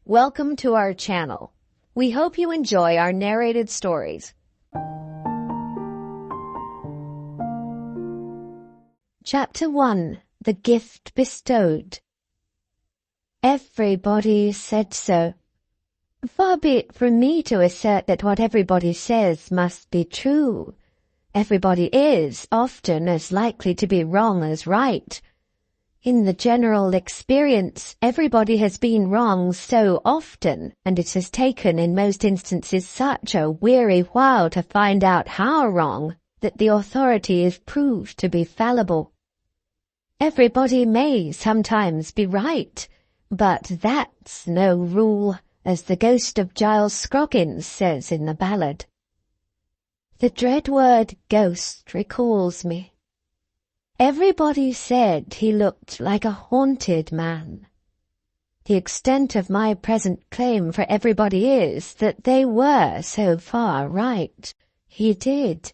Welcome to our channel. We hope you enjoy our narrated stories. Chapter 1. The Gift Bestowed. Everybody said so. Far be it from me to assert that what everybody says must be true. Everybody is often as likely to be wrong as right. In the general experience, everybody has been wrong so often, and it has taken in most instances such a weary while to find out how wrong, that the authority is proved to be fallible. Everybody may sometimes be right, but that's no rule, as the ghost of Giles Scroggins says in the ballad. The dread word ghost recalls me. Everybody said he looked like a haunted man. The extent of my present claim for everybody is that they were so far right. He did.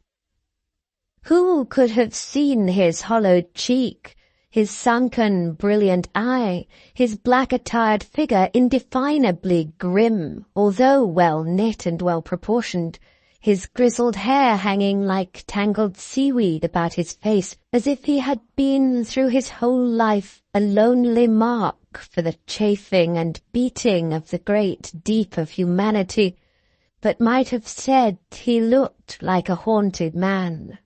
Who could have seen his hollowed cheek, his sunken, brilliant eye, his black-attired figure indefinably grim, although well-knit and well-proportioned, his grizzled hair hanging like tangled seaweed about his face, as if he had been through his whole life a lonely mark for the chafing and beating of the great deep of humanity, but might have said he looked like a haunted man?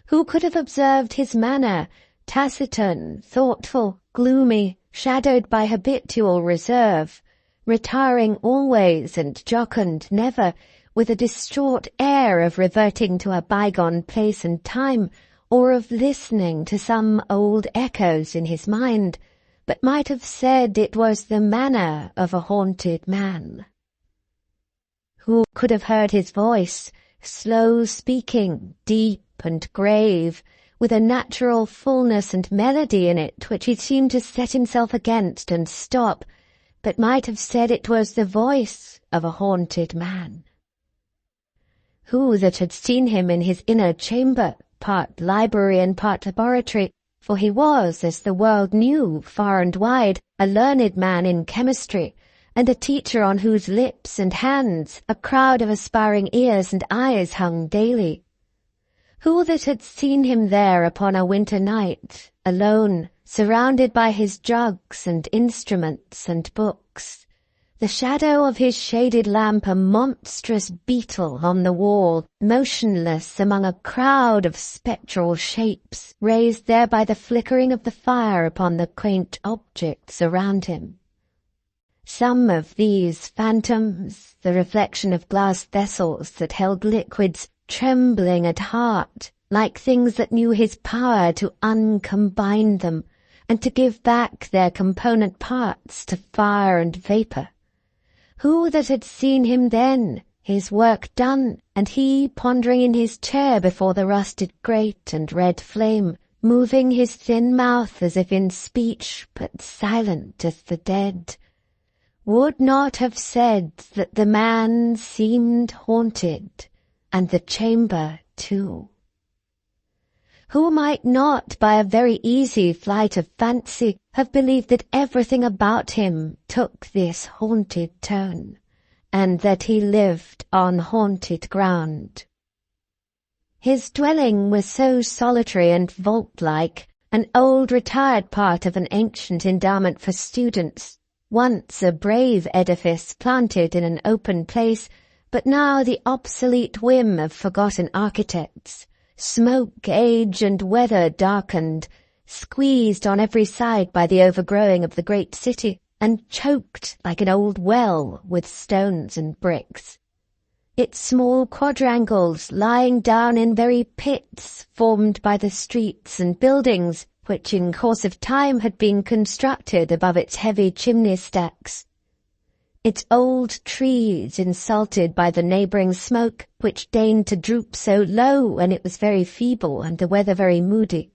Who could have observed his manner, taciturn, thoughtful, gloomy, shadowed by habitual reserve, retiring always and jocund never, with a distraught air of reverting to a bygone place and time, or of listening to some old echoes in his mind, but might have said it was the manner of a haunted man? Who could have heard his voice, slow speaking, deep and grave, with a natural fullness and melody in it which he seemed to set himself against and stop, but might have said it was the voice of a haunted man? Who that had seen him in his inner chamber, part library and part laboratory, for he was, as the world knew, far and wide, a learned man in chemistry, and a teacher on whose lips and hands a crowd of aspiring ears and eyes hung daily? Who that had seen him there upon a winter night, alone, surrounded by his drugs and instruments and books, the shadow of his shaded lamp a monstrous beetle on the wall, motionless among a crowd of spectral shapes, raised there by the flickering of the fire upon the quaint objects around him? Some of these phantoms, the reflection of glass vessels that held liquids, trembling at heart, like things that knew his power to uncombine them, and to give back their component parts to fire and vapour. Who that had seen him then, his work done, and he pondering in his chair before the rusted grate and red flame, moving his thin mouth as if in speech, but silent as the dead, would not have said that the man seemed haunted, and the chamber too? Who might not, by a very easy flight of fancy, have believed that everything about him took this haunted tone, and that he lived on haunted ground? His dwelling was so solitary and vault-like, an old retired part of an ancient endowment for students, once a brave edifice planted in an open place, but now the obsolete whim of forgotten architects, smoke, age, and weather darkened, squeezed on every side by the overgrowing of the great city, and choked like an old well with stones and bricks. Its small quadrangles lying down in very pits formed by the streets and buildings, which in course of time had been constructed above its heavy chimney stacks. Its old trees insulted by the neighbouring smoke, which deigned to droop so low when it was very feeble and the weather very moody.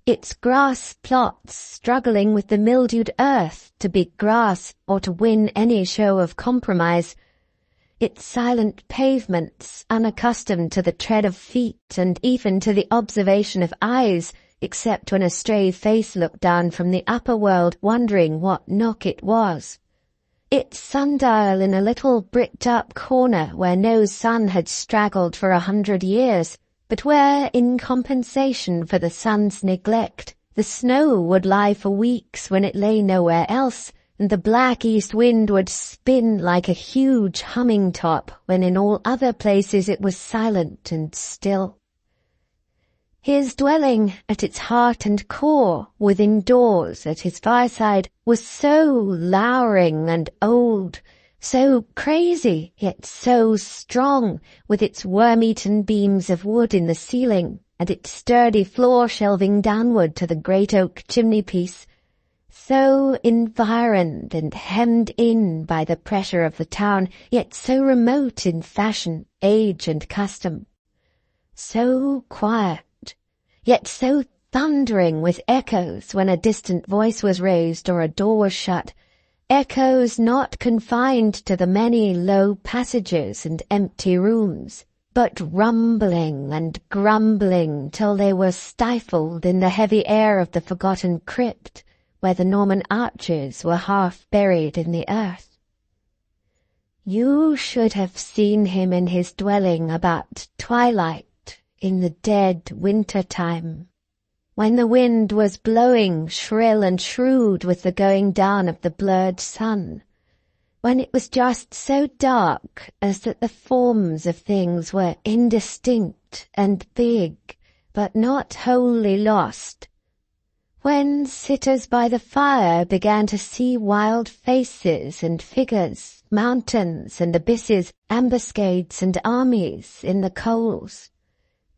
Its grass plots struggling with the mildewed earth to be grass or to win any show of compromise. Its silent pavements, unaccustomed to the tread of feet and even to the observation of eyes, except when a stray face looked down from the upper world wondering what nook it was. its sundial in a little bricked-up corner where no sun had straggled for 100 years, but where, in compensation for the sun's neglect, the snow would lie for weeks when it lay nowhere else, and the black east wind would spin like a huge humming top when in all other places it was silent and still. His dwelling, at its heart and core, within doors at his fireside, was so lowering and old, so crazy, yet so strong, with its worm-eaten beams of wood in the ceiling, and its sturdy floor shelving downward to the great oak chimney-piece, so environed and hemmed in by the pressure of the town, yet so remote in fashion, age, and custom. So quiet, yet so thundering with echoes when a distant voice was raised or a door was shut, echoes not confined to the many low passages and empty rooms, but rumbling and grumbling till they were stifled in the heavy air of the forgotten crypt, where the Norman arches were half buried in the earth. You should have seen him in his dwelling about twilight in the dead winter time, when the wind was blowing shrill and shrewd with the going down of the blurred sun, when it was just so dark as that the forms of things were indistinct and big, but not wholly lost, when sitters by the fire began to see wild faces and figures, mountains and abysses, ambuscades and armies in the coals,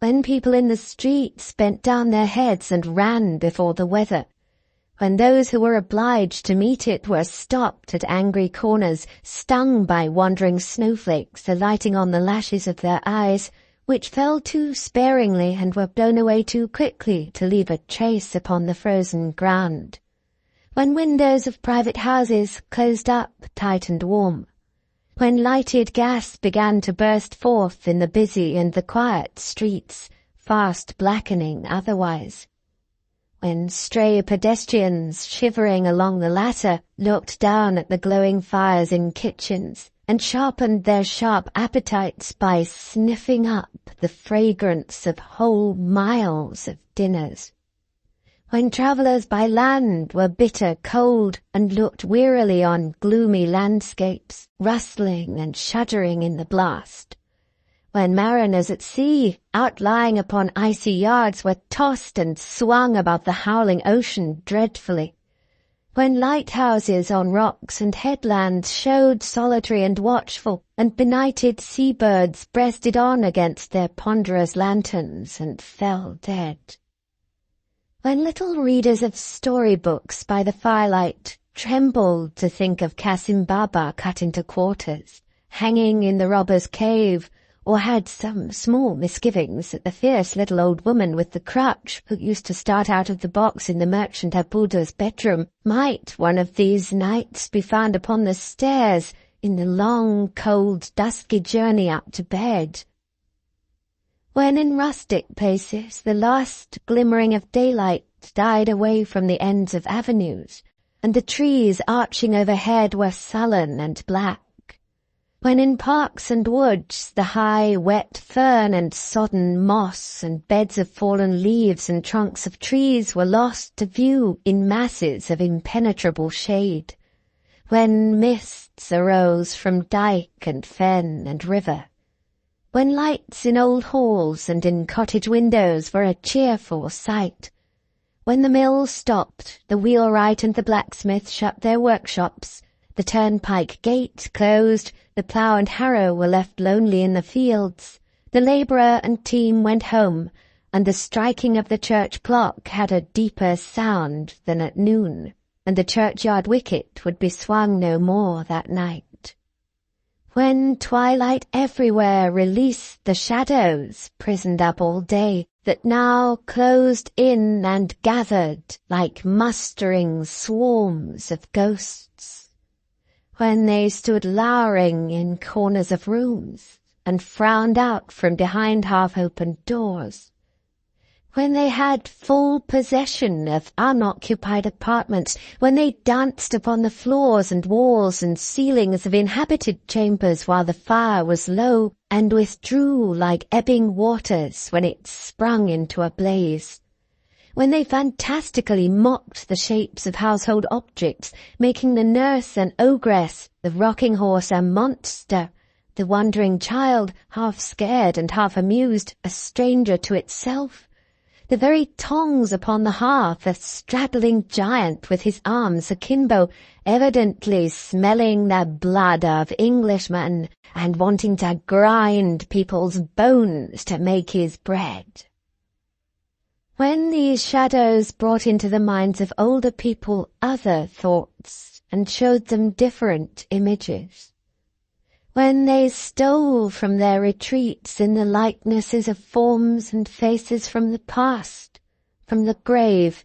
when people in the streets bent down their heads and ran before the weather, when those who were obliged to meet it were stopped at angry corners, stung by wandering snowflakes alighting on the lashes of their eyes, which fell too sparingly and were blown away too quickly to leave a trace upon the frozen ground, when windows of private houses closed up tight and warm, when lighted gas began to burst forth in the busy and the quiet streets, fast blackening otherwise, when stray pedestrians shivering along the latter looked down at the glowing fires in kitchens and sharpened their sharp appetites by sniffing up the fragrance of whole miles of dinners, when travellers by land were bitter cold and looked wearily on gloomy landscapes, rustling and shuddering in the blast, when mariners at sea, outlying upon icy yards, were tossed and swung about the howling ocean dreadfully, when lighthouses on rocks and headlands showed solitary and watchful, and benighted seabirds breasted on against their ponderous lanterns and fell dead, when little readers of storybooks by the firelight trembled to think of Kasim Baba cut into quarters, hanging in the robber's cave, or had some small misgivings that the fierce little old woman with the crutch, who used to start out of the box in the merchant Abuda's bedroom, might one of these nights be found upon the stairs in the long, cold, dusky journey up to bed, when in rustic places the last glimmering of daylight died away from the ends of avenues, and the trees arching overhead were sullen and black, when in parks and woods the high, wet fern and sodden moss and beds of fallen leaves and trunks of trees were lost to view in masses of impenetrable shade, when mists arose from dike and fen and river, when lights in old halls and in cottage windows were a cheerful sight, when the mill stopped, the wheelwright and the blacksmith shut their workshops, the turnpike gate closed, the plough and harrow were left lonely in the fields, the labourer and team went home, and the striking of the church clock had a deeper sound than at noon, and the churchyard wicket would be swung no more that night, when twilight everywhere released the shadows, prisoned up all day, that now closed in and gathered like mustering swarms of ghosts, when they stood lowering in corners of rooms and frowned out from behind half-opened doors, when they had full possession of unoccupied apartments, when they danced upon the floors and walls and ceilings of inhabited chambers while the fire was low, and withdrew like ebbing waters when it sprung into a blaze. When they fantastically mocked the shapes of household objects, making the nurse an ogress, the rocking horse a monster, the wondering child, half scared and half amused, a stranger to itself, the very tongs upon the hearth a straddling giant with his arms akimbo, evidently smelling the blood of Englishmen and wanting to grind people's bones to make his bread. When these shadows brought into the minds of older people other thoughts and showed them different images, when they stole from their retreats in the likenesses of forms and faces from the past, from the grave,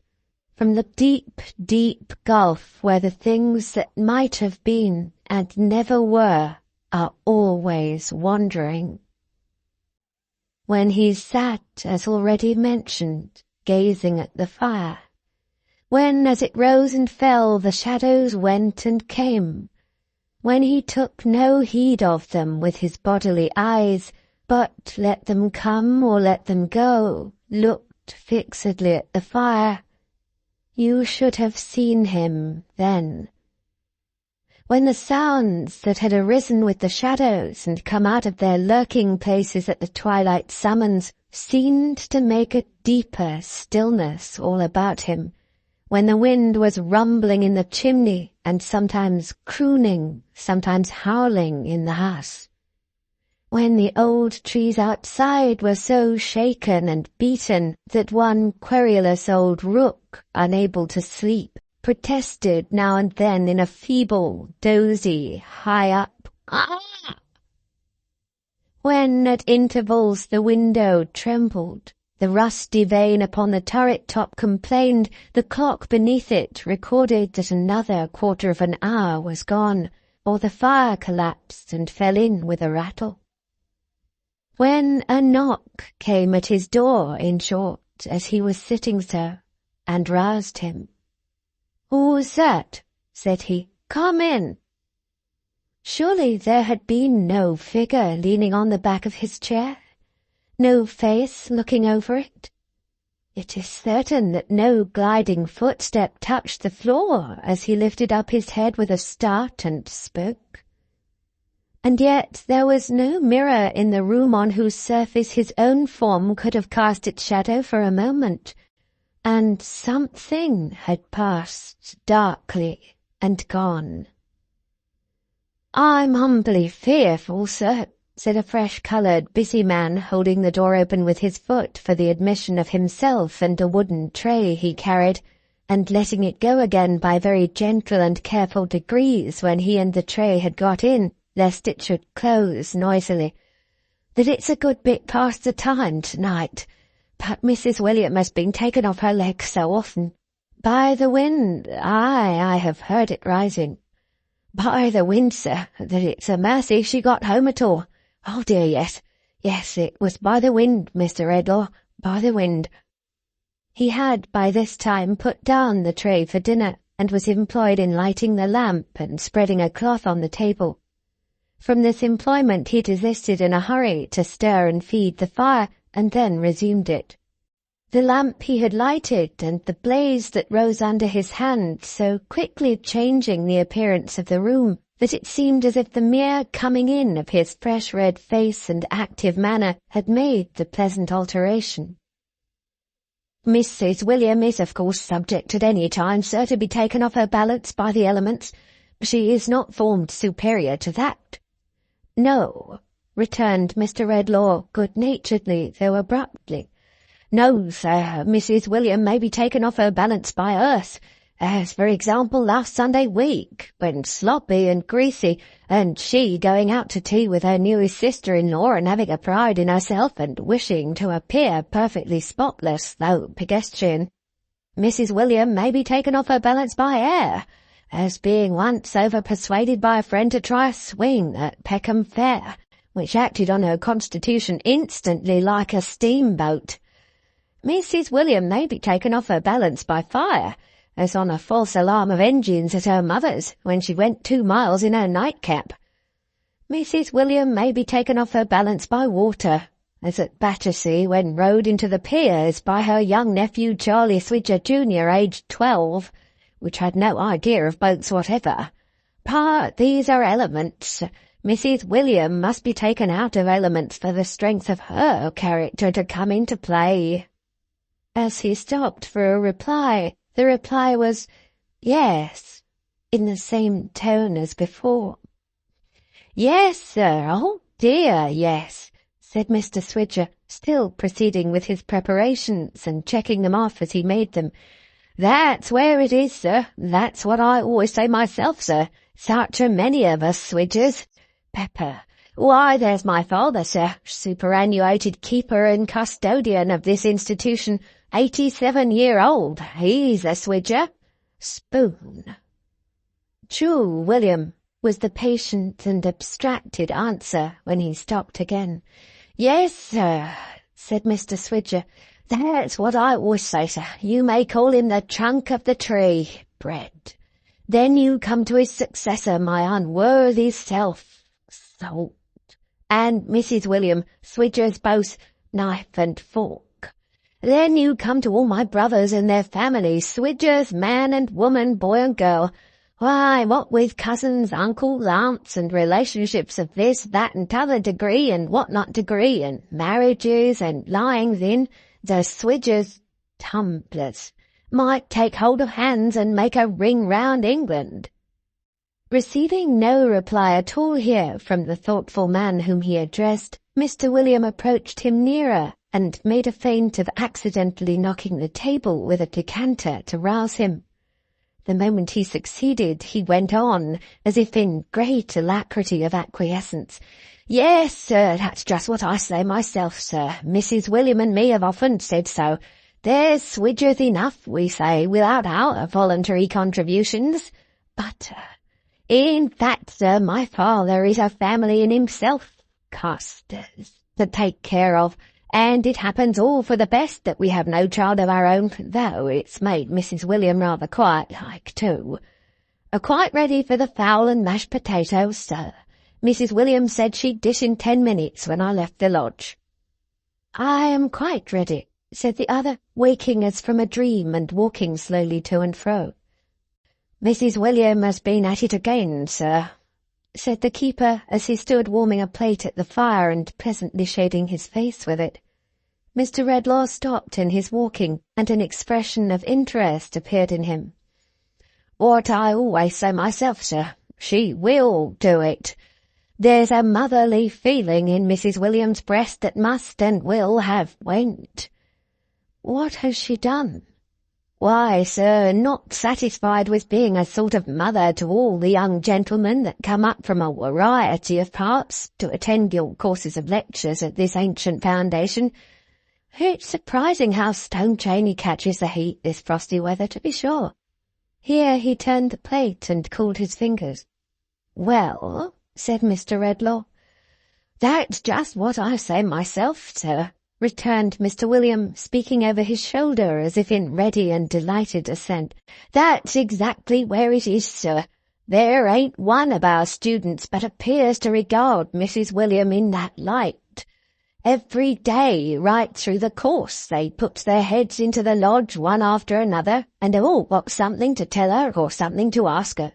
from the deep, deep gulf where the things that might have been and never were are always wandering. When he sat, as already mentioned, gazing at the fire, when as it rose and fell the shadows went and came, when he took no heed of them with his bodily eyes, but let them come or let them go, looked fixedly at the fire, you should have seen him then. When the sounds that had arisen with the shadows and come out of their lurking places at the twilight summons seemed to make a deeper stillness all about him, when the wind was rumbling in the chimney and sometimes crooning, sometimes howling in the house, when the old trees outside were so shaken and beaten that one querulous old rook, unable to sleep, protested now and then in a feeble, dozy, high-up "Ah!" When at intervals the window trembled, the rusty vane upon the turret-top complained, the clock beneath it recorded that another quarter of an hour was gone, or the fire collapsed and fell in with a rattle. When a knock came at his door, in short, as he was sitting so, and roused him. "Who's that?" said he. "Come in." Surely there had been no figure leaning on the back of his chair, no face looking over it. It is certain that no gliding footstep touched the floor as he lifted up his head with a start and spoke. And yet there was no mirror in the room on whose surface his own form could have cast its shadow for a moment, and something had passed darkly and gone. "I'm humbly fearful, sir," said a fresh-coloured, busy man, holding the door open with his foot for the admission of himself and a wooden tray he carried, and letting it go again by very gentle and careful degrees when he and the tray had got in, lest it should close noisily, "that it's a good bit past the time tonight, but Mrs. William has been taken off her legs so often. By the wind, I have heard it rising. By the wind, sir, that it's a mercy she got home at all. Oh dear, yes, it was by the wind, Mr. Redlaw, by the wind." He had by this time put down the tray for dinner, and was employed in lighting the lamp and spreading a cloth on the table. From this employment he desisted in a hurry to stir and feed the fire, and then resumed it. The lamp he had lighted and the blaze that rose under his hand so quickly changing the appearance of the room that it seemed as if the mere coming in of his fresh red face and active manner had made the pleasant alteration. "Mrs. William is of course subject at any time, sir, to be taken off her balance by the elements. She is not formed superior to that." "No," returned Mr. Redlaw good-naturedly, though abruptly. "No, sir, Mrs. William may be taken off her balance by us, as for example last Sunday week, when sloppy and greasy, and she going out to tea with her newest sister-in-law and having a pride in herself and wishing to appear perfectly spotless, though pedestrian. Mrs. William may be taken off her balance by air, as being once over-persuaded by a friend to try a swing at Peckham Fair, which acted on her constitution instantly like a steamboat. Mrs. William may be taken off her balance by fire, as on a false alarm of engines at her mother's when she went 2 miles in her nightcap. Mrs. William may be taken off her balance by water, as at Battersea when rowed into the piers by her young nephew Charlie Swidger Jr., aged 12, which had no idea of boats whatever. But these are elements. Mrs. William must be taken out of elements for the strength of her character to come into play. As he stopped for a reply, the reply was, "Yes," in the same tone as before. "Yes, sir, oh dear, yes," said Mr. Swidger, still proceeding with his preparations and checking them off as he made them. "That's where it is, sir. That's what I always say myself, sir. Such a many of us Swidgers. Pepper. Why, there's my father, sir, superannuated keeper and custodian of this institution, 87-year-old. He's a Swidger. Spoon." "True, William," was the patient and abstracted answer when he stopped again. "Yes, sir," said Mr. Swidger. "That's what I always say, sir. You may call him the trunk of the tree, bread. Then you come to his successor, my unworthy self, salt, and Mrs. William, Swidger's both, knife and fork. Then you come to all my brothers and their families, Swidgers, man and woman, boy and girl. Why, what with cousins, uncles, aunts, and relationships of this, that, and t'other degree, and what not degree, and marriages, and lyings in, the Swidgers, tumblers, might take hold of hands and make a ring round England." Receiving no reply at all here from the thoughtful man whom he addressed, Mr. William approached him nearer, and made a feint of accidentally knocking the table with a decanter to rouse him. The moment he succeeded, he went on, as if in great alacrity of acquiescence. "Yes, sir, that's just what I say myself, sir. Mrs. William and me have often said so. There's Swidgers enough, we say, without our voluntary contributions. But, in fact, sir, my father is a family in himself, casters, to take care of, and it happens all for the best that we have no child of our own, though it's made Mrs. William rather quiet-like, too. Quite ready for the fowl and mashed potatoes, sir. Mrs. William said she'd dish in 10 minutes when I left the lodge." "I am quite ready," said the other, waking as from a dream and walking slowly to and fro. "Mrs. William has been at it again, sir," said the keeper as he stood warming a plate at the fire and pleasantly shading his face with it. Mr. Redlaw stopped in his walking, and an expression of interest appeared in him. "What I always say myself, sir. She will do it. There's a motherly feeling in Mrs. William's breast that must and will have went." "What has she done?" "Why, sir, not satisfied with being a sort of mother to all the young gentlemen that come up from a variety of parts to attend your courses of lectures at this ancient foundation. It's surprising how stone chainy catches the heat this frosty weather, to be sure." Here he turned the plate and cooled his fingers. "Well," said Mr. Redlaw. "That's just what I say myself, sir," returned Mr. William, speaking over his shoulder as if in ready and delighted assent. "That's exactly where it is, sir. There ain't one of our students but appears to regard Mrs. William in that light. Every day, right through the course, they puts their heads into the lodge one after another, and they've all got something to tell her or something to ask her.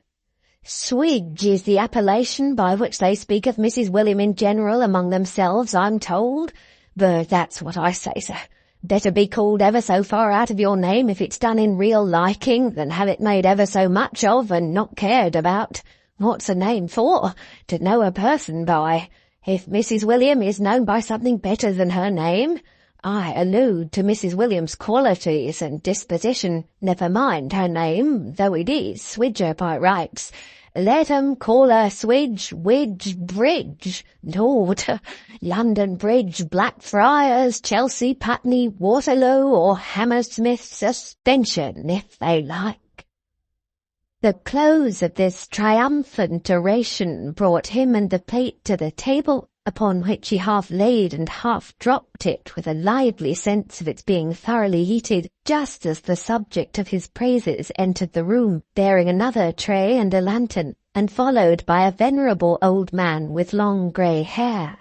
Swidge is the appellation by which they speak of Mrs. William in general among themselves, I'm told. But that's what I say, sir. Better be called ever so far out of your name if it's done in real liking than have it made ever so much of and not cared about. What's a name for? To know a person by. If Mrs. William is known by something better than her name, I allude to Mrs. William's qualities and disposition, never mind her name, though it is Swidger by rights. Let 'em call her Swidge, Widge, Bridge, Lord, London Bridge, Blackfriars, Chelsea, Putney, Waterloo, or Hammersmith Suspension, if they like." The close of this triumphant oration brought him and the plate to the table, upon which he half laid and half dropped it with a lively sense of its being thoroughly heated, just as the subject of his praises entered the room, bearing another tray and a lantern, and followed by a venerable old man with long grey hair.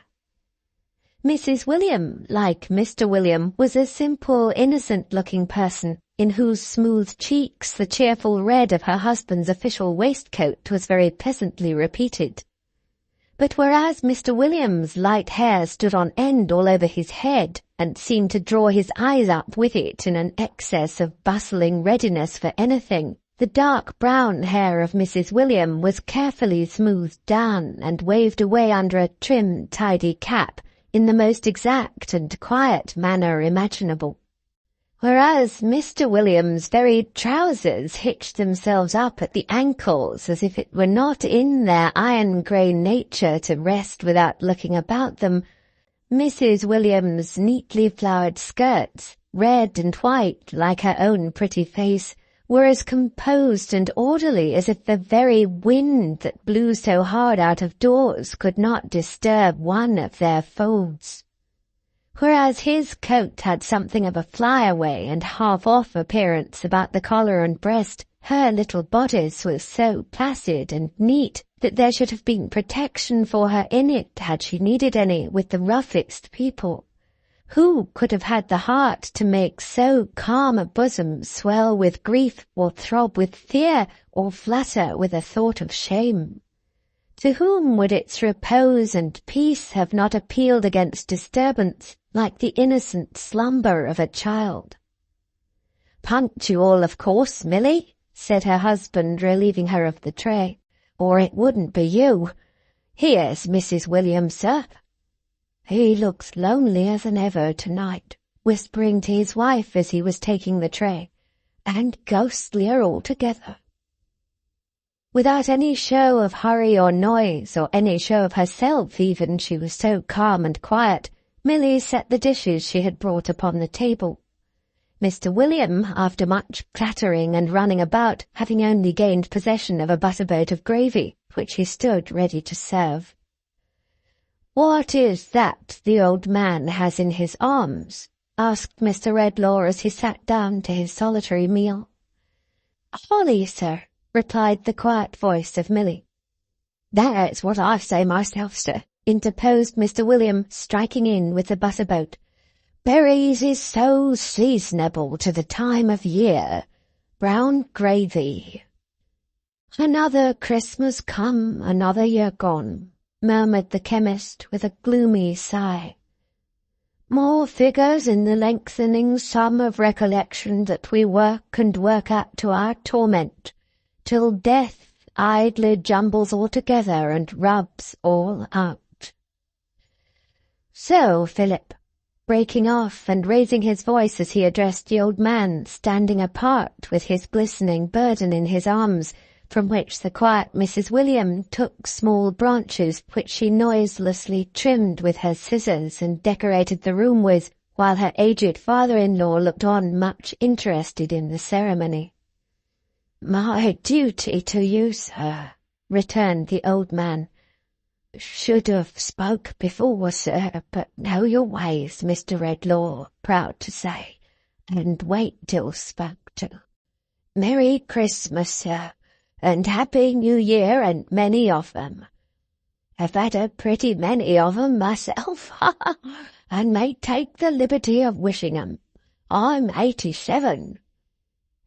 Mrs. William, like Mr. William, was a simple, innocent-looking person, in whose smooth cheeks the cheerful red of her husband's official waistcoat was very pleasantly repeated. But whereas Mr. William's light hair stood on end all over his head, and seemed to draw his eyes up with it in an excess of bustling readiness for anything, the dark brown hair of Mrs. William was carefully smoothed down and waved away under a trim, tidy cap, in the most exact and quiet manner imaginable. Whereas Mr. William's very trousers hitched themselves up at the ankles as if it were not in their iron-grey nature to rest without looking about them, Mrs. William's neatly flowered skirts, red and white like her own pretty face, were as composed and orderly as if the very wind that blew so hard out of doors could not disturb one of their folds. Whereas his coat had something of a fly-away and half-off appearance about the collar and breast, her little bodice was so placid and neat that there should have been protection for her in it had she needed any with the roughest people. Who could have had the heart to make so calm a bosom swell with grief or throb with fear or flutter with a thought of shame? To whom would its repose and peace have not appealed against disturbance, like the innocent slumber of a child? "Punctual, of course, Milly," said her husband, relieving her of the tray, "or it wouldn't be you. Here's Mrs. William, sir." "He looks lonelier than ever tonight," whispering to his wife as he was taking the tray, "and ghostlier altogether." Without any show of hurry or noise, or any show of herself even, she was so calm and quiet, Milly set the dishes she had brought upon the table. Mr. William, after much clattering and running about, having only gained possession of a butterboat of gravy, which he stood ready to serve. "What is that the old man has in his arms?" asked Mr. Redlaw as he sat down to his solitary meal. "Holly, sir," replied the quiet voice of Milly. "That's what I say myself, sir," interposed Mr. William, striking in with the butterboat. "Berries is so seasonable to the time of year. Brown gravy." "Another Christmas come, another year gone," murmured the chemist with a gloomy sigh. "More figures in the lengthening sum of recollection that we work and work at to our torment, till death idly jumbles all together and rubs all out. So, Philip," breaking off and raising his voice as he addressed the old man, standing apart with his glistening burden in his arms, from which the quiet Mrs. William took small branches which she noiselessly trimmed with her scissors and decorated the room with, while her aged father-in-law looked on much interested in the ceremony. "My duty to you, sir," returned the old man. "Should have spoke before, sir, but know your ways, Mr. Redlaw, proud to say, and wait till spoke to. Merry Christmas, sir, and Happy New Year, and many of them. I've had a pretty many of 'em myself, and may take the liberty of wishing 'em. I'm 87.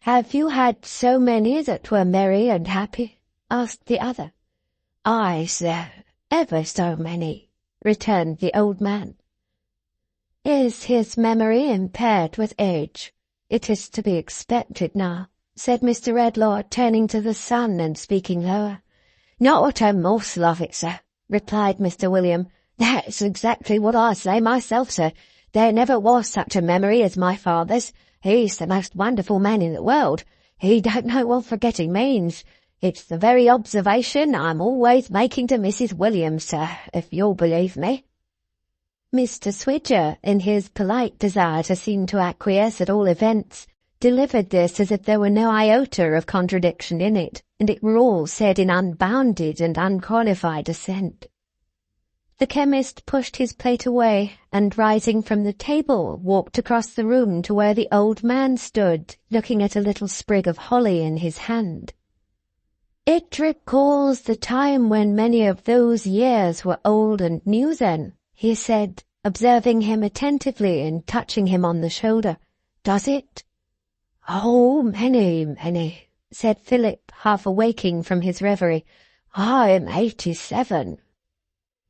"Have you had so many that were merry and happy?" asked the other. "Aye, sir, ever so many," returned the old man. "Is his memory impaired with age? It is to be expected now," said Mr. Redlaw, turning to the son and speaking lower. "Not a morsel of it, sir," replied Mr. William. "That's exactly what I say myself, sir. There never was such a memory as my father's. He's the most wonderful man in the world. He don't know what forgetting means. It's the very observation I'm always making to Mrs. Williams, sir, if you'll believe me." Mr. Swidger, in his polite desire to seem to acquiesce at all events, delivered this as if there were no iota of contradiction in it, and it were all said in unbounded and unqualified assent. The chemist pushed his plate away and, rising from the table, walked across the room to where the old man stood, looking at a little sprig of holly in his hand. "It recalls the time when many of those years were old and new then," he said, observing him attentively and touching him on the shoulder. "Does it?" "Oh, many, many," said Philip, half awaking from his reverie. "I'm 87.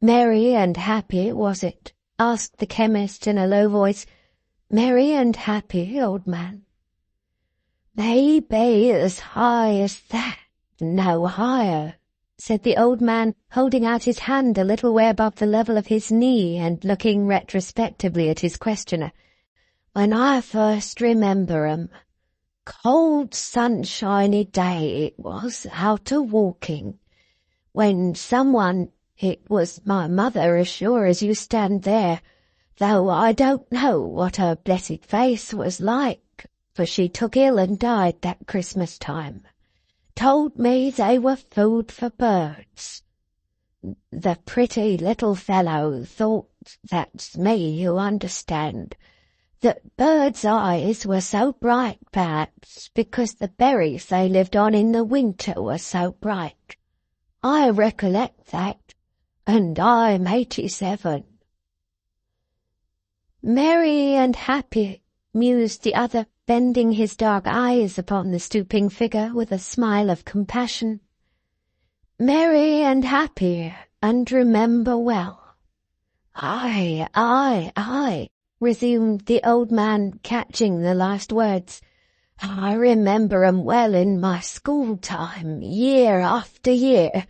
"Merry and happy, was it?" asked the chemist in a low voice. "Merry and happy, old man?" "May be as high as that, no higher," said the old man, holding out his hand a little way above the level of his knee and looking retrospectively at his questioner. "When I first remember 'em, cold sunshiny day it was, out a-walking, when someone— it was my mother as sure as you stand there, though I don't know what her blessed face was like, for she took ill and died that Christmas time— told me they were food for birds. The pretty little fellow thought, that's me, you understand, that birds' eyes were so bright, perhaps, because the berries they lived on in the winter were so bright. I recollect that, and I'm 87. "Merry and happy," mused the other, bending his dark eyes upon the stooping figure with a smile of compassion. "Merry and happy, and remember well." "Aye, aye, aye," resumed the old man, catching the last words. "I remember 'em well in my school time, year after year,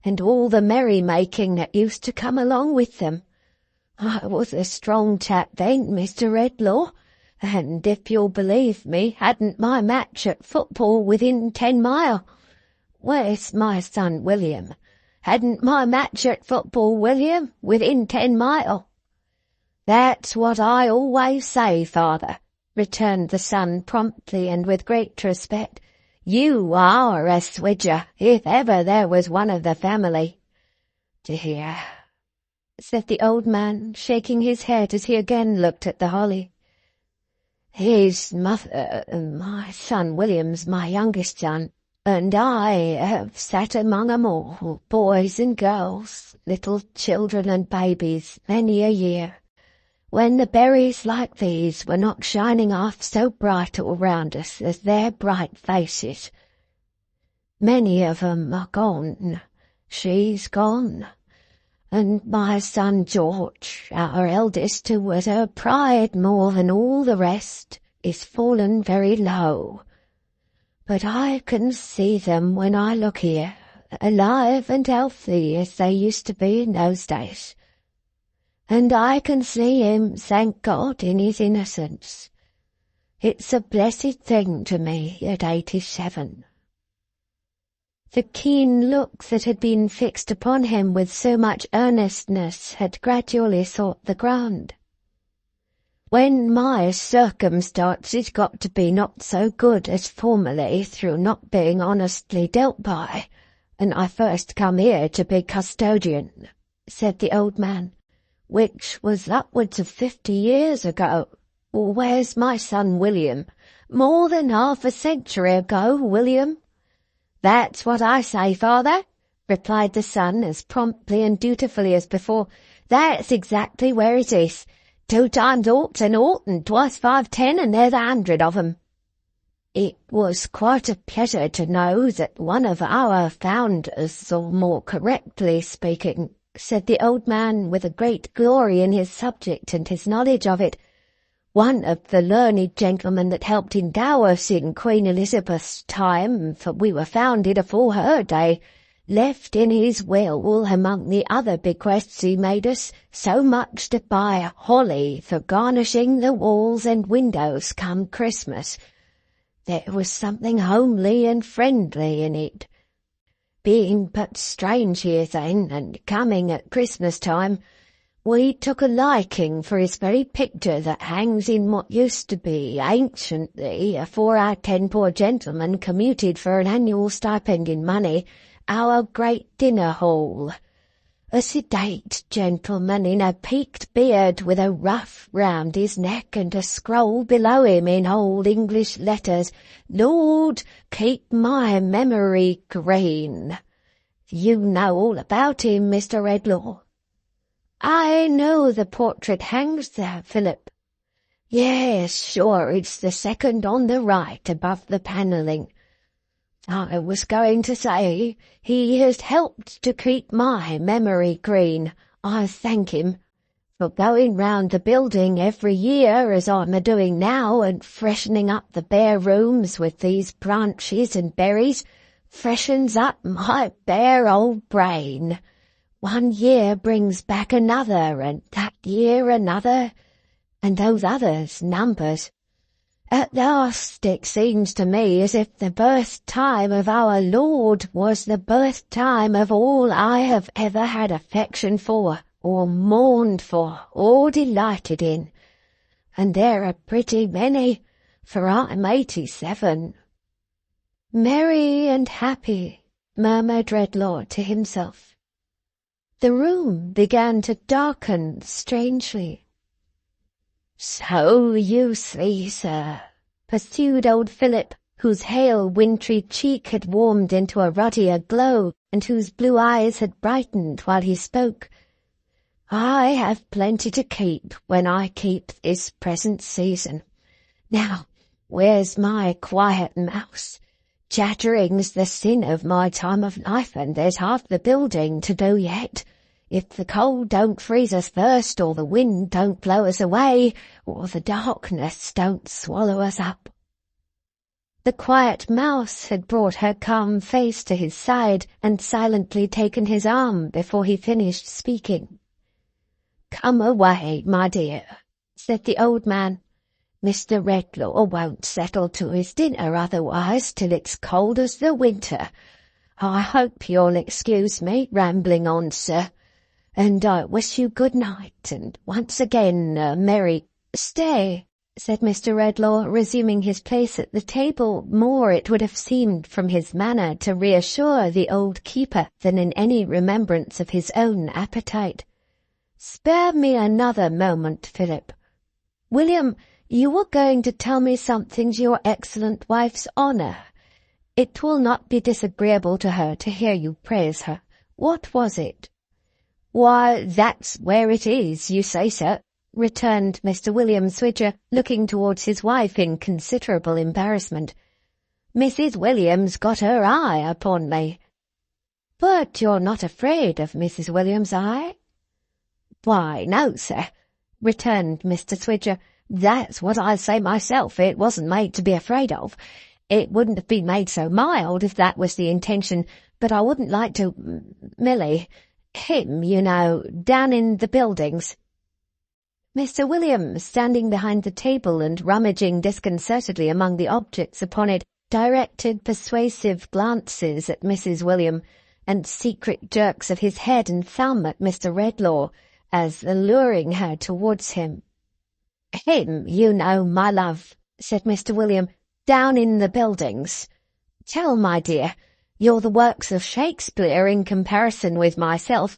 and all the merry-making that used to come along with them. I was a strong chap then, Mr. Redlaw, and if you'll believe me, hadn't my match at football within 10 mile. Where's my son William? Hadn't my match at football, William, within 10 mile. "That's what I always say, father," returned the son promptly and with great respect. "You are a swidger, if ever there was one of the family." "Dear," said the old man, shaking his head as he again looked at the holly. "His mother, my son William's my youngest son, and I have sat among 'em all, boys and girls, little children and babies, many a year, when the berries like these were not shining half so bright all round us as their bright faces. Many of 'em are gone. She's gone. And my son George, our eldest, who was her pride more than all the rest, is fallen very low. But I can see them when I look here, alive and healthy as they used to be in those days. And I can see him, thank God, in his innocence. It's a blessed thing to me at 87. The keen look that had been fixed upon him with so much earnestness had gradually sought the ground. "When my circumstances got to be not so good as formerly through not being honestly dealt by, and I first come here to be custodian," said the old man, "which was upwards of 50 years ago. Where's my son William? More than half a century ago, William." "That's what I say, father," replied the son as promptly and dutifully as before. "That's exactly where it is. 2 times 0's and 0, and twice 5 10, and there's 100 of 'em. It was quite a pleasure to know that one of our founders, or more correctly speaking, said the old man with a great glory in his subject and his knowledge of it, one of the learned gentlemen that helped endow us in Queen Elizabeth's time, for we were founded afore her day, left in his will, among the other bequests he made us, so much to buy holly for garnishing the walls and windows come Christmas. There was something homely and friendly in it. Being but strange here then, and coming at Christmas time, we took a liking for his very picture that hangs in what used to be, anciently, afore our 10 poor gentlemen commuted for an annual stipend in money, our great dinner hall. a sedate gentleman in a peaked beard with a ruff round his neck and a scroll below him in old English letters, "Lord, keep my memory green." You know all about him, Mr. Redlaw. I know the portrait hangs there, Philip. Yes, sure, it's the second on the right above the panelling. I was going to say, he has helped to keep my memory green. I thank him for going round the building every year as I'm a-doing now and freshening up the bare rooms with these branches and berries. Freshens up my bare old brain. One year brings back another, and that year another, and those others numbers. At last it seems to me as if the birth time of our Lord was the birth time of all I have ever had affection for, or mourned for, or delighted in. And there are pretty many, for I'm 87. Merry and happy, murmured Redlaw to himself. The room began to darken strangely. "So you see, sir," pursued old Philip, whose hale wintry cheek had warmed into a ruddier glow, and whose blue eyes had brightened while he spoke, "I have plenty to keep when I keep this present season. Now, where's my quiet mouse? Chattering's the sin of my time of life, and there's half the building to do yet. If the cold don't freeze us first, or the wind don't blow us away, or the darkness don't swallow us up." The quiet mouse had brought her calm face to his side and silently taken his arm before he finished speaking. "Come away, my dear," said the old man. "Mr. Redlaw won't settle to his dinner otherwise till it's cold as the winter. I hope you'll excuse me rambling on, sir, and I wish you good night, and once again a merry—" "Stay," said Mr. Redlaw, resuming his place at the table, more, it would have seemed from his manner, to reassure the old keeper than in any remembrance of his own appetite. "Spare me another moment, Philip. William, you were going to tell me something to your excellent wife's honour. It will not be disagreeable to her to hear you praise her. What was it?" "Why, that's where it is, you say, sir," returned Mr. William Swidger, looking towards his wife in considerable embarrassment. "Mrs. Williams got her eye upon me." "But you're not afraid of Mrs. Williams' eye?" "Why, no, sir," returned Mr. Swidger. "That's what I say myself. It wasn't made to be afraid of. It wouldn't have been made so mild if that was the intention, but I wouldn't like to— Millie, him, you know, down in the buildings." Mr. William, standing behind the table and rummaging disconcertedly among the objects upon it, directed persuasive glances at Mrs. William, and secret jerks of his head and thumb at Mr. Redlaw, as alluring her towards him. "Him, you know, my love," said Mr. William, "down in the buildings. Tell, my dear, you're the works of Shakespeare in comparison with myself.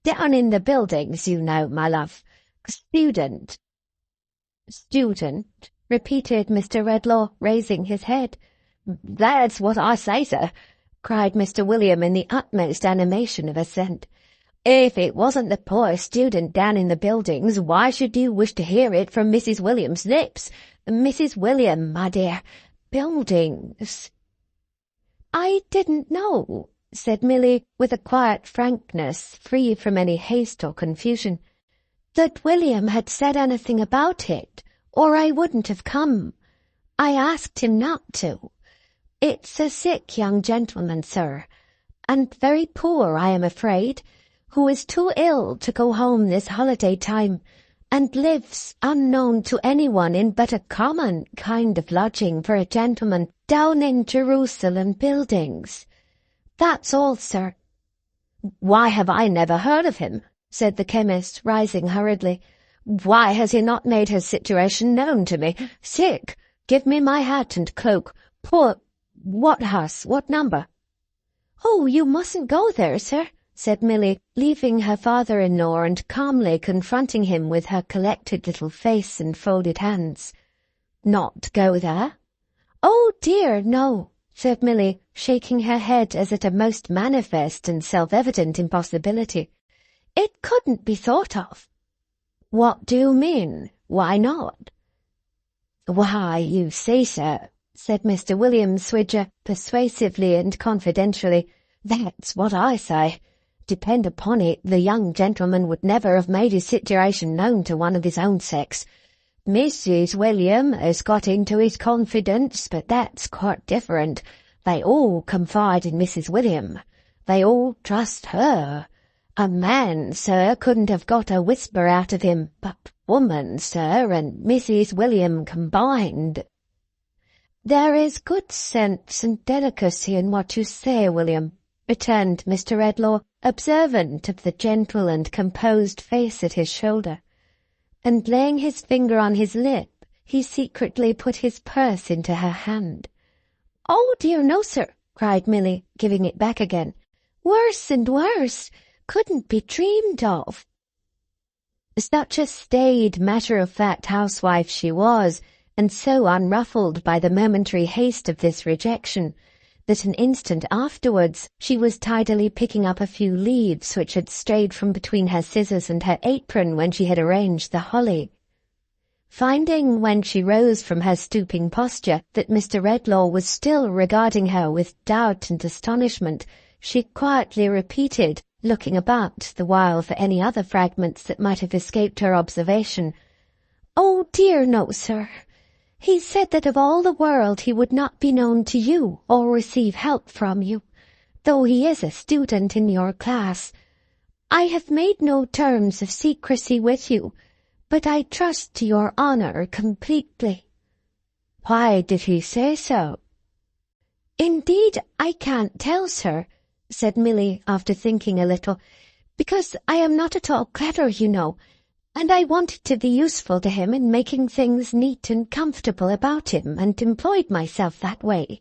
Down in the buildings, you know, my love. Student." "Student," repeated Mr. Redlaw, raising his head. "That's what I say, sir," cried Mr. William in the utmost animation of assent. "If it wasn't the poor student down in the buildings, why should you wish to hear it from Mrs. William's lips? Mrs. William, my dear, buildings." "I didn't know," said Milly, with a quiet frankness free from any haste or confusion, "that William had said anything about it, or I wouldn't have come. I asked him not to. It's a sick young gentleman, sir, and very poor, I am afraid, who is too ill to go home this holiday time, and lives unknown to anyone in but a common kind of lodging for a gentleman down in Jerusalem buildings. That's all, sir." "Why have I never heard of him?" said the chemist, rising hurriedly. "Why has he not made his situation known to me? Sick! Give me my hat and cloak. Poor— What house? What number?" "Oh, you mustn't go there, sir," said Milly, leaving her father-in-law and calmly confronting him with her collected little face and folded hands. "Not go there?" "Oh dear, no," said Milly, shaking her head as at a most manifest and self-evident impossibility. "It couldn't be thought of." "What do you mean? Why not?" "Why, you see, sir," said Mr. William Swidger, persuasively and confidentially, "that's what I say. Depend upon it, the young gentleman would never have made his situation known to one of his own sex. Mrs. William has got into his confidence, but that's quite different. They all confide in Mrs. William. They all trust her. A man, sir, couldn't have got a whisper out of him, but woman, sir, and Mrs. William combined." "There is good sense and delicacy in what you say, William," returned Mr. Redlaw, observant of the gentle and composed face at his shoulder. And laying his finger on his lip, he secretly put his purse into her hand. "Oh dear, no, sir," cried Milly, giving it back again. "Worse and worse. Couldn't be dreamed of." Such a staid, matter-of-fact housewife she was, and so unruffled by the momentary haste of this rejection, that an instant afterwards she was tidily picking up a few leaves which had strayed from between her scissors and her apron when she had arranged the holly. Finding, when she rose from her stooping posture, that Mr. Redlaw was still regarding her with doubt and astonishment, she quietly repeated, looking about the while for any other fragments that might have escaped her observation, "Oh dear, no, sir. He said that of all the world he would not be known to you or receive help from you, though he is a student in your class. I have made no terms of secrecy with you, but I trust to your honour completely." "Why did he say so?" "Indeed, I can't tell, sir," said Milly, after thinking a little, "because I am not at all clever, you know, and I wanted to be useful to him in making things neat and comfortable about him, and employed myself that way.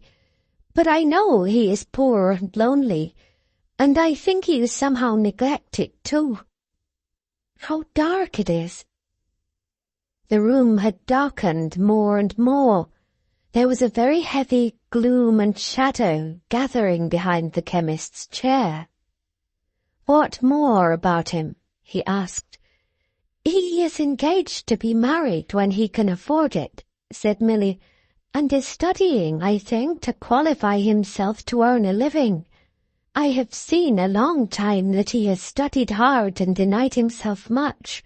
But I know he is poor and lonely, and I think he is somehow neglected too. How dark it is!" The room had darkened more and more. There was a very heavy gloom and shadow gathering behind the chemist's chair. "What more about him?" he asked. "He is engaged to be married when he can afford it," said Milly, "and is studying, I think, to qualify himself to earn a living. I have seen a long time that he has studied hard and denied himself much.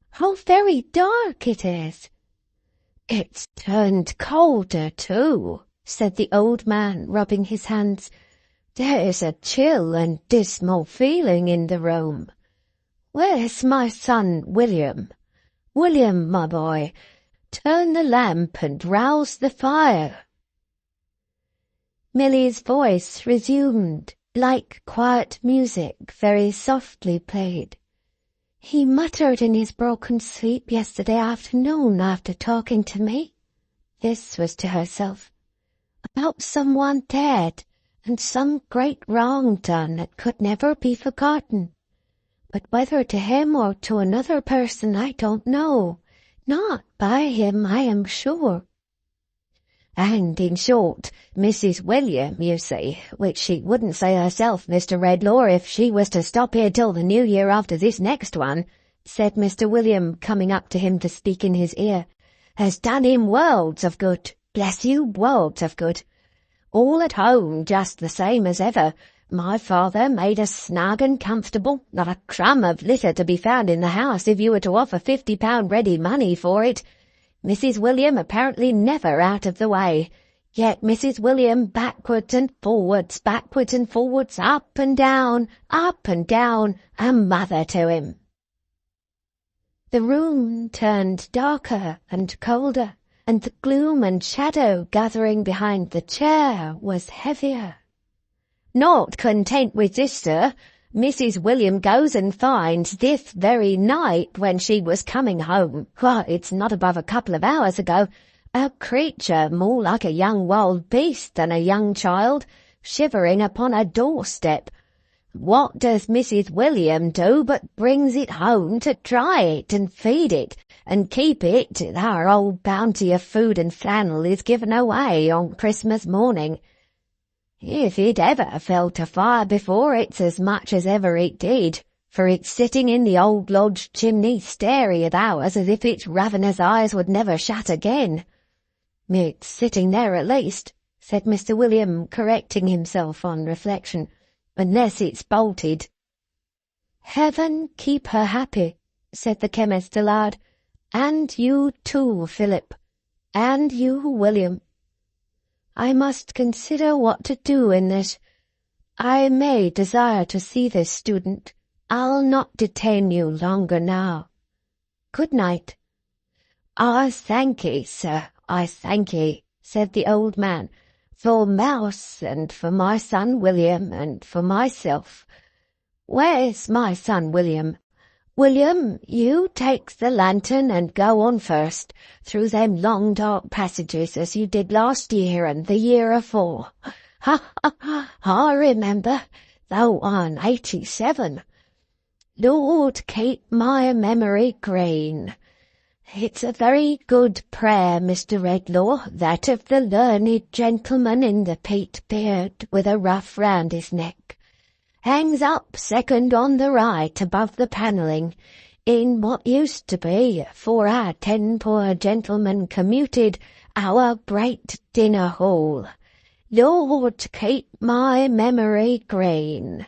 How very dark it is!" "It's turned colder, too," said the old man, rubbing his hands. "There is a chill and dismal feeling in the room. Where's my son William? William, my boy, turn the lamp and rouse the fire." Milly's voice resumed, like quiet music very softly played. "He muttered in his broken sleep yesterday afternoon after talking to me," this was to herself, "about someone dead and some great wrong done that could never be forgotten. But whether to him or to another person I don't know. Not by him, I am sure. And, in short, Mrs. William, you see, which she wouldn't say herself, Mr. Redlaw, if she was to stop here till the new year after this next one," said Mr. William, coming up to him to speak in his ear, "has done him worlds of good. Bless you, worlds of good. All at home just the same as ever. My father made us snug and comfortable, not a crumb of litter to be found in the house if you were to offer £50 ready money for it. Mrs. William apparently never out of the way, yet Mrs. William backwards and forwards, up and down, a mother to him." The room turned darker and colder, and the gloom and shadow gathering behind the chair was heavier. "Not content with this, sir, Mrs. William goes and finds this very night, when she was coming home, why, it's not above a couple of hours ago, a creature more like a young wild beast than a young child, shivering upon a doorstep. What does Mrs. William do but brings it home to dry it and feed it, and keep it till our old bounty of food and flannel is given away on Christmas morning. If it ever felt a fire before, it's as much as ever it did, for it's sitting in the old lodge chimney staring at ours as if its ravenous eyes would never shut again. It's sitting there at least, said Mr. William, correcting himself on reflection, unless it's bolted. Heaven keep her happy, said the chemist aloud, and you too, Philip, and you, William. I must consider what to do in this. I may desire to see this student. I'll not detain you longer now. Good night. I thank ye, sir, I thank ye, said the old man, for Mouse, and for my son William, and for myself. Where's my son William? William, you take the lantern and go on first, through them long dark passages as you did last year and the year afore. Ha, ha, ha, I remember, though I'm 87. Lord, keep my memory green. It's a very good prayer, Mr. Redlaw, that of the learned gentleman in the peat beard with a ruff round his neck. Hangs up second on the right above the panelling, in what used to be, for our 10 poor gentlemen commuted, our great dinner hall. Lord, keep my memory green.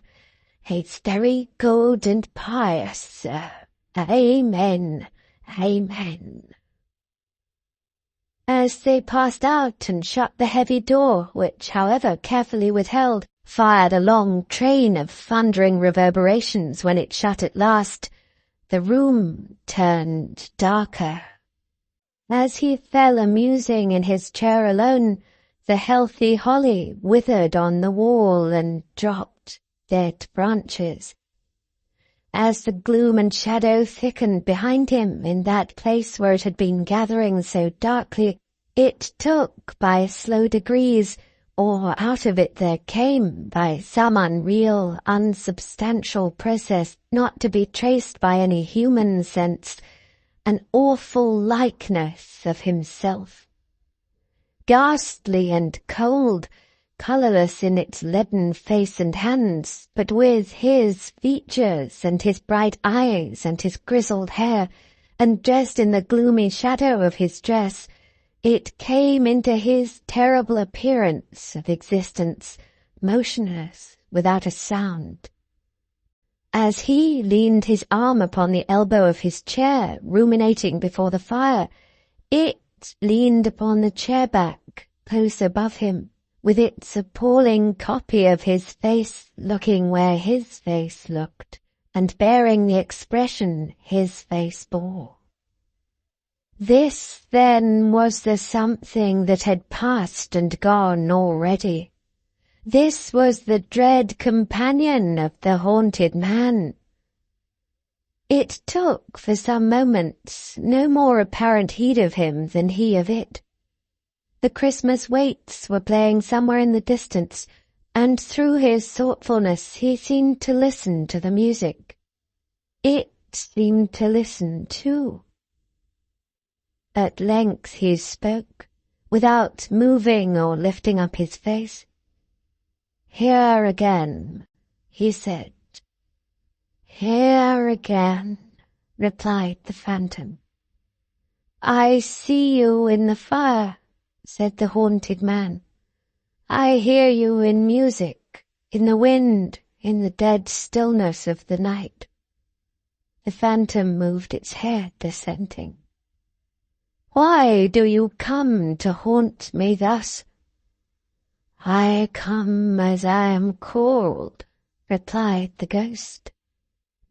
It's very good and pious, sir. Amen. Amen. As they passed out and shut the heavy door, which, however carefully withheld, fired a long train of thundering reverberations when it shut at last, the room turned darker. As he fell a-musing in his chair alone, the healthy holly withered on the wall and dropped dead branches. As the gloom and shadow thickened behind him in that place where it had been gathering so darkly, it took by slow degrees, or out of it there came, by some unreal, unsubstantial process not to be traced by any human sense, an awful likeness of himself. Ghastly and cold, colourless in its leaden face and hands, but with his features and his bright eyes and his grizzled hair, and dressed in the gloomy shadow of his dress, it came into his terrible appearance of existence, motionless, without a sound. As he leaned his arm upon the elbow of his chair, ruminating before the fire, it leaned upon the chair-back, close above him, with its appalling copy of his face looking where his face looked, and bearing the expression his face bore. This, then, was the something that had passed and gone already. This was the dread companion of the haunted man. It took, for some moments, no more apparent heed of him than he of it. The Christmas waits were playing somewhere in the distance, and through his thoughtfulness he seemed to listen to the music. It seemed to listen too. At length he spoke, without moving or lifting up his face. "Here again," he said. "Here again," replied the phantom. "I see you in the fire," said the haunted man. "I hear you in music, in the wind, in the dead stillness of the night." The phantom moved its head, assenting. "Why do you come to haunt me thus?" "I come as I am called," replied the ghost.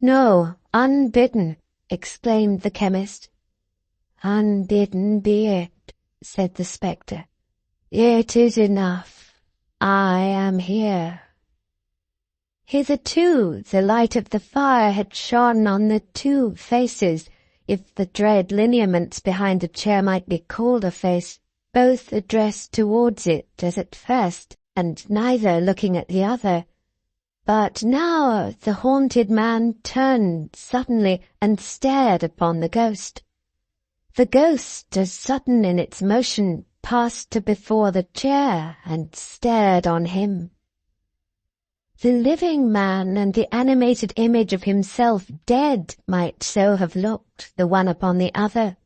"No, unbidden," exclaimed the chemist. "Unbidden be it," said the spectre. "It is enough. I am here." Hitherto the light of the fire had shone on the two faces, if the dread lineaments behind the chair might be called a face, both addressed towards it as at first, and neither looking at the other. But now the haunted man turned suddenly and stared upon the ghost. The ghost, as sudden in its motion, passed to before the chair and stared on him. The living man and the animated image of himself dead might so have looked, the one upon the other,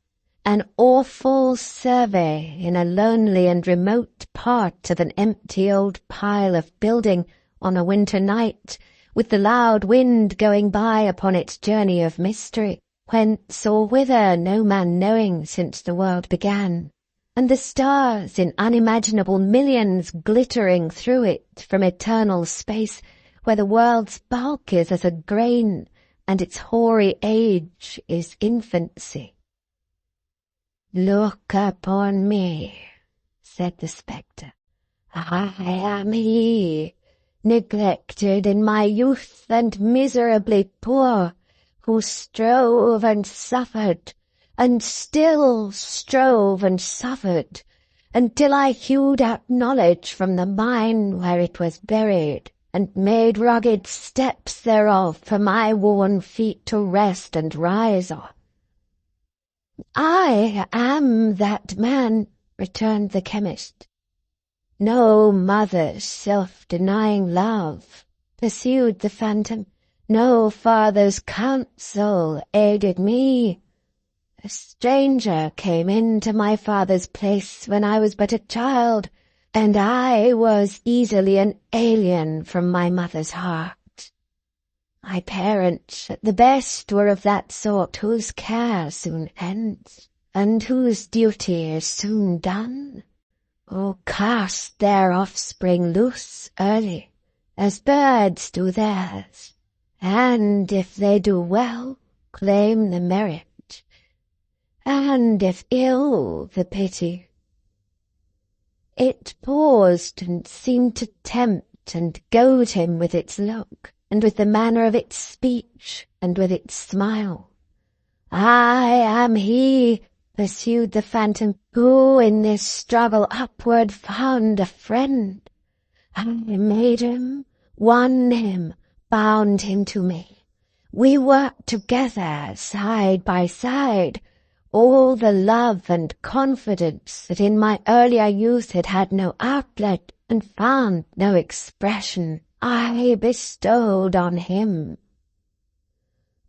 an awful survey in a lonely and remote part of an empty old pile of building on a winter night, with the loud wind going by upon its journey of mystery, whence or whither no man knowing since the world began, and the stars in unimaginable millions glittering through it from eternal space, where the world's bulk is as a grain, and its hoary age is infancy. "Look upon me," said the spectre. "I am he, neglected in my youth and miserably poor, who strove and suffered, and still strove and suffered, until I hewed out knowledge from the mine where it was buried, and made rugged steps thereof for my worn feet to rest and rise on." "I am that man," returned the chemist. "No mother's self-denying love," pursued the phantom, "no father's counsel aided me. A stranger came into my father's place when I was but a child, and I was easily an alien from my mother's heart. My parents at the best were of that sort whose care soon ends, and whose duty is soon done, who cast their offspring loose early, as birds do theirs, and if they do well, claim the merit, and if ill, the pity." It paused and seemed to tempt and goad him with its look, and with the manner of its speech, and with its smile. "I am he," pursued the phantom, "who in this struggle upward found a friend. I made him, won him, bound him to me. We worked together, side by side. All the love and confidence that in my earlier youth had had no outlet and found no expression, I bestowed on him."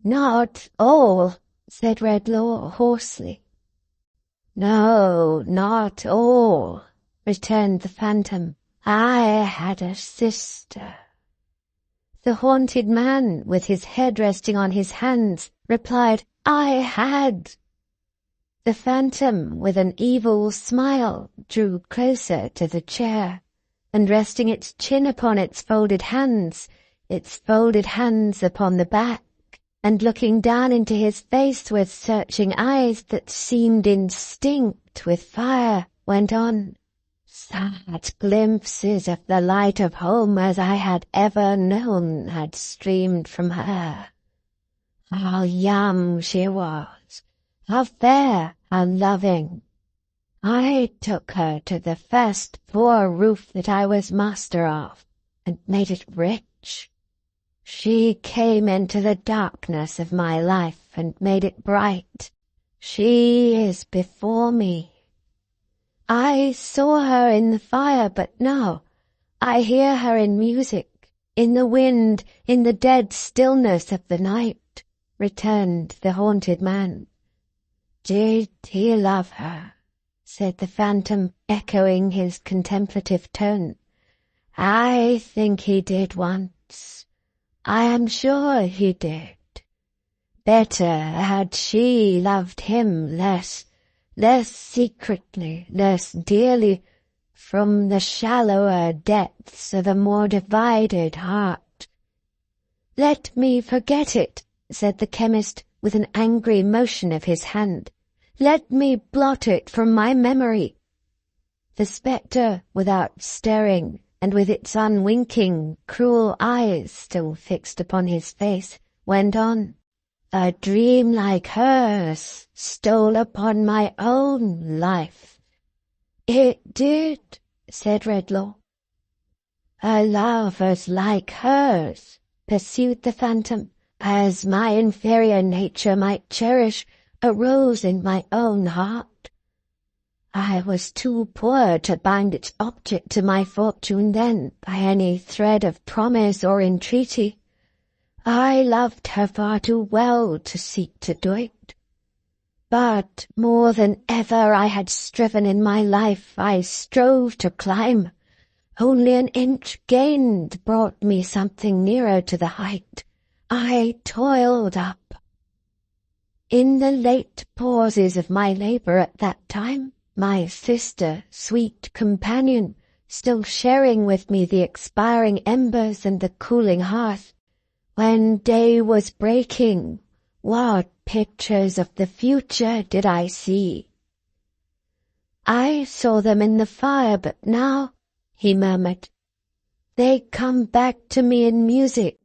"Not all," said Redlaw hoarsely. "No, not all," returned the phantom. "I had a sister." The haunted man, with his head resting on his hands, replied, "I had." The phantom, with an evil smile, drew closer to the chair, and resting its chin upon its folded hands upon the back, and looking down into his face with searching eyes that seemed instinct with fire, went on, "Such glimpses of the light of home as I had ever known had streamed from her. How young she was, how fair, how loving. I took her to the first poor roof that I was master of, and made it rich. She came into the darkness of my life and made it bright. She is before me. I saw her in the fire, but now I hear her in music, in the wind, in the dead stillness of the night," returned the haunted man. "Did he love her?" said the phantom, echoing his contemplative tone. "I think he did once. I am sure he did. Better had she loved him less secretly, less dearly, from the shallower depths of a more divided heart." "Let me forget it," said the chemist, with an angry motion of his hand. "Let me blot it from my memory." The spectre, without stirring, and with its unwinking, cruel eyes still fixed upon his face, went on, "A dream like hers stole upon my own life." "It did," said Redlaw. "A love as like hers," pursued the phantom, "as my inferior nature might cherish, arose in my own heart. I was too poor to bind its object to my fortune then by any thread of promise or entreaty. I loved her far too well to seek to do it. But more than ever I had striven in my life, I strove to climb. Only an inch gained brought me something nearer to the height. I toiled up. In the late pauses of my labour at that time, my sister, sweet companion, still sharing with me the expiring embers and the cooling hearth, when day was breaking, what pictures of the future did I see? I saw them in the fire, but now, he murmured, they come back to me in music,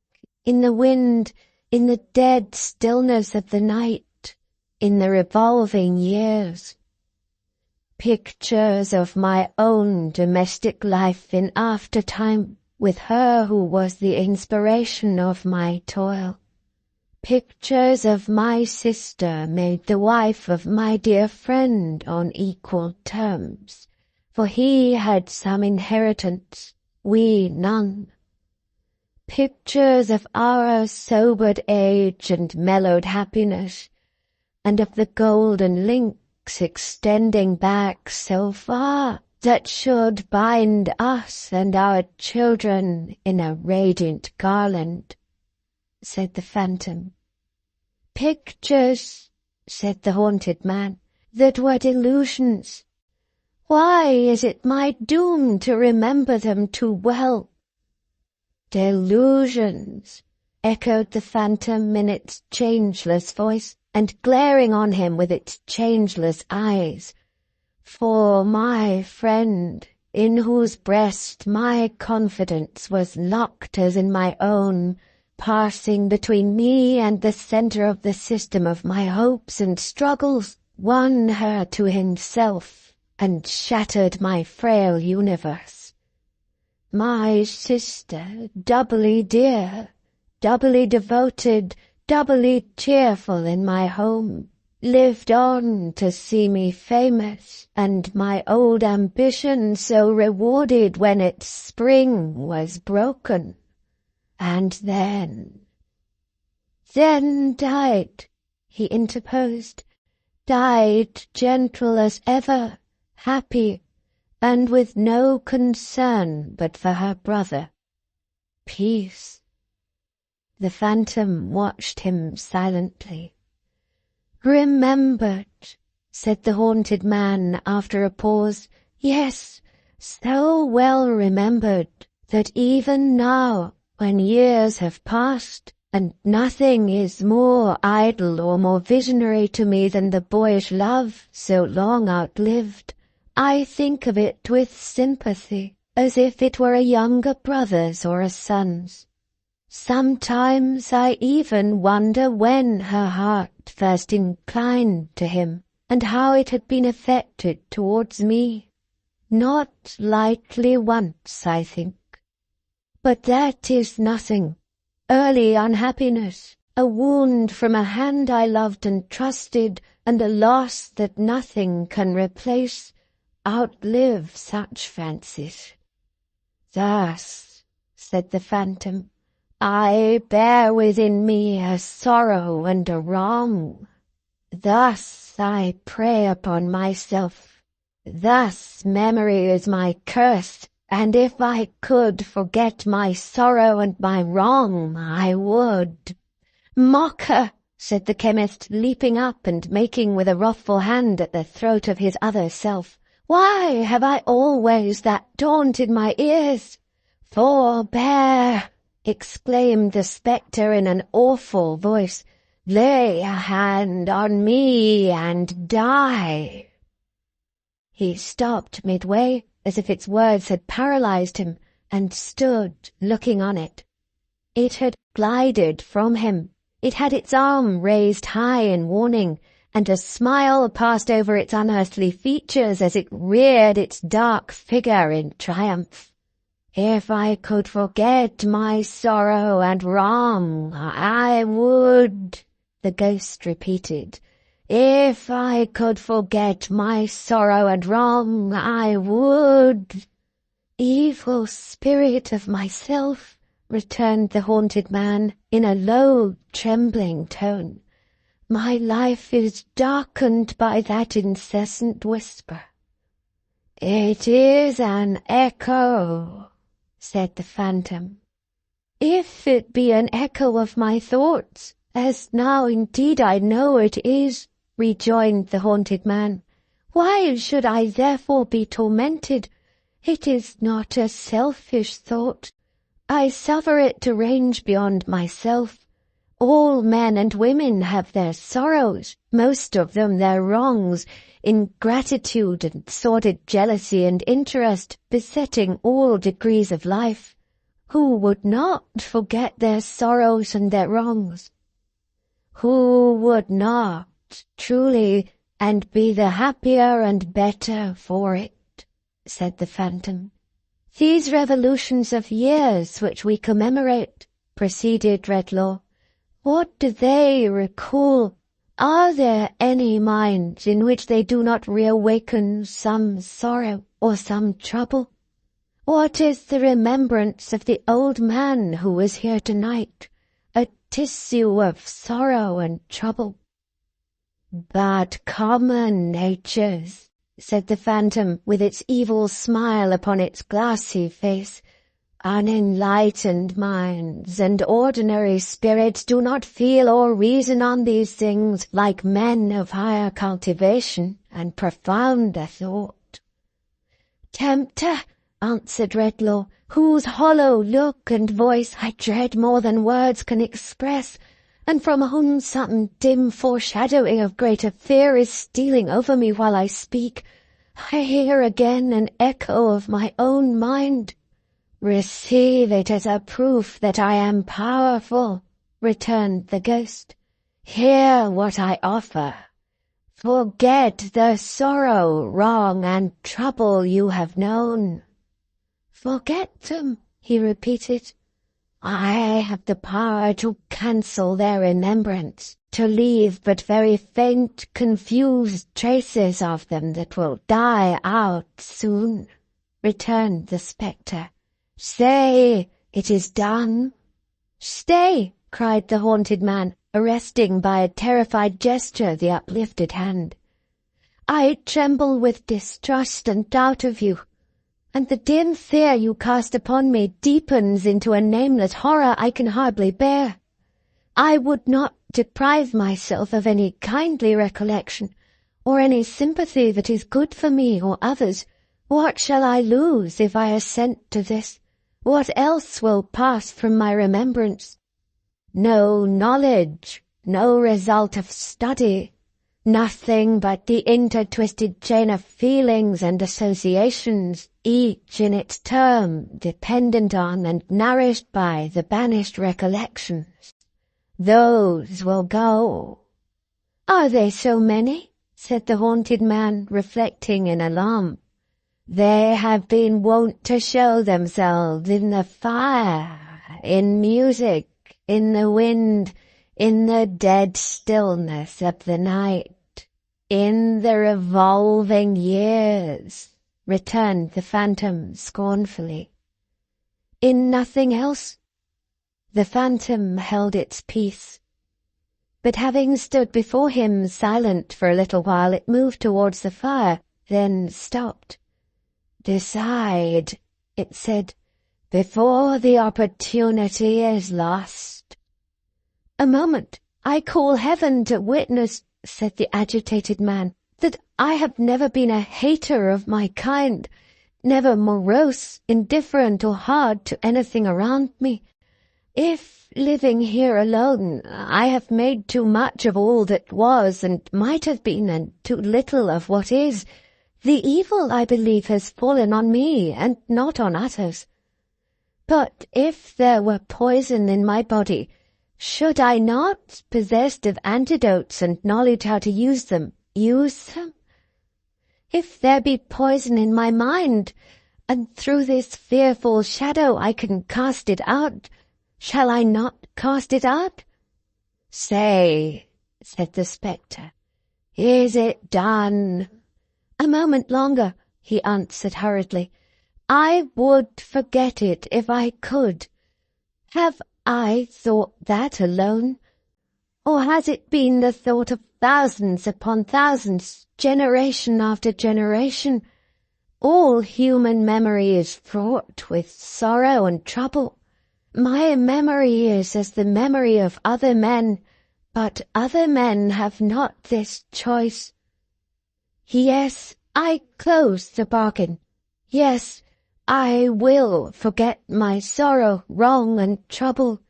in the wind, in the dead stillness of the night, in the revolving years. Pictures of my own domestic life in after-time, with her who was the inspiration of my toil. Pictures of my sister made the wife of my dear friend on equal terms, for he had some inheritance, we none. Pictures of our sobered age and mellowed happiness, and of the golden links extending back so far that should bind us and our children in a radiant garland, said the phantom. Pictures, said the haunted man, that were delusions. Why is it my doom to remember them too well? Delusions, echoed the phantom in its changeless voice, and glaring on him with its changeless eyes. For my friend, in whose breast my confidence was locked as in my own, passing between me and the centre of the system of my hopes and struggles, won her to himself, and shattered my frail universe. My sister, doubly dear, doubly devoted, doubly cheerful in my home, lived on to see me famous, and my old ambition so rewarded when its spring was broken. And then died, he interposed, died gentle as ever, happy, and with no concern but for her brother. Peace. The phantom watched him silently. Remembered, said the haunted man after a pause, yes, so well remembered that even now, when years have passed, and nothing is more idle or more visionary to me than the boyish love so long outlived, I think of it with sympathy, as if it were a younger brother's or a son's. Sometimes I even wonder when her heart first inclined to him, and how it had been affected towards me. Not lightly once, I think. But that is nothing. Early unhappiness, a wound from a hand I loved and trusted, and a loss that nothing can replace, outlive such fancies. Thus, said the phantom, I bear within me a sorrow and a wrong. Thus I prey upon myself. Thus memory is my curse, and if I could forget my sorrow and my wrong, I would. Mocker, said the chemist, leaping up and making with a wrathful hand at the throat of his other self. Why have I always that taunt in my ears? Forbear, exclaimed the spectre in an awful voice. Lay a hand on me and die. He stopped midway, as if its words had paralyzed him, and stood looking on it. It had glided from him. It had its arm raised high in warning, and a smile passed over its unearthly features as it reared its dark figure in triumph. If I could forget my sorrow and wrong, I would, the ghost repeated. If I could forget my sorrow and wrong, I would. Evil spirit of myself, returned the haunted man in a low, trembling tone, my life is darkened by that incessant whisper. It is an echo, said the phantom. If it be an echo of my thoughts, as now indeed I know it is, rejoined the haunted man, why should I therefore be tormented? It is not a selfish thought. I suffer it to range beyond myself. All men and women have their sorrows, most of them their wrongs, ingratitude and sordid jealousy and interest besetting all degrees of life. Who would not forget their sorrows and their wrongs? Who would not, truly, and be the happier and better for it? Said the phantom. These revolutions of years which we commemorate, proceeded Redlaw, what do they recall? Are there any minds in which they do not reawaken some sorrow or some trouble? What is the remembrance of the old man who was here tonight, a tissue of sorrow and trouble? But common natures, said the phantom with its evil smile upon its glassy face, unenlightened minds and ordinary spirits do not feel or reason on these things like men of higher cultivation and profounder thought. Tempter, answered Redlaw, whose hollow look and voice I dread more than words can express, and from whom some dim foreshadowing of greater fear is stealing over me while I speak, I hear again an echo of my own mind. Receive it as a proof that I am powerful, returned the ghost. Hear what I offer. Forget the sorrow, wrong, and trouble you have known. Forget them, he repeated. I have the power to cancel their remembrance, to leave but very faint, confused traces of them that will die out soon, returned the spectre. Say, it is done. Stay, cried the haunted man, arresting by a terrified gesture the uplifted hand. I tremble with distrust and doubt of you, and the dim fear you cast upon me deepens into a nameless horror I can hardly bear. I would not deprive myself of any kindly recollection, or any sympathy that is good for me or others. What shall I lose if I assent to this? What else will pass from my remembrance? No knowledge, no result of study, nothing but the intertwisted chain of feelings and associations, each in its turn dependent on and nourished by the banished recollections. Those will go. Are they so many? Said the haunted man, reflecting in alarm. They have been wont to show themselves in the fire, in music, in the wind, in the dead stillness of the night, in the revolving years, returned the phantom scornfully. In nothing else? The phantom held its peace. But having stood before him silent for a little while, it moved towards the fire, then stopped. Decide, it said, before the opportunity is lost. A moment, I call heaven to witness, said the agitated man, that I have never been a hater of my kind, never morose, indifferent, or hard to anything around me. If, living here alone, I have made too much of all that was and might have been, and too little of what is, the evil, I believe, has fallen on me, and not on others. But if there were poison in my body, should I not, possessed of antidotes and knowledge how to use them, use them? If there be poison in my mind, and through this fearful shadow I can cast it out. Shall I not cast it out?" "Say," said the spectre, "is it done?" "A moment longer," he answered hurriedly. "I would forget it if I could. Have I thought that alone? Or has it been the thought of thousands upon thousands, generation after generation? All human memory is fraught with sorrow and trouble. My memory is as the memory of other men, but other men have not this choice. Yes, I close the bargain. Yes, I will forget my sorrow, wrong, and trouble."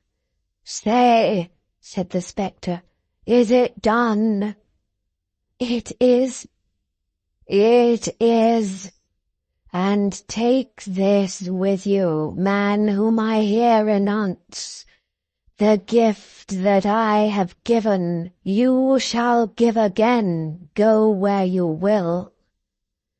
"Say," said the spectre, "is it done?" "It is." "It is. And take this with you, man whom I here renounce. The gift that I have given, you shall give again, go where you will.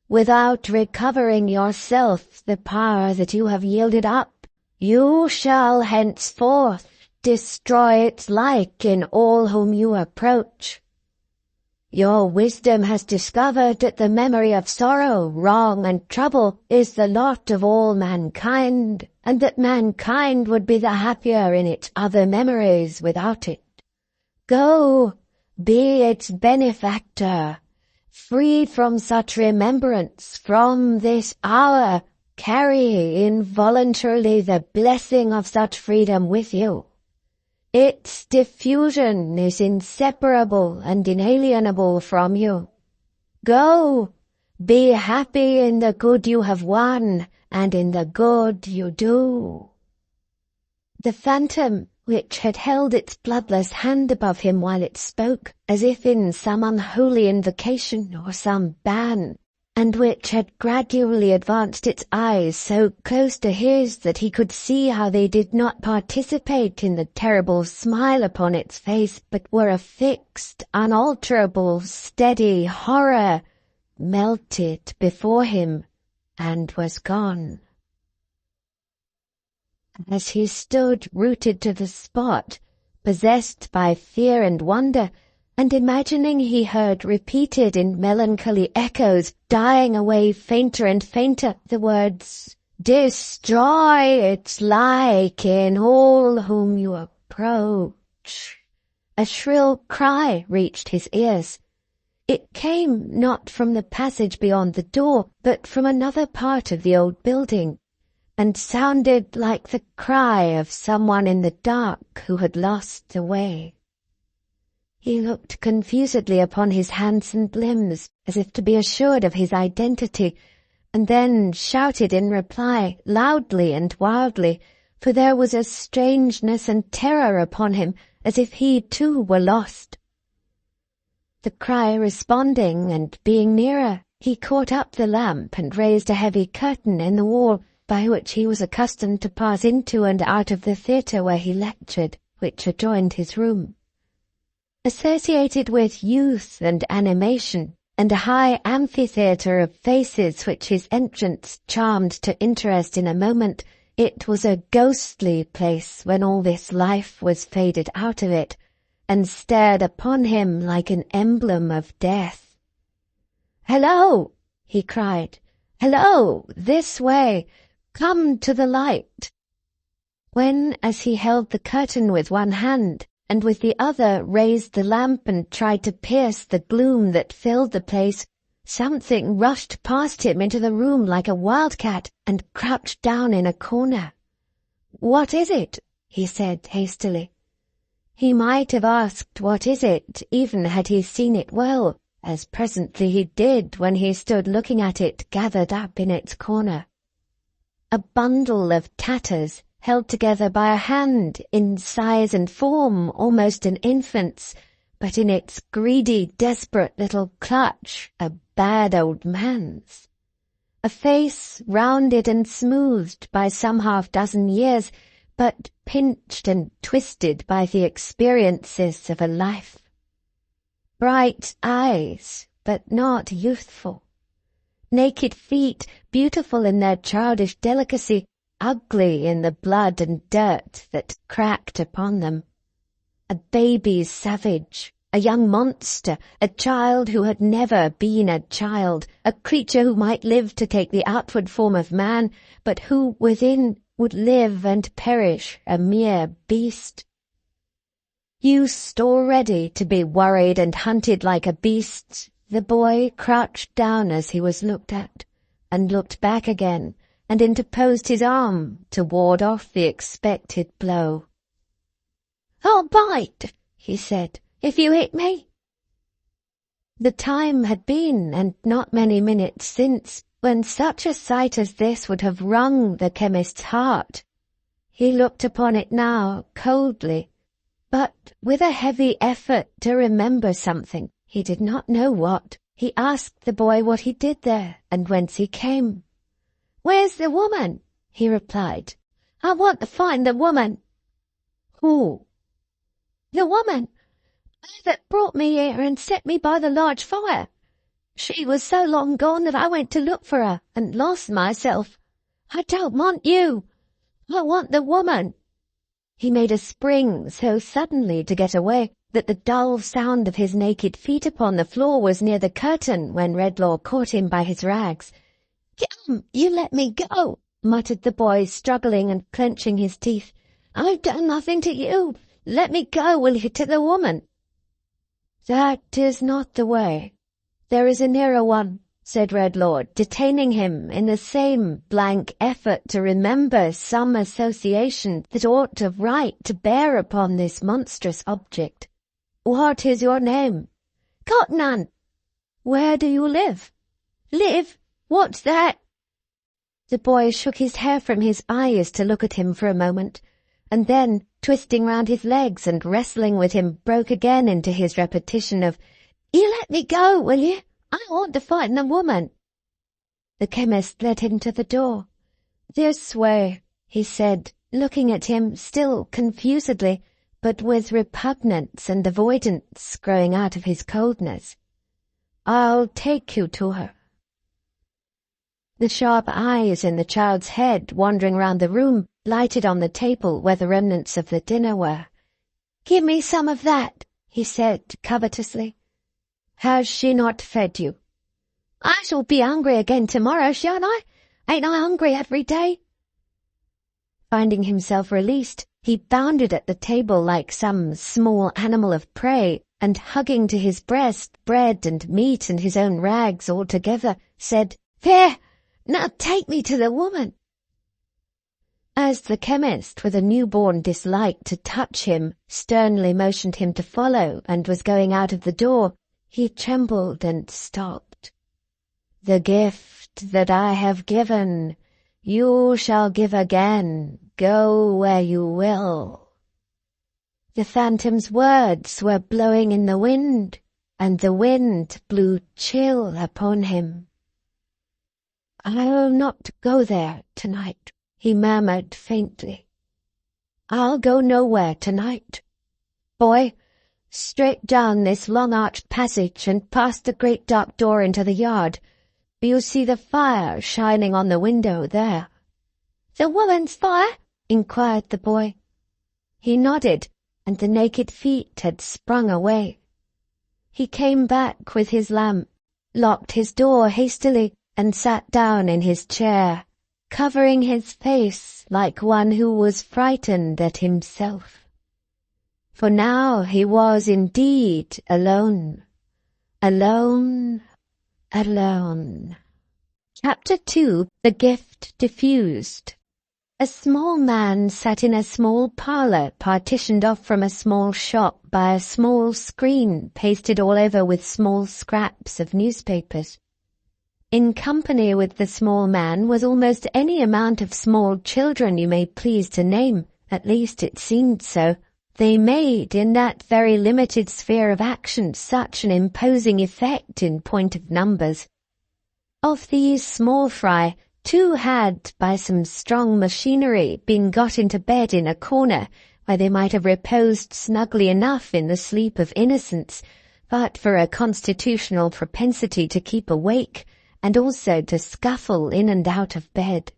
Without recovering yourself the power that you have yielded up, you shall henceforth destroy its like in all whom you approach. Your wisdom has discovered that the memory of sorrow, wrong, and trouble is the lot of all mankind, and that mankind would be the happier in its other memories without it. Go, be its benefactor. Free from such remembrance, from this hour, carry involuntarily the blessing of such freedom with you. Its diffusion is inseparable and inalienable from you. Go, be happy in the good you have won, and in the good you do." The phantom, which had held its bloodless hand above him while it spoke, as if in some unholy invocation or some ban, and which had gradually advanced its eyes so close to his that he could see how they did not participate in the terrible smile upon its face, but were a fixed, unalterable, steady horror, melted before him and was gone. As he stood rooted to the spot, possessed by fear and wonder, and imagining he heard repeated in melancholy echoes, dying away fainter and fainter, the words, "Destroy its like in all whom you approach," a shrill cry reached his ears. It came not from the passage beyond the door, but from another part of the old building, and sounded like the cry of someone in the dark who had lost the way. He looked confusedly upon his hands and limbs, as if to be assured of his identity, and then shouted in reply, loudly and wildly, for there was a strangeness and terror upon him, as if he too were lost. The cry responding, and being nearer, he caught up the lamp and raised a heavy curtain in the wall, by which he was accustomed to pass into and out of the theatre where he lectured, which adjoined his room. Associated with youth and animation, and a high amphitheatre of faces which his entrance charmed to interest in a moment, it was a ghostly place when all this life was faded out of it, and stared upon him like an emblem of death. "Hello!" he cried. "Hello! This way! Come to the light!" When, as he held the curtain with one hand, and with the other raised the lamp and tried to pierce the gloom that filled the place, something rushed past him into the room like a wildcat and crouched down in a corner. "What is it?" he said hastily. He might have asked what is it, even had he seen it well, as presently he did when he stood looking at it gathered up in its corner. A bundle of tatters, held together by a hand, in size and form almost an infant's, but in its greedy, desperate little clutch a bad old man's. A face rounded and smoothed by some half-dozen years, but pinched and twisted by the experiences of a life. Bright eyes, but not youthful. naked feet, beautiful in their childish delicacy, ugly in the blood and dirt that cracked upon them. A baby's savage, a young monster, a child who had never been a child, a creature who might live to take the outward form of man, but who within would live and perish a mere beast. Used already to be worried and hunted like a beast, the boy crouched down as he was looked at, and looked back again, and interposed his arm to ward off the expected blow. "I'll bite," he said, "if you hit me." The time had been, and not many minutes since, when such a sight as this would have wrung the chemist's heart. He looked upon it now coldly, but with a heavy effort to remember something, he did not know what. He asked the boy what he did there, and whence he came. "Where's the woman?" he replied. "I want to find the woman." "Who?" "The woman that brought me here and set me by the large fire. She was so long gone that I went to look for her and lost myself. I don't want you. I want the woman." He made a spring so suddenly to get away that the dull sound of his naked feet upon the floor was near the curtain when Redlaw caught him by his rags. "Come, you let me go," muttered the boy, struggling and clenching his teeth. "I've done nothing to you. Let me go, will you, to the woman?" "That is not the way. There is a nearer one," said Redlaw, detaining him in the same blank effort to remember some association that ought of right to bear upon this monstrous object. "What is your name?" "Got none." "Where do you live?" "Live? What's that?" The boy shook his hair from his eyes to look at him for a moment, and then, twisting round his legs and wrestling with him, broke again into his repetition of, "You let me go, will you? I want to find the woman." The chemist led him to the door. "This way," he said, looking at him still confusedly, but with repugnance and avoidance growing out of his coldness. "I'll take you to her." The sharp eyes in the child's head, wandering round the room, lighted on the table where the remnants of the dinner were. "Give me some of that," he said covetously. "Has she not fed you?" "I shall be hungry again tomorrow, shan't I? Ain't I hungry every day?" Finding himself released, he bounded at the table like some small animal of prey, and hugging to his breast bread and meat and his own rags all together, said, "There, now take me to the woman." As the chemist, with a newborn dislike to touch him, sternly motioned him to follow and was going out of the door, he trembled and stopped. "The gift that I have given, you shall give again, go where you will." The phantom's words were blowing in the wind, and the wind blew chill upon him. "I'll not go there tonight," he murmured faintly. "I'll go nowhere tonight. Boy, straight down this long arched passage and past the great dark door into the yard. You see the fire shining on the window there." "The woman's fire?" inquired the boy. He nodded, and the naked feet had sprung away. He came back with his lamp, locked his door hastily, and sat down in his chair, covering his face like one who was frightened at himself. For now he was indeed alone. Alone, alone. Chapter 2. The Gift Diffused. A small man sat in a small parlour partitioned off from a small shop by a small screen pasted all over with small scraps of newspapers. In company with the small man was almost any amount of small children you may please to name, at least it seemed so. They made, in that very limited sphere of action, such an imposing effect in point of numbers. Of these small fry, 2 had, by some strong machinery, been got into bed in a corner, where they might have reposed snugly enough in the sleep of innocence, but for a constitutional propensity to keep awake, and also to scuffle in and out of bed.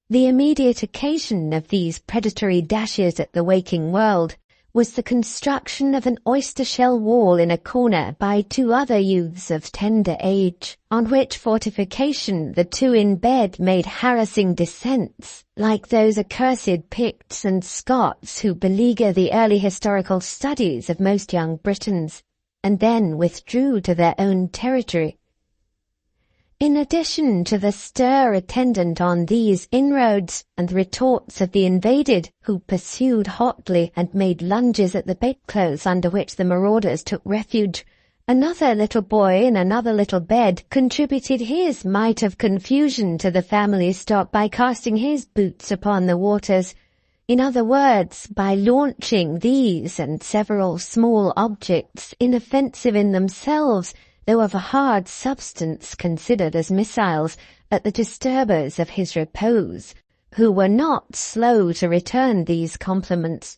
The immediate occasion of these predatory dashes at the waking world was the construction of an oyster-shell wall in a corner by two other youths of tender age, on which fortification the two in bed made harassing descents, like those accursed Picts and Scots who beleaguer the early historical studies of most young Britons, and then withdrew to their own territory. In addition to the stir attendant on these inroads and the retorts of the invaded, who pursued hotly and made lunges at the bedclothes under which the marauders took refuge, another little boy in another little bed contributed his mite of confusion to the family stock by casting his boots upon the waters, in other words, by launching these and several small objects, inoffensive in themselves, though of a hard substance considered as missiles, at the disturbers of his repose, who were not slow to return these compliments.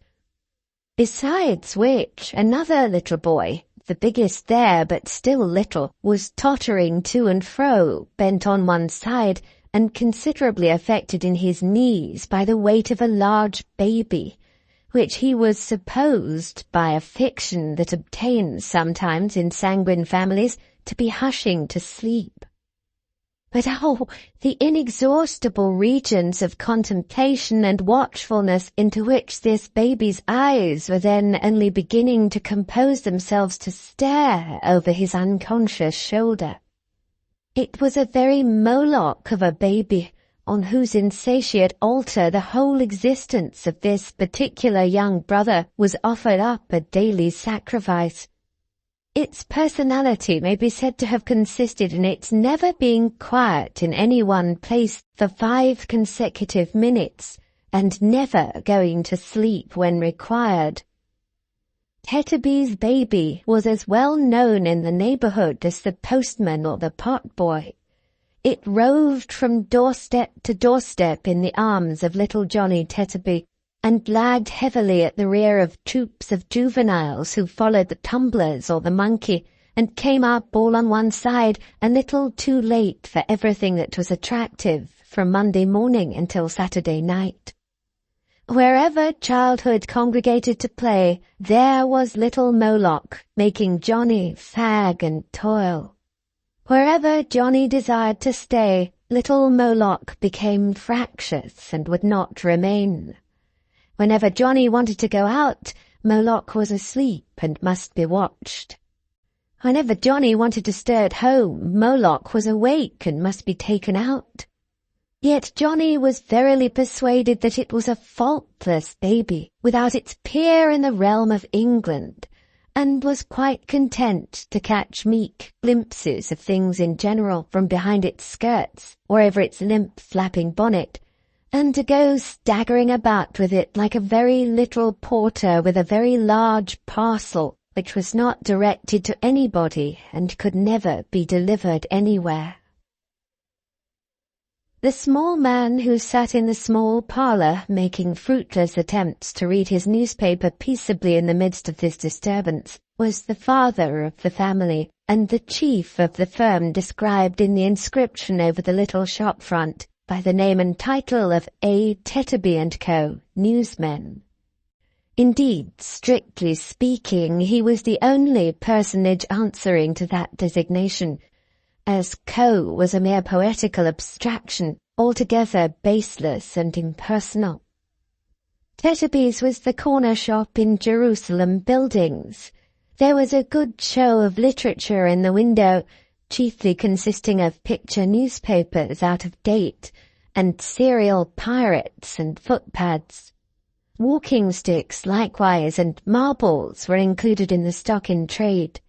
Besides which, another little boy, the biggest there but still little, was tottering to and fro, bent on one side, and considerably affected in his knees by the weight of a large baby, which he was supposed, by a fiction that obtains sometimes in sanguine families, to be hushing to sleep. But oh, the inexhaustible regions of contemplation and watchfulness into which this baby's eyes were then only beginning to compose themselves to stare over his unconscious shoulder. It was a very Moloch of a baby, on whose insatiate altar the whole existence of this particular young brother was offered up a daily sacrifice. Its personality may be said to have consisted in its never being quiet in any one place for 5 consecutive minutes, and never going to sleep when required. Tetterby's baby was as well known in the neighbourhood as the postman or the potboy. It roved from doorstep to doorstep in the arms of little Johnny Tetterby, and lagged heavily at the rear of troops of juveniles who followed the tumblers or the monkey, and came up all on one side a little too late for everything that was attractive from Monday morning until Saturday night. Wherever childhood congregated to play, there was little Moloch making Johnny fag and toil. Wherever Johnny desired to stay, little Moloch became fractious and would not remain. Whenever Johnny wanted to go out, Moloch was asleep and must be watched. Whenever Johnny wanted to stay at home, Moloch was awake and must be taken out. Yet Johnny was verily persuaded that it was a faultless baby, without its peer in the realm of England, and was quite content to catch meek glimpses of things in general from behind its skirts or over its limp flapping bonnet, and to go staggering about with it like a very little porter with a very large parcel which was not directed to anybody and could never be delivered anywhere. The small man who sat in the small parlour making fruitless attempts to read his newspaper peaceably in the midst of this disturbance was the father of the family and the chief of the firm described in the inscription over the little shop front by the name and title of A. Tetterby & Co., newsmen. Indeed, strictly speaking, he was the only personage answering to that designation, as Co. was a mere poetical abstraction, altogether baseless and impersonal. Tetterby's was the corner shop in Jerusalem Buildings. There was a good show of literature in the window, chiefly consisting of picture newspapers out of date, and serial pirates and footpads. Walking sticks likewise and marbles were included in the stock in trade.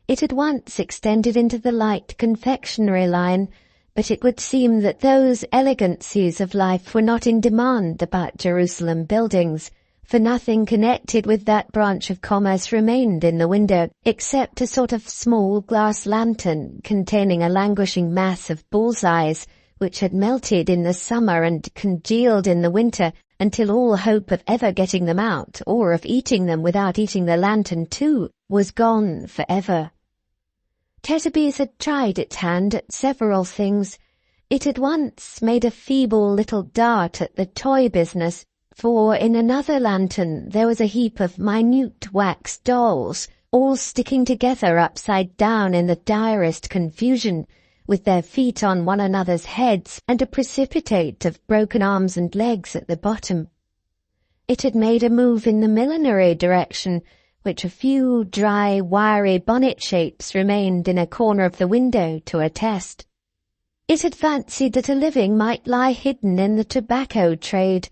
It had once extended into the light confectionery line, but it would seem that those elegancies of life were not in demand about Jerusalem Buildings, for nothing connected with that branch of commerce remained in the window, except a sort of small glass lantern containing a languishing mass of bull's-eyes, which had melted in the summer and congealed in the winter until all hope of ever getting them out, or of eating them without eating the lantern too, was gone for ever. Tetterby's had tried its hand at several things. It had once made a feeble little dart at the toy business, for in another lantern there was a heap of minute wax dolls, all sticking together upside down in the direst confusion, with their feet on one another's heads and a precipitate of broken arms and legs at the bottom. It had made a move in the millinery direction, which a few dry, wiry bonnet shapes remained in a corner of the window to attest. It had fancied that a living might lie hidden in the tobacco trade,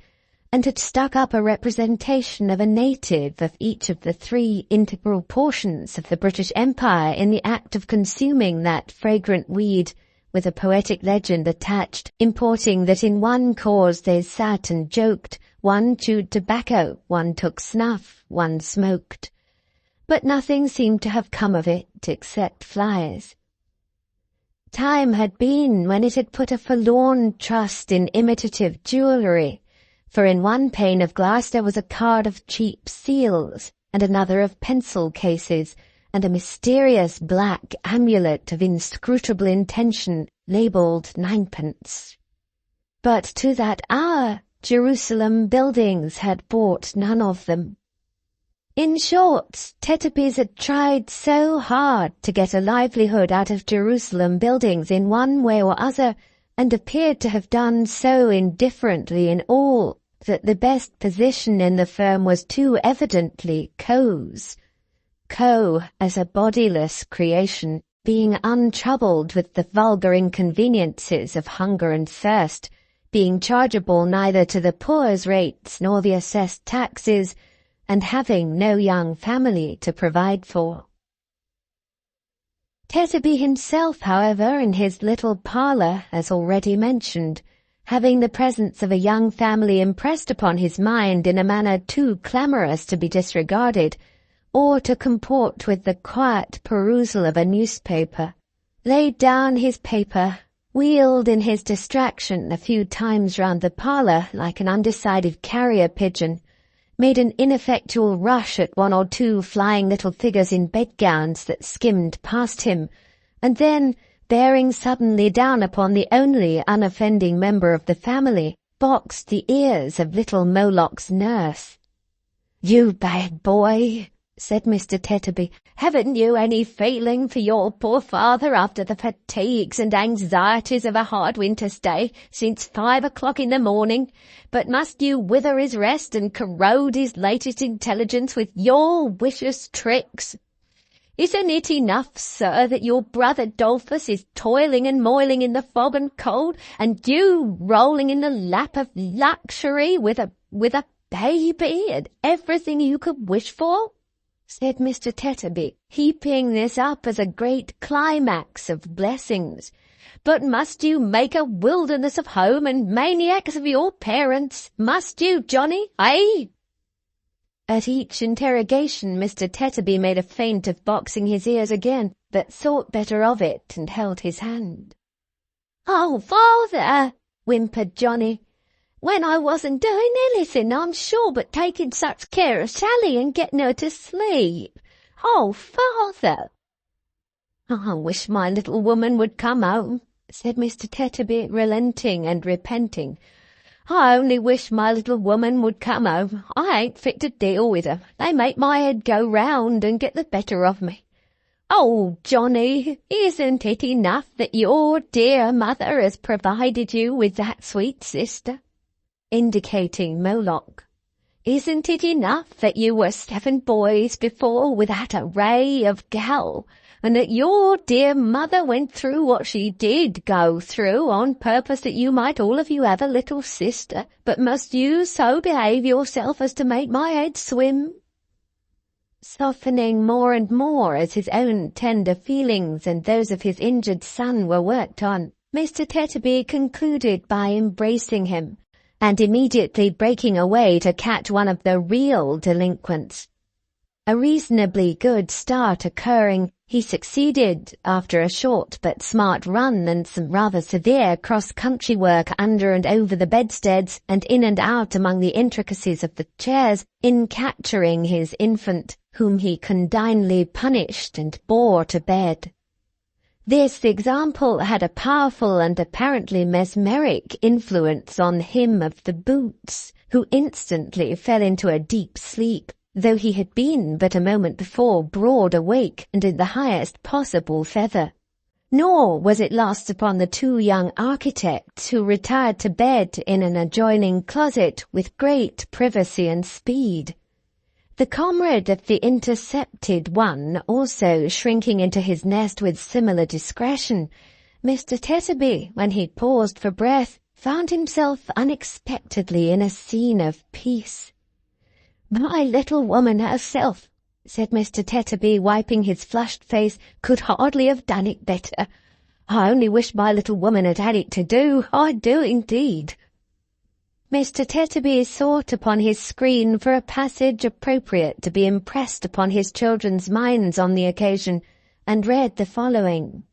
and had stuck up a representation of a native of each of the 3 integral portions of the British Empire in the act of consuming that fragrant weed, with a poetic legend attached, importing that in one cause they sat and joked, one chewed tobacco, one took snuff, one smoked. But nothing seemed to have come of it except flies. Time had been when it had put a forlorn trust in imitative jewellery, for in one pane of glass there was a card of cheap seals, and another of pencil cases, and a mysterious black amulet of inscrutable intention, labelled 9pence. But to that hour, Jerusalem buildings had bought none of them. In short, Tetterby's had tried so hard to get a livelihood out of Jerusalem buildings in one way or other, and appeared to have done so indifferently in all, that the best position in the firm was too evidently Coe's. Coe, as a bodiless creation, being untroubled with the vulgar inconveniences of hunger and thirst, being chargeable neither to the poor's rates nor the assessed taxes, and having no young family to provide for. Tetterby himself, however, in his little parlour, as already mentioned, having the presence of a young family impressed upon his mind in a manner too clamorous to be disregarded, or to comport with the quiet perusal of a newspaper, laid down his paper, wheeled in his distraction a few times round the parlour like an undecided carrier pigeon, made an ineffectual rush at 1 or 2 flying little figures in bedgowns that skimmed past him, and then, bearing suddenly down upon the only unoffending member of the family, boxed the ears of little Moloch's nurse. "You bad boy," said Mr. Tetterby, "haven't you any feeling for your poor father after the fatigues and anxieties of a hard winter's day since 5 o'clock in the morning? But must you wither his rest and corrode his latest intelligence with your vicious tricks? Isn't it enough, sir, that your brother Dolphus is toiling and moiling in the fog and cold, and you rolling in the lap of luxury with a baby and everything you could wish for?" said Mr. Tetterby, heaping this up as a great climax of blessings. "But must you make a wilderness of home and maniacs of your parents? Must you, Johnny, eh?" At each interrogation Mr. Tetterby made a feint of boxing his ears again, but thought better of it and held his hand. "Oh, father," whimpered Johnny, "when I wasn't doing anything, I'm sure, but taking such care of Sally and getting her to sleep. Oh, father." "I wish my little woman would come home," said Mr. Tetterby, relenting and repenting. "I only wish my little woman would come home. I ain't fit to deal with her. They make my head go round and get the better of me. Oh, Johnny, isn't it enough that your dear mother has provided you with that sweet sister?" indicating Moloch. "Isn't it enough that you were 7 boys before with that array of gal, and that your dear mother went through what she did go through on purpose that you might all of you have a little sister, but must you so behave yourself as to make my head swim?" Softening more and more as his own tender feelings and those of his injured son were worked on, Mr. Tetterby concluded by embracing him, and immediately breaking away to catch one of the real delinquents. A reasonably good start occurring, he succeeded, after a short but smart run and some rather severe cross-country work under and over the bedsteads and in and out among the intricacies of the chairs, in capturing his infant, whom he condignly punished and bore to bed. This example had a powerful and apparently mesmeric influence on him of the boots, who instantly fell into a deep sleep, though he had been but a moment before broad awake and in the highest possible feather. Nor was it lost upon the two young architects, who retired to bed in an adjoining closet with great privacy and speed. The comrade of the intercepted one also shrinking into his nest with similar discretion, Mr. Tetterby, when he paused for breath, found himself unexpectedly in a scene of peace. "My little woman herself," said Mr. Tetterby, wiping his flushed face, "could hardly have done it better. I only wish my little woman had had it to do, I do indeed." Mr. Tetterby sought upon his screen for a passage appropriate to be impressed upon his children's minds on the occasion, and read the following.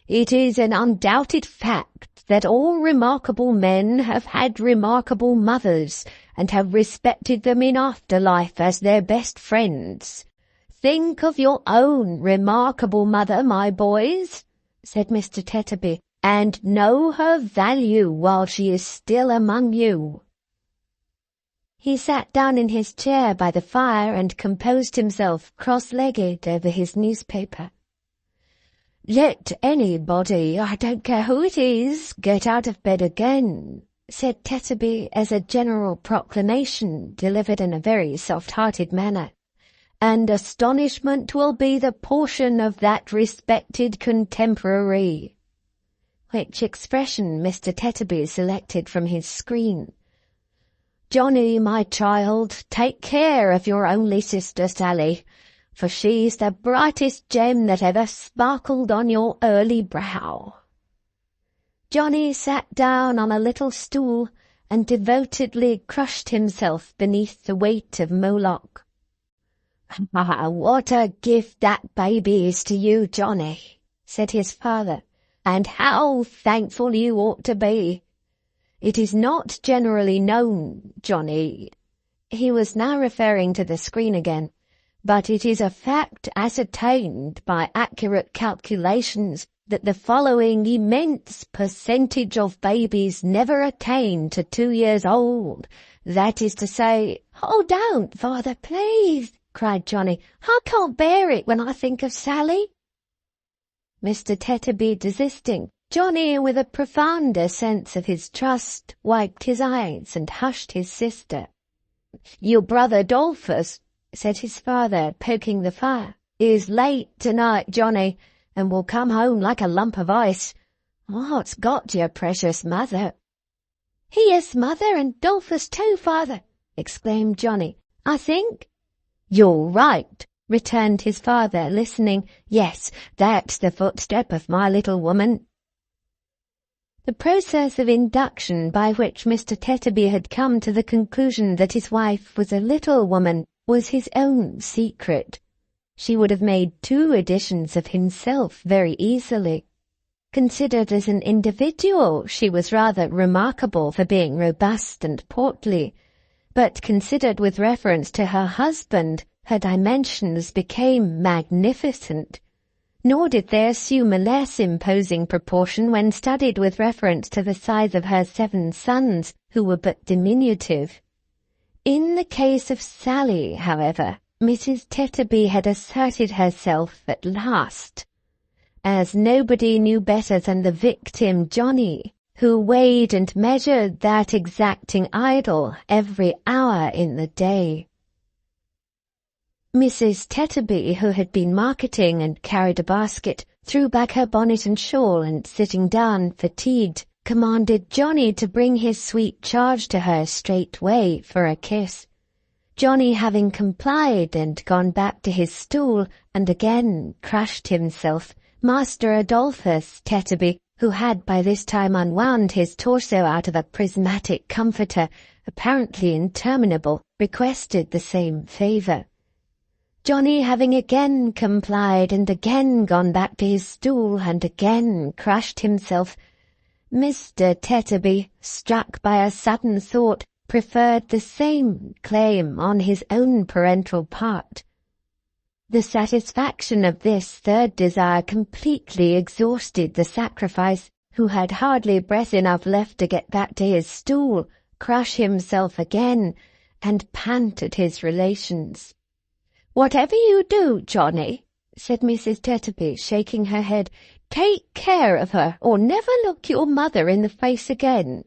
"It is an undoubted fact that all remarkable men have had remarkable mothers, and have respected them in after life as their best friends. Think of your own remarkable mother, my boys," said Mr. Tetterby, "and know her value while she is still among you." He sat down in his chair by the fire and composed himself cross-legged over his newspaper. "Let anybody, I don't care who it is, get out of bed again," said Tetterby as a general proclamation delivered in a very soft-hearted manner, "and astonishment will be the portion of that respected contemporary," which expression Mr. Tetterby selected from his screen. "Johnny, my child, take care of your only sister Sally, for she's the brightest gem that ever sparkled on your early brow." Johnny sat down on a little stool and devotedly crushed himself beneath the weight of Moloch. "Ah, what a gift that baby is to you, Johnny," said his father, "and how thankful you ought to be. It is not generally known, Johnny," he was now referring to the screen again, "but it is a fact ascertained by accurate calculations that the following immense percentage of babies never attain to 2 years old. That is to say—" "Oh, don't, father, please," cried Johnny. "I can't bear it when I think of Sally." Mr. Tetterby desisting, Johnny, with a profounder sense of his trust, wiped his eyes and hushed his sister. "Your brother Dolphus," said his father, poking the fire, "is late tonight, Johnny, and will come home like a lump of ice. What's got your precious mother?" "Yes, mother, and Dolphus too, father," exclaimed Johnny. "I think—" "You're right," returned his father, listening. "Yes, that's the footstep of my little woman." The process of induction by which Mr. Tetterby had come to the conclusion that his wife was a little woman was his own secret. She would have made 2 editions of himself very easily. Considered as an individual, she was rather remarkable for being robust and portly, but considered with reference to her husband, her dimensions became magnificent. Nor did they assume a less imposing proportion when studied with reference to the size of her 7 sons, who were but diminutive. In the case of Sally, however, Mrs. Tetterby had asserted herself at last, as nobody knew better than the victim Johnny, who weighed and measured that exacting idol every hour in the day. Mrs. Tetterby, who had been marketing and carried a basket, threw back her bonnet and shawl and, sitting down, fatigued, commanded Johnny to bring his sweet charge to her straightway for a kiss. Johnny, having complied and gone back to his stool and again crushed himself, Master Adolphus Tetterby, who had by this time unwound his torso out of a prismatic comforter, apparently interminable, requested the same favour. Johnny, having again complied and again gone back to his stool and again crushed himself, Mr. Tetterby, struck by a sudden thought, preferred the same claim on his own parental part. The satisfaction of this third desire completely exhausted the sacrifice, who had hardly breath enough left to get back to his stool, crush himself again, and pant at his relations. "Whatever you do, Johnny," said Mrs. Tetterby, shaking her head, "take care of her, or never look your mother in the face again."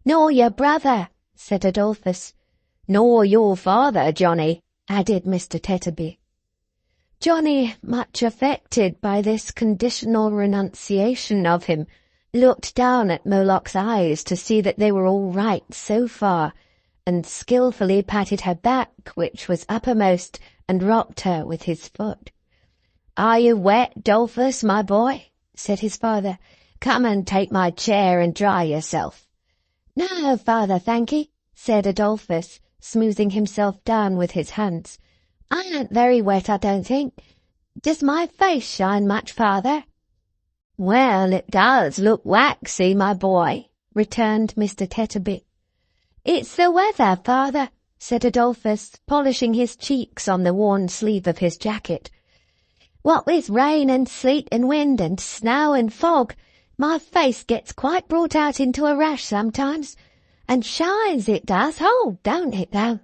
"Nor your brother," said Adolphus. "Nor your father, Johnny," added Mr. Tetterby. Johnny, much affected by this conditional renunciation of him, looked down at Moloch's eyes to see that they were all right so far, and skilfully patted her back, which was uppermost, and rocked her with his foot. "Are you wet, Dolphus, my boy?" said his father. "Come and take my chair and dry yourself." "No, father, thank'ee," said Adolphus, smoothing himself down with his hands. "I ain't very wet, I don't think. Does my face shine much, father?" "Well, it does look waxy, my boy," returned Mr. Tetterby. "It's the weather, father," said Adolphus, polishing his cheeks on the worn sleeve of his jacket. "What with rain and sleet and wind and snow and fog, my face gets quite brought out into a rash sometimes, and shines it does, don't it though?"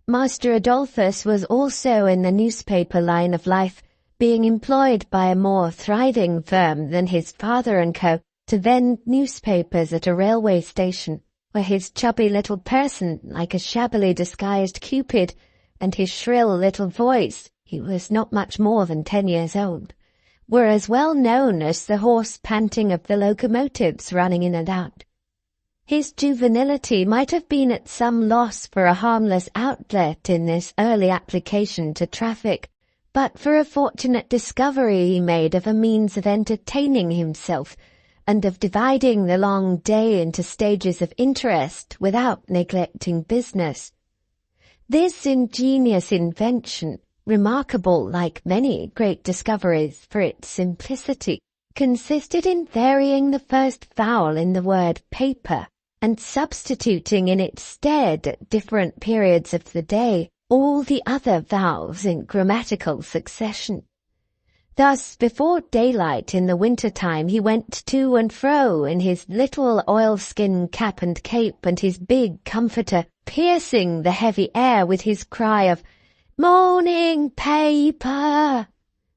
Master Adolphus was also in the newspaper line of life, being employed by a more thriving firm than his father and co. to vend newspapers at a railway station, where his chubby little person, like a shabbily disguised Cupid, and his shrill little voice, he was not much more than 10 years old, were as well known as the hoarse panting of the locomotives running in and out. His juvenility might have been at some loss for a harmless outlet in this early application to traffic, but for a fortunate discovery he made of a means of entertaining himself, and of dividing the long day into stages of interest without neglecting business. This ingenious invention, remarkable like many great discoveries for its simplicity, consisted in varying the first vowel in the word paper, and substituting in its stead at different periods of the day all the other vowels in grammatical succession. Thus, before daylight in the winter-time he went to and fro in his little oilskin cap and cape and his big comforter, piercing the heavy air with his cry of "Morning paper,"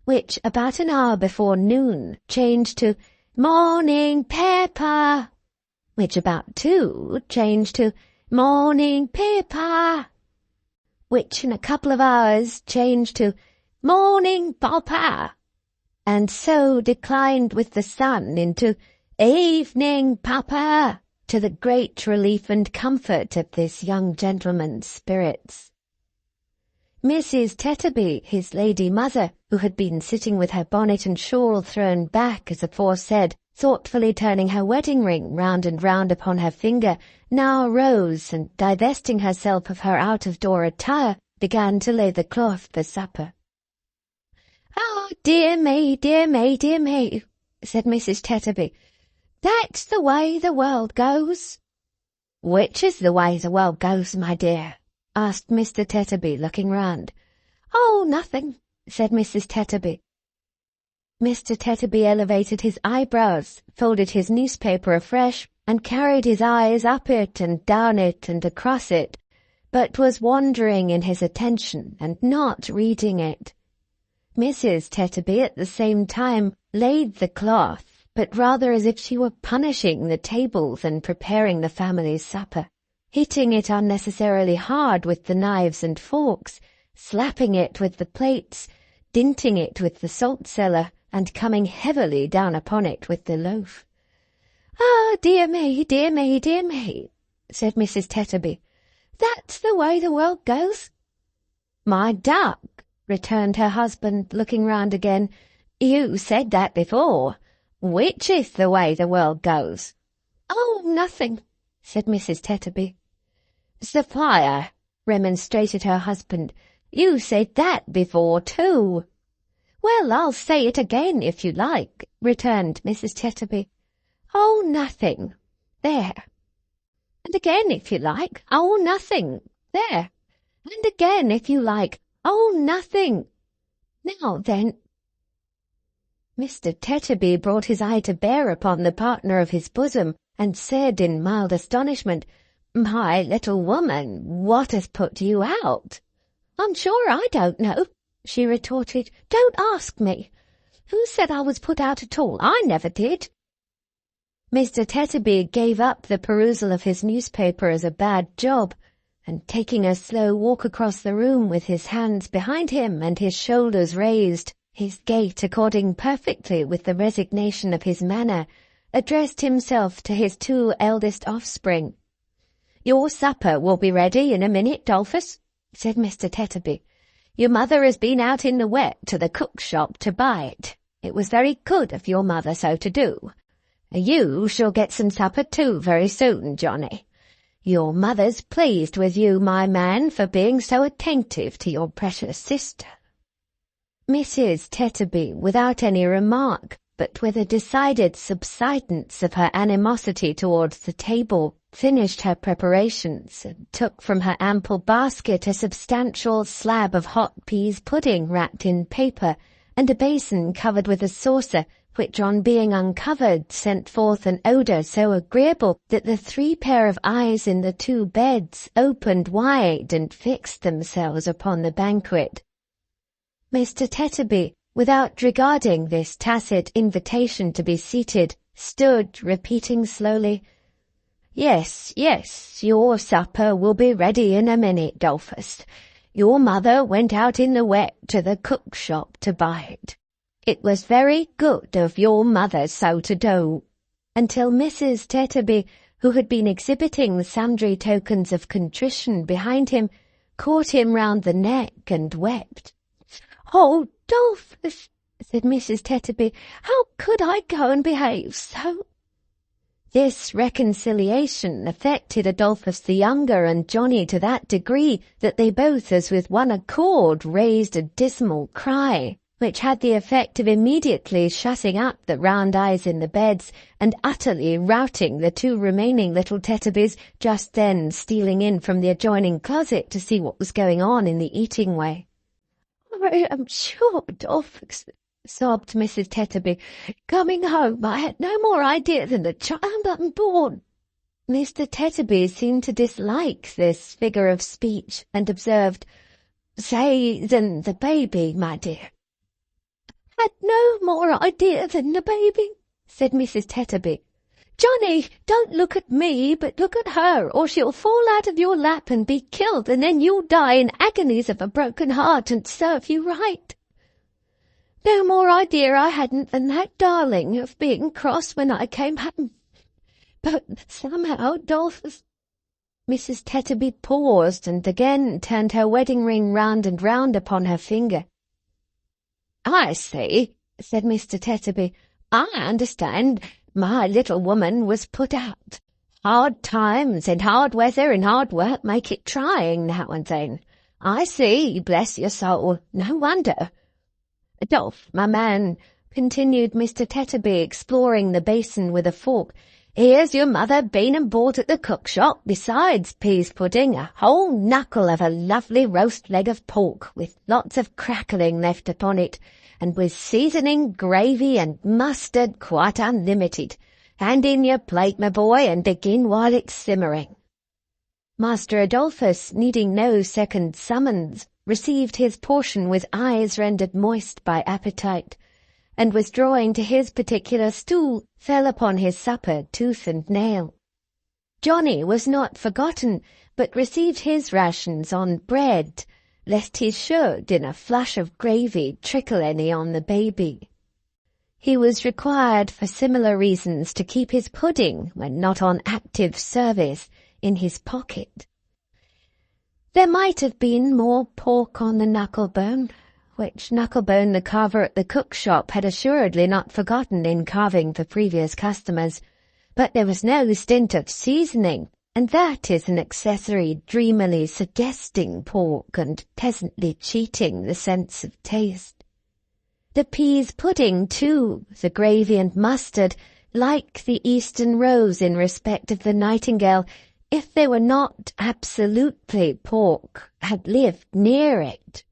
which about an hour before noon changed to "Morning paper," which about 2 changed to "Morning paper," which in a couple of hours changed to "Morning papa," and so declined with the sun into "Evening papa," to the great relief and comfort of this young gentleman's spirits. Mrs. Tetterby, his lady mother, who had been sitting with her bonnet and shawl thrown back as aforesaid, thoughtfully turning her wedding ring round and round upon her finger, now rose, and divesting herself of her out-of-door attire, began to lay the cloth for supper. "Oh, dear me, dear me, dear me," said Mrs. Tetterby. "That's the way the world goes." "Which is the way the world goes, my dear?" asked Mr. Tetterby, looking round. "Oh, nothing," said Mrs. Tetterby. Mr. Tetterby elevated his eyebrows, folded his newspaper afresh, and carried his eyes up it and down it and across it, but was wandering in his attention and not reading it. Mrs. Tetterby at the same time laid the cloth, but rather as if she were punishing the table than preparing the family's supper, hitting it unnecessarily hard with the knives and forks, slapping it with the plates, dinting it with the salt-cellar, and coming heavily down upon it with the loaf. "Ah, dear me, dear me, dear me," said Mrs. Tetterby. "That's the way the world goes." "My duck," returned her husband, looking round again, "you said that before. Which is the way the world goes?" "Oh, nothing," said Mrs. Tetterby. "Sophia," remonstrated her husband, "you said that before too." "Well, I'll say it again if you like," returned Mrs. Tetterby. "Oh, nothing. There. And again if you like. Oh, nothing. There. And again if you like. "Oh, nothing. Now then." Mr. Tetterby brought his eye to bear upon the partner of his bosom, and said in mild astonishment, "My little woman, what has put you out?" "I'm sure I don't know," she retorted. "Don't ask me. Who said I was put out at all? I never did." Mr. Tetterby gave up the perusal of his newspaper as a bad job, and taking a slow walk across the room with his hands behind him and his shoulders raised, his gait according perfectly with the resignation of his manner, addressed himself to his 2 eldest offspring. "Your supper will be ready in a minute, Dolphus," said Mr. Tetterby. "Your mother has been out in the wet to the cook's shop to buy it. It was very good of your mother so to do. You shall get some supper too very soon, Johnny. Your mother's pleased with you, my man, for being so attentive to your precious sister." Mrs. Tetterby, without any remark, but with a decided subsidence of her animosity towards the table, finished her preparations, and took from her ample basket a substantial slab of hot peas pudding wrapped in paper, and a basin covered with a saucer, which on being uncovered sent forth an odour so agreeable that the 3 pair of eyes in the 2 beds opened wide and fixed themselves upon the banquet. Mr. Tetterby, without regarding this tacit invitation to be seated, stood repeating slowly, "Yes, yes, your supper will be ready in a minute, Dolphus. Your mother went out in the wet to the cook's shop to buy it. It was very good of your mother so to do," until Mrs. Tetterby, who had been exhibiting sundry tokens of contrition behind him, caught him round the neck and wept. "Oh, Dolphus," said Mrs. Tetterby, "how could I go and behave so?" This reconciliation affected Adolphus the younger and Johnny to that degree that they both, as with one accord, raised a dismal cry, which had the effect of immediately shutting up the round eyes in the beds and utterly routing the 2 remaining little Tetterbys, just then stealing in from the adjoining closet to see what was going on in the eating way. "I am sure, Dolphus," sobbed Mrs. Tetterby, "coming home I had no more idea than the child unborn." Mr. Tetterby seemed to dislike this figure of speech, and observed, "Say than the baby, my dear." "Had no more idea than the baby," said Mrs. Tetterby. "Johnny, don't look at me, but look at her, or she'll fall out of your lap and be killed, and then you'll die in agonies of a broken heart, and serve you right. No more idea I hadn't than that darling of being cross when I came home. But somehow, Dolphus—" Mrs. Tetterby paused, and again turned her wedding ring round and round upon her finger. "I see," said Mr. Tetterby. "I understand. My little woman was put out. Hard times and hard weather and hard work make it trying now and then. I see, bless your soul. No wonder. Dolph, my man," continued Mr. Tetterby, exploring the basin with a fork, "here's your mother been and bought at the cook shop, besides peas pudding, a whole knuckle of a lovely roast leg of pork, with lots of crackling left upon it, and with seasoning, gravy, and mustard quite unlimited. Hand in your plate, my boy, and begin while it's simmering." Master Adolphus, needing no second summons, received his portion with eyes rendered moist by appetite, and withdrawing to his particular stool, fell upon his supper tooth and nail. Johnny was not forgotten, but received his rations on bread, lest he should, in a flush of gravy, trickle any on the baby. He was required for similar reasons to keep his pudding, when not on active service, in his pocket. There might have been more pork on the knucklebone, which knucklebone the carver at the cook shop had assuredly not forgotten in carving for previous customers, but there was no stint of seasoning, and that is an accessory dreamily suggesting pork and pleasantly cheating the sense of taste. The peas pudding, too, the gravy and mustard, like the Eastern rose in respect of the nightingale, if they were not absolutely pork, had lived near it.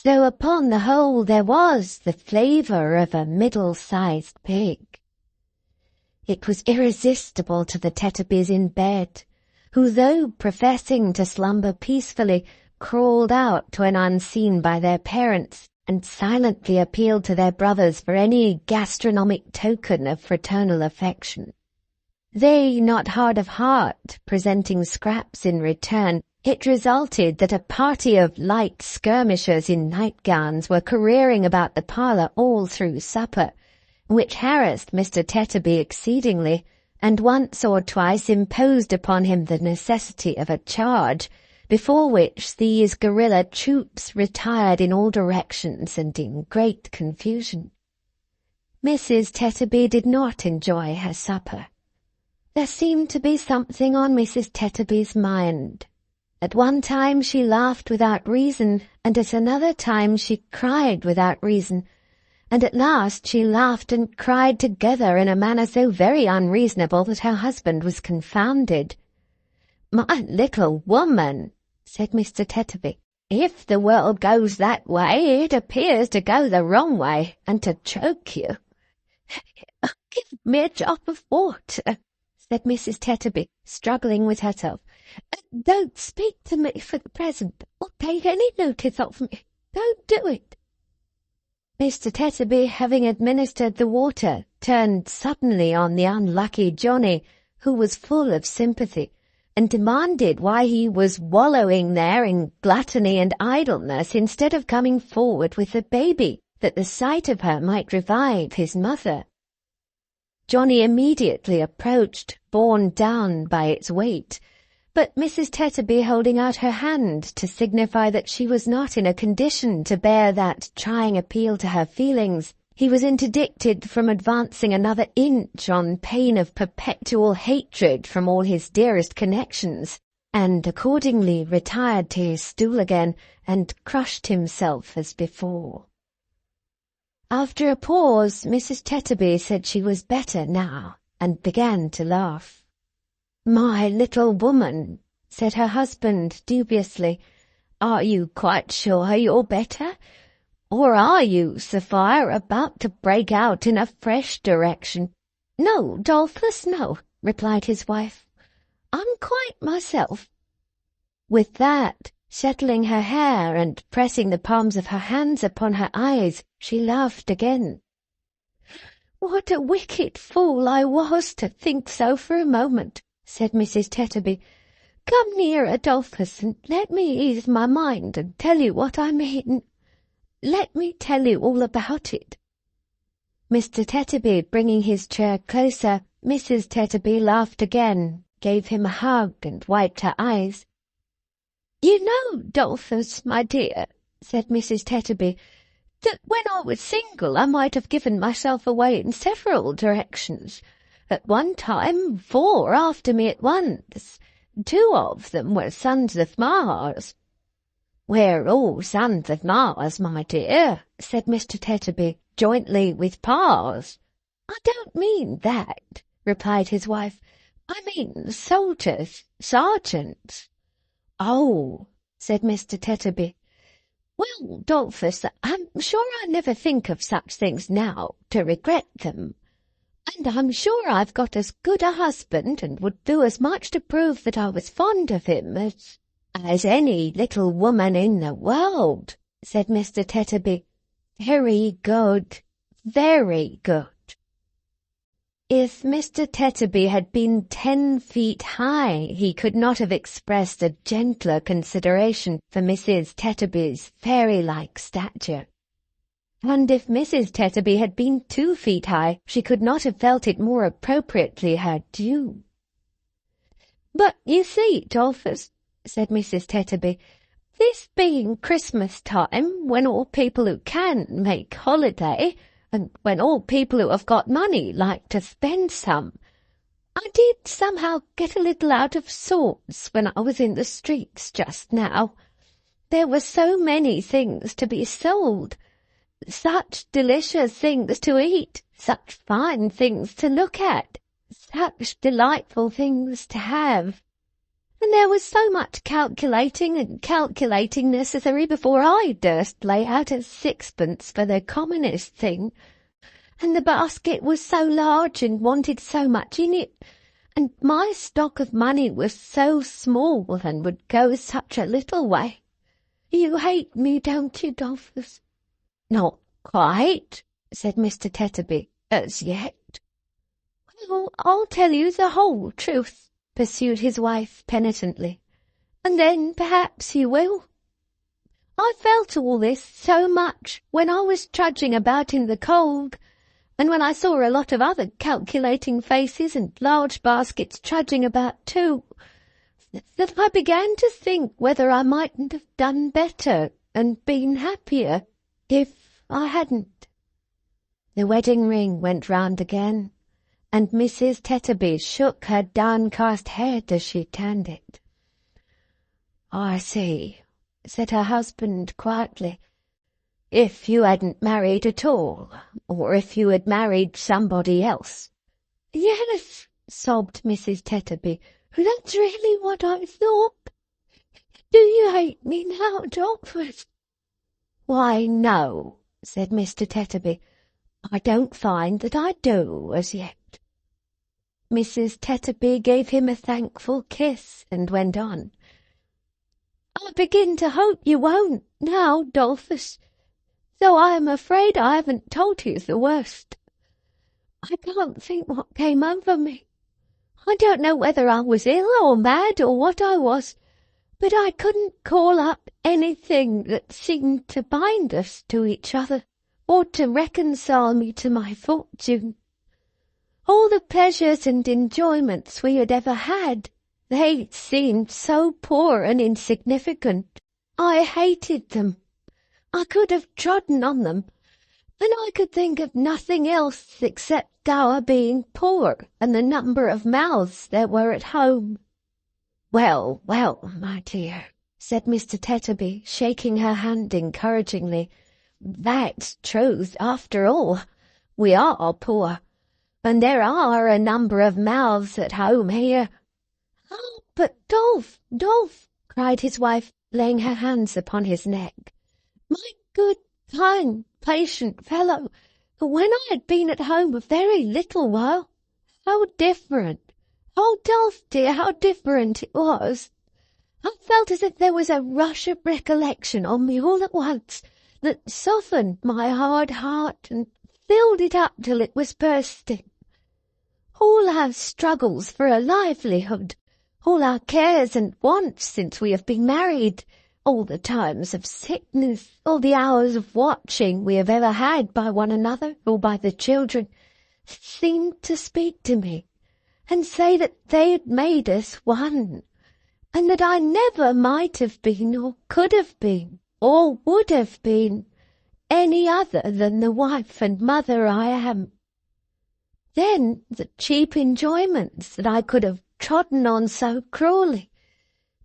So upon the whole there was the flavour of a middle-sized pig. It was irresistible to the Tetterbys in bed, who, though professing to slumber peacefully, crawled out when unseen by their parents, and silently appealed to their brothers for any gastronomic token of fraternal affection. They, not hard of heart, presenting scraps in return, it resulted that a party of light skirmishers in nightgowns were careering about the parlour all through supper, which harassed Mr. Tetterby exceedingly, and once or twice imposed upon him the necessity of a charge, before which these guerrilla troops retired in all directions and in great confusion. Mrs. Tetterby did not enjoy her supper. There seemed to be something on Mrs. Tetterby's mind. At one time she laughed without reason, and at another time she cried without reason, and at last she laughed and cried together in a manner so very unreasonable that her husband was confounded. "My little woman," said Mr. Tetterby, "if the world goes that way, it appears to go the wrong way, and to choke you." "Give me a drop of water," said Mrs. Tetterby, struggling with herself. "Don't speak to me for the present, or take any notice of me. Don't do it." Mr. Tetterby, having administered the water, turned suddenly on the unlucky Johnny, who was full of sympathy, and demanded why he was wallowing there in gluttony and idleness instead of coming forward with the baby, that the sight of her might revive his mother. Johnny immediately approached, borne down by its weight, but Mrs. Tetterby holding out her hand to signify that she was not in a condition to bear that trying appeal to her feelings, he was interdicted from advancing another inch on pain of perpetual hatred from all his dearest connections, and accordingly retired to his stool again and crushed himself as before. After a pause, Mrs. Tetterby said she was better now, and began to laugh. "My little woman," said her husband dubiously, "are you quite sure you're better? Or are you, Sophia, about to break out in a fresh direction?" "No, Dolphus, no," replied his wife. "I'm quite myself." With that, settling her hair and pressing the palms of her hands upon her eyes, she laughed again. "What a wicked fool I was to think so for a moment," said Mrs. Tetterby. "Come near, Adolphus, and let me ease my mind and tell you what I mean. Let me tell you all about it." Mr. Tetterby bringing his chair closer, Mrs. Tetterby laughed again, gave him a hug, and wiped her eyes. "You know, Dolphus, my dear," said Mrs. Tetterby, "that when I was single I might have given myself away in several directions. At one time 4 after me at once. 2 of them were sons of Mars." "We're all sons of Mars, my dear," said Mr. Tetterby, "jointly with Pars." "I don't mean that," replied his wife. "I mean soldiers, sergeants." "Oh," said Mr. Tetterby. "Well, Dolphus, I'm sure I never think of such things now, to regret them. And I'm sure I've got as good a husband, and would do as much to prove that I was fond of him as any little woman in the world," said Mr. Tetterby. "Very good, very good." If Mr. Tetterby had been 10 feet high, he could not have expressed a gentler consideration for Mrs. Tetterby's fairy-like stature. And if Mrs. Tetterby had been 2 feet high, she could not have felt it more appropriately her due. "But you see, Dolphus," said Mrs. Tetterby, "this being Christmas time, when all people who can make holiday, and when all people who have got money like to spend some, I did somehow get a little out of sorts when I was in the streets just now. There were so many things to be sold, such delicious things to eat, such fine things to look at, such delightful things to have. and there was so much calculating and calculating necessary before I durst lay out a sixpence for the commonest thing, and the basket was so large and wanted so much in it, and my stock of money was so small and would go such a little way. You hate me, don't you, Dolphus?" "Not quite," said Mr. Tetterby, "as yet." "Well, I'll tell you the whole truth," pursued his wife penitently, "and then perhaps you will. I felt all this so much when I was trudging about in the cold, and when I saw a lot of other calculating faces and large baskets trudging about too, that I began to think whether I mightn't have done better and been happier if I hadn't." The wedding ring went round again, and Mrs. Tetterby shook her downcast head as she turned it. "I see," said her husband quietly. "If you hadn't married at all, or if you had married somebody else." "Yes," sobbed Mrs. Tetterby, "that's really what I thought. Do you hate me now, Dolphus?" "Why, no," said Mr. Tetterby. "I don't find that I do as yet." Mrs. Tetterby gave him a thankful kiss and went on. "I begin to hope you won't now, Dolphus, though I am afraid I haven't told you the worst. I can't think what came over me. I don't know whether I was ill or mad or what I was, but I couldn't call up anything that seemed to bind us to each other, or to reconcile me to my fortune. All the pleasures and enjoyments we had ever had, they seemed so poor and insignificant. I hated them. I could have trodden on them, and I could think of nothing else except our being poor and the number of mouths there were at home." "Well, well, my dear," said Mr. Tetterby, shaking her hand encouragingly, "that's truth after all. We are poor, and there are a number of mouths at home here." "Oh, but Dolph," cried his wife, laying her hands upon his neck. "My good, kind, patient fellow, when I had been at home a very little while, how different! Oh, Dolph dear, how different it was! I felt as if there was a rush of recollection on me all at once that softened my hard heart and filled it up till it was bursting. All our struggles for a livelihood, all our cares and wants since we have been married, all the times of sickness, all the hours of watching we have ever had by one another or by the children, seemed to speak to me and say that they had made us one, and that I never might have been or could have been or would have been any other than the wife and mother I am. Then the cheap enjoyments that I could have trodden on so cruelly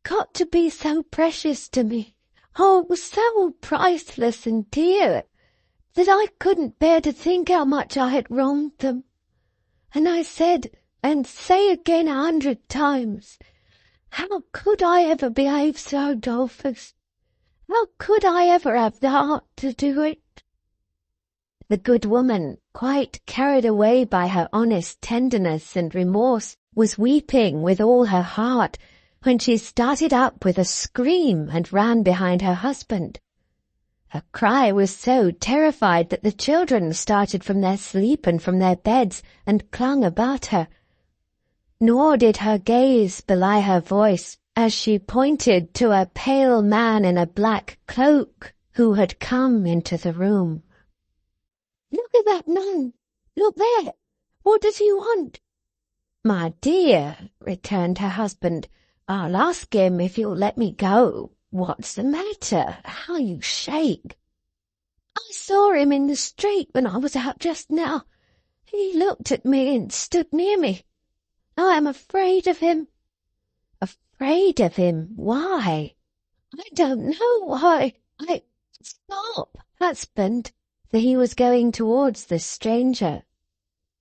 got to be so precious to me, oh, so priceless and dear, that I couldn't bear to think how much I had wronged them. And I said, and say again 100 times, how could I ever behave so, Dolphus? How could I ever have the heart to do it?" The good woman, quite carried away by her honest tenderness and remorse, was weeping with all her heart, when she started up with a scream and ran behind her husband. Her cry was so terrified that the children started from their sleep and from their beds and clung about her. Nor did her gaze belie her voice as she pointed to a pale man in a black cloak who had come into the room. "Look at that nun! Look there! What does he want?" "My dear," returned her husband, "I'll ask him if he'll let me go. What's the matter? How you shake!" "I saw him in the street when I was out just now. He looked at me and stood near me. I am afraid of him." "Afraid of him? Why?" "I don't know why. Stop, husband," for he was going towards the stranger.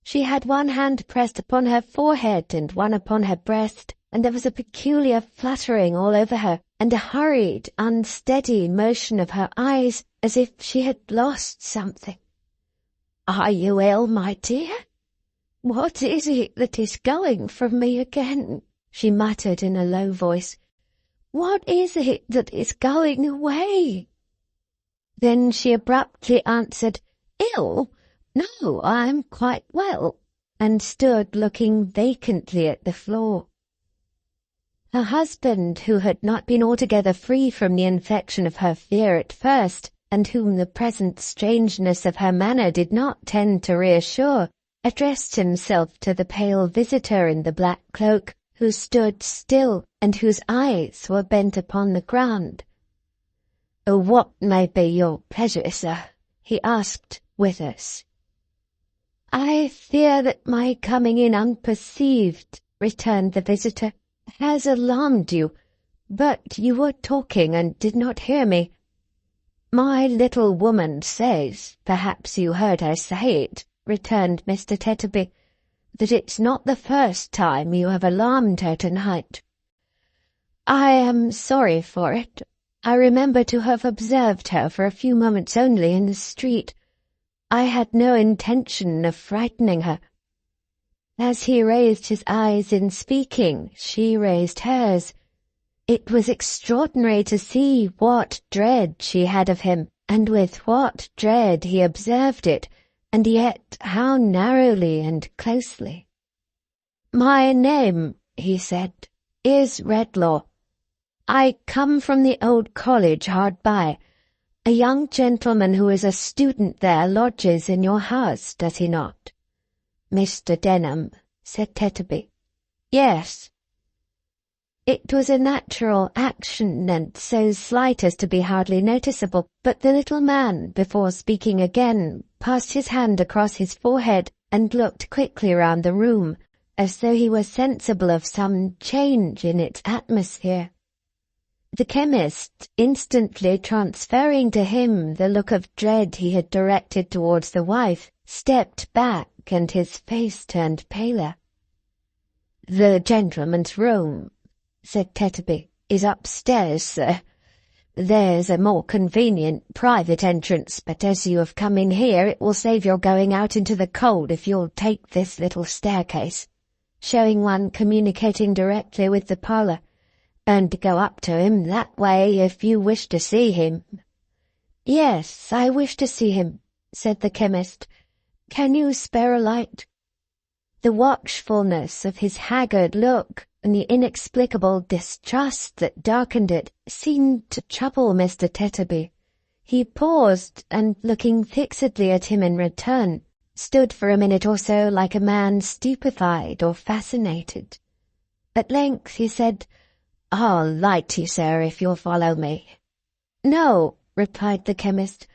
She had one hand pressed upon her forehead and one upon her breast, and there was a peculiar fluttering all over her, and a hurried, unsteady motion of her eyes, as if she had lost something. "Are you ill, my dear? What is it that is going from me again?" she muttered in a low voice. "What is it that is going away?" Then she abruptly answered, "Ill? No, I'm quite well," and stood looking vacantly at the floor. Her husband, who had not been altogether free from the infection of her fear at first, and whom the present strangeness of her manner did not tend to reassure, addressed himself to the pale visitor in the black cloak, who stood still and whose eyes were bent upon the ground. "What may be your pleasure, sir?" he asked with us. "I fear that my coming in unperceived," returned the visitor, "has alarmed you, but you were talking and did not hear me." "My little woman says, perhaps you heard her say it," returned Mr. Tetterby, "that it's not the first time you have alarmed her tonight." "I am sorry for it. I remember to have observed her for a few moments only in the street. I had no intention of frightening her." As he raised his eyes in speaking, she raised hers. It was extraordinary to see what dread she had of him, and with what dread he observed it, and yet how narrowly and closely. "My name," he said, "is Redlaw. I come from the old college hard by. A young gentleman who is a student there lodges in your house, does he not?" "Mr. Denham," said Tetterby. "Yes." It was a natural action, and so slight as to be hardly noticeable, but the little man, before speaking again, passed his hand across his forehead and looked quickly round the room, as though he were sensible of some change in its atmosphere. The chemist, instantly transferring to him the look of dread he had directed towards the wife, stepped back, and his face turned paler. "The gentleman's room," said Tetterby, "is upstairs, sir. There's a more convenient private entrance, but as you have come in here, it will save your going out into the cold if you'll take this little staircase," showing one communicating directly with the parlour, "and go up to him that way if you wish to see him." "Yes, I wish to see him," said the chemist. "Can you spare a light?" The watchfulness of his haggard look and the inexplicable distrust that darkened it seemed to trouble Mr. Tetterby. He paused, and looking fixedly at him in return, stood for a minute or so like a man stupefied or fascinated. At length he said, "I'll light you, sir, if you'll follow me." "No," replied the chemist.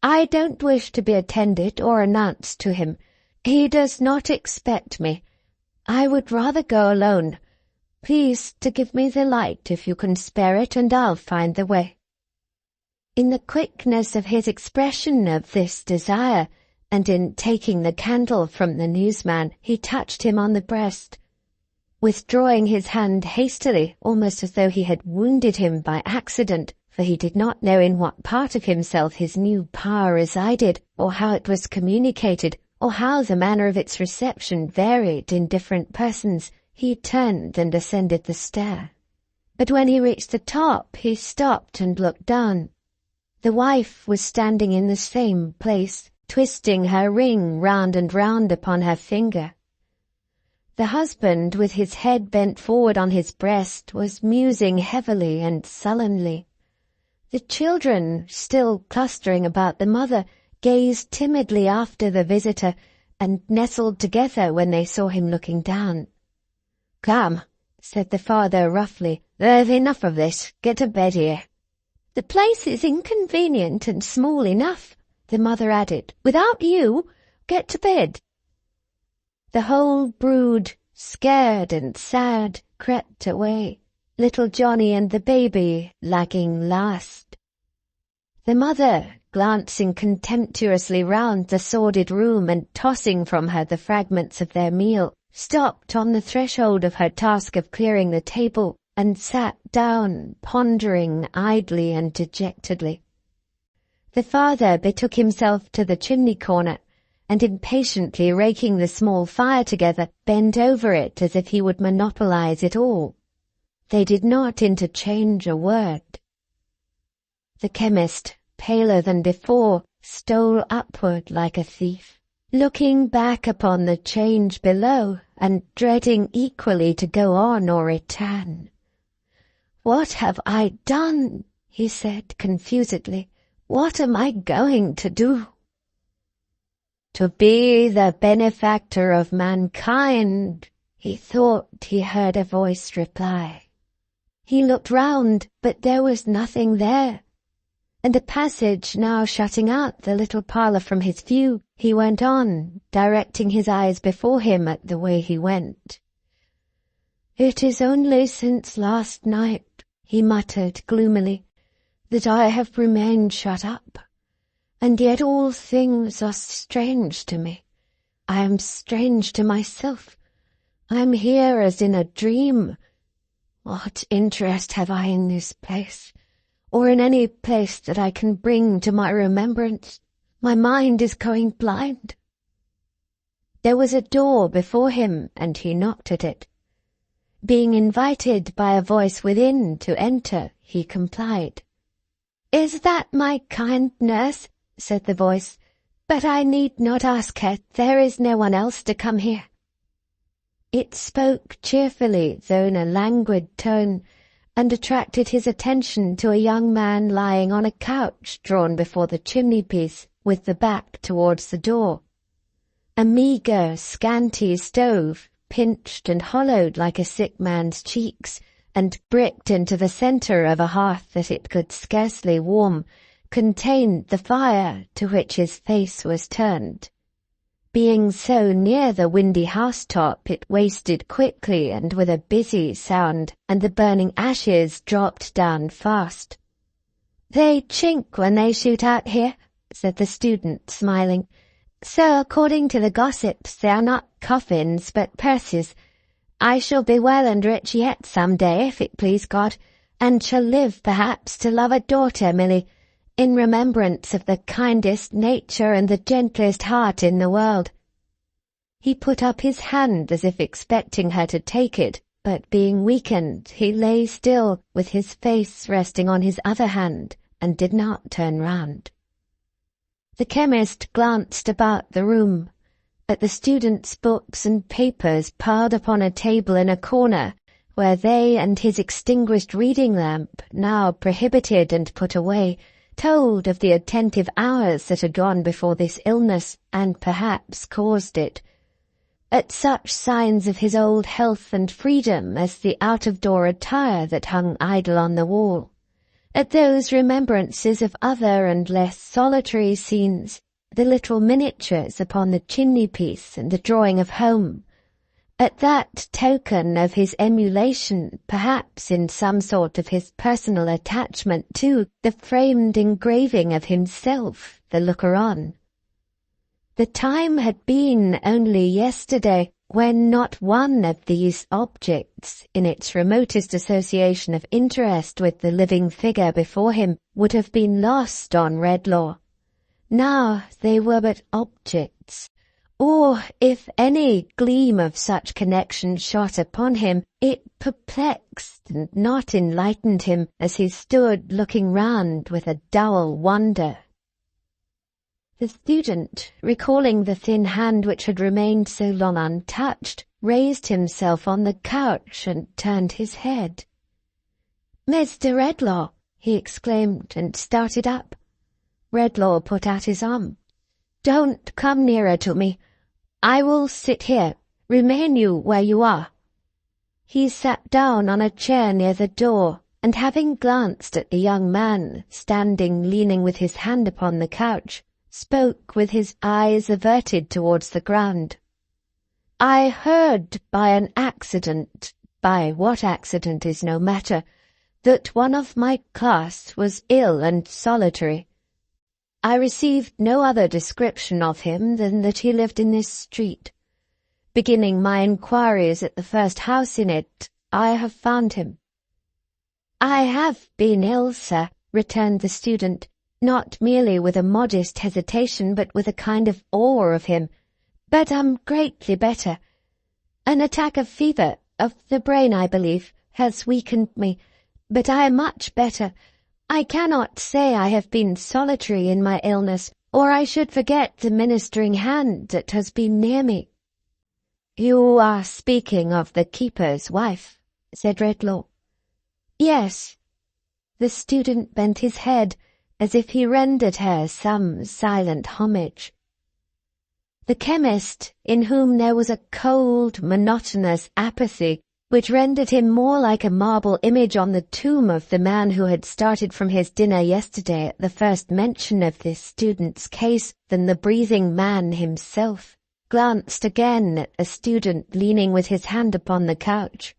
"I don't wish to be attended or announced to him. He does not expect me. I would rather go alone. Please to give me the light if you can spare it, and I'll find the way." In the quickness of his expression of this desire, and in taking the candle from the newsman, he touched him on the breast. Withdrawing his hand hastily, almost as though he had wounded him by accident, for he did not know in what part of himself his new power resided, or how it was communicated, or how the manner of its reception varied in different persons, he turned and ascended the stair. But when he reached the top, he stopped and looked down. The wife was standing in the same place, twisting her ring round and round upon her finger. The husband, with his head bent forward on his breast, was musing heavily and sullenly. The children, still clustering about the mother, gazed timidly after the visitor, and nestled together when they saw him looking down. "Come," said the father roughly, "there's enough of this. Get to bed here." "The place is inconvenient and small enough," the mother added. "Without you, get to bed." The whole brood, scared and sad, crept away, little Johnny and the baby lagging last. The mother, glancing contemptuously round the sordid room and tossing from her the fragments of their meal, stopped on the threshold of her task of clearing the table, and sat down, pondering idly and dejectedly. The father betook himself to the chimney corner, and impatiently raking the small fire together, bent over it as if he would monopolize it all. They did not interchange a word. The chemist, paler than before, stole upward like a thief, looking back upon the change below, and dreading equally to go on or return. "What have I done?" he said confusedly. "What am I going to do?" "To be the benefactor of mankind," he thought he heard a voice reply. He looked round, but there was nothing there, and a passage now shutting out the little parlour from his view, he went on, directing his eyes before him at the way he went. "It is only since last night," he muttered gloomily, "that I have remained shut up, and yet all things are strange to me. I am strange to myself. I am here as in a dream. What interest have I in this place, or in any place that I can bring to my remembrance? My mind is going blind." There was a door before him, and he knocked at it. Being invited by a voice within to enter, he complied. "Is that my kind nurse?" said the voice. "But I need not ask her. There is no one else to come here." It spoke cheerfully, though in a languid tone, and attracted his attention to a young man lying on a couch drawn before the chimney-piece, with the back towards the door. A meagre, scanty stove, pinched and hollowed like a sick man's cheeks, and bricked into the centre of a hearth that it could scarcely warm, contained the fire to which his face was turned. Being so near the windy housetop, it wasted quickly and with a busy sound, and the burning ashes dropped down fast. "They chink when they shoot out here," said the student, smiling. "So, according to the gossips, they are not coffins, but purses. I shall be well and rich yet some day, if it please God, and shall live, perhaps, to love a daughter, Milly, in remembrance of the kindest nature and the gentlest heart in the world." He put up his hand as if expecting her to take it, but being weakened, he lay still, with his face resting on his other hand, and did not turn round. The chemist glanced about the room, at the student's books and papers piled upon a table in a corner, where they and his extinguished reading lamp, now prohibited and put away, told of the attentive hours that had gone before this illness, and perhaps caused it. At such signs of his old health and freedom as the out-of-door attire that hung idle on the wall, at those remembrances of other and less solitary scenes, the little miniatures upon the chimney-piece and the drawing of home, at that token of his emulation, perhaps in some sort of his personal attachment to the framed engraving of himself, the looker-on. The time had been only yesterday when not one of these objects, in its remotest association of interest with the living figure before him, would have been lost on Redlaw. Now they were but objects, or if any gleam of such connection shot upon him, it perplexed and not enlightened him as he stood looking round with a dull wonder. The student, recalling the thin hand which had remained so long untouched, raised himself on the couch and turned his head. "Mr. Redlaw!" he exclaimed, and started up. Redlaw put out his arm. "Don't come nearer to me. I will sit here. Remain you where you are." He sat down on a chair near the door, and having glanced at the young man, standing leaning with his hand upon the couch, spoke with his eyes averted towards the ground. "I heard by an accident, by what accident is no matter, that one of my class was ill and solitary. I received no other description of him than that he lived in this street. beginning my inquiries at the first house in it, I have found him." "I have been ill, sir," returned the student, not merely with a modest hesitation, but with a kind of awe of him. "But I'm greatly better. An attack of fever, of the brain, I believe, has weakened me, but I am much better. I cannot say I have been solitary in my illness, or I should forget the ministering hand that has been near me." "You are speaking of the keeper's wife," said Redlaw. "Yes." The student bent his head, as if he rendered her some silent homage. The chemist, in whom there was a cold, monotonous apathy, which rendered him more like a marble image on the tomb of the man who had started from his dinner yesterday at the first mention of this student's case than the breathing man himself, glanced again at the student leaning with his hand upon the couch,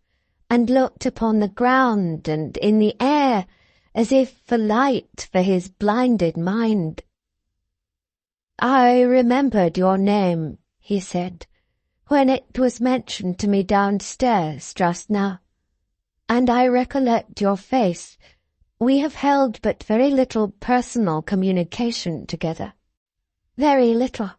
and looked upon the ground and in the air, as if for light for his blinded mind. "I remembered your name," he said, "when it was mentioned to me downstairs just now, and I recollect your face. We have held but very little personal communication together." "Very little."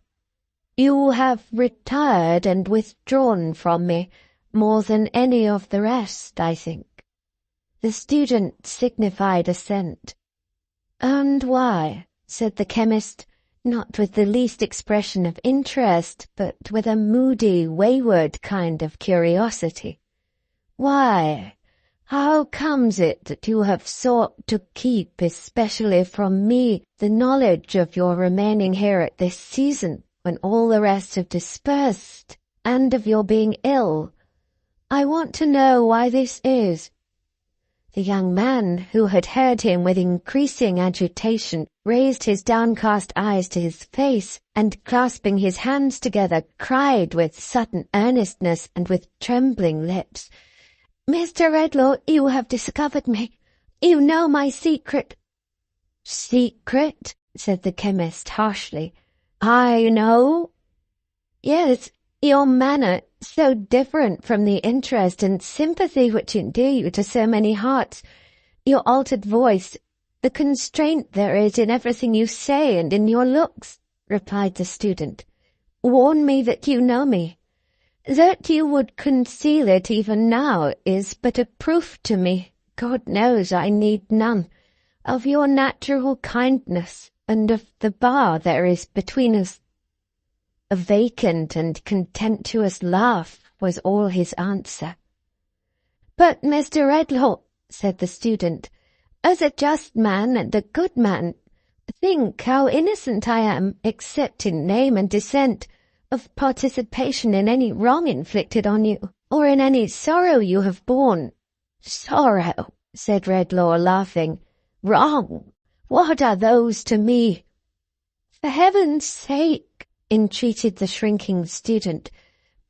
"You have retired and withdrawn from me more than any of the rest, I think." The student signified assent. "And why?" said the chemist, not with the least expression of interest, but with a moody, wayward kind of curiosity. "Why? How comes it that you have sought to keep especially from me the knowledge of your remaining here at this season, when all the rest have dispersed, and of your being ill? I want to know why this is." The young man, who had heard him with increasing agitation, raised his downcast eyes to his face, and clasping his hands together, cried with sudden earnestness and with trembling lips, "Mr. Redlaw, you have discovered me. You know my secret." "Secret?" said the chemist harshly. "I know?" "Yes, your manner, so different from the interest and sympathy which endear you to so many hearts, your altered voice, the constraint there is in everything you say and in your looks," replied the student, "warn me that you know me. That you would conceal it even now is but a proof to me, God knows I need none, of your natural kindness and of the bar there is between us." A vacant and contemptuous laugh was all his answer. "But, Mr. Redlaw," said the student, "as a just man and a good man, think how innocent I am, except in name and descent, of participation in any wrong inflicted on you, or in any sorrow you have borne." "Sorrow," said Redlaw, laughing. "Wrong? What are those to me?" "For heaven's sake," entreated the shrinking student,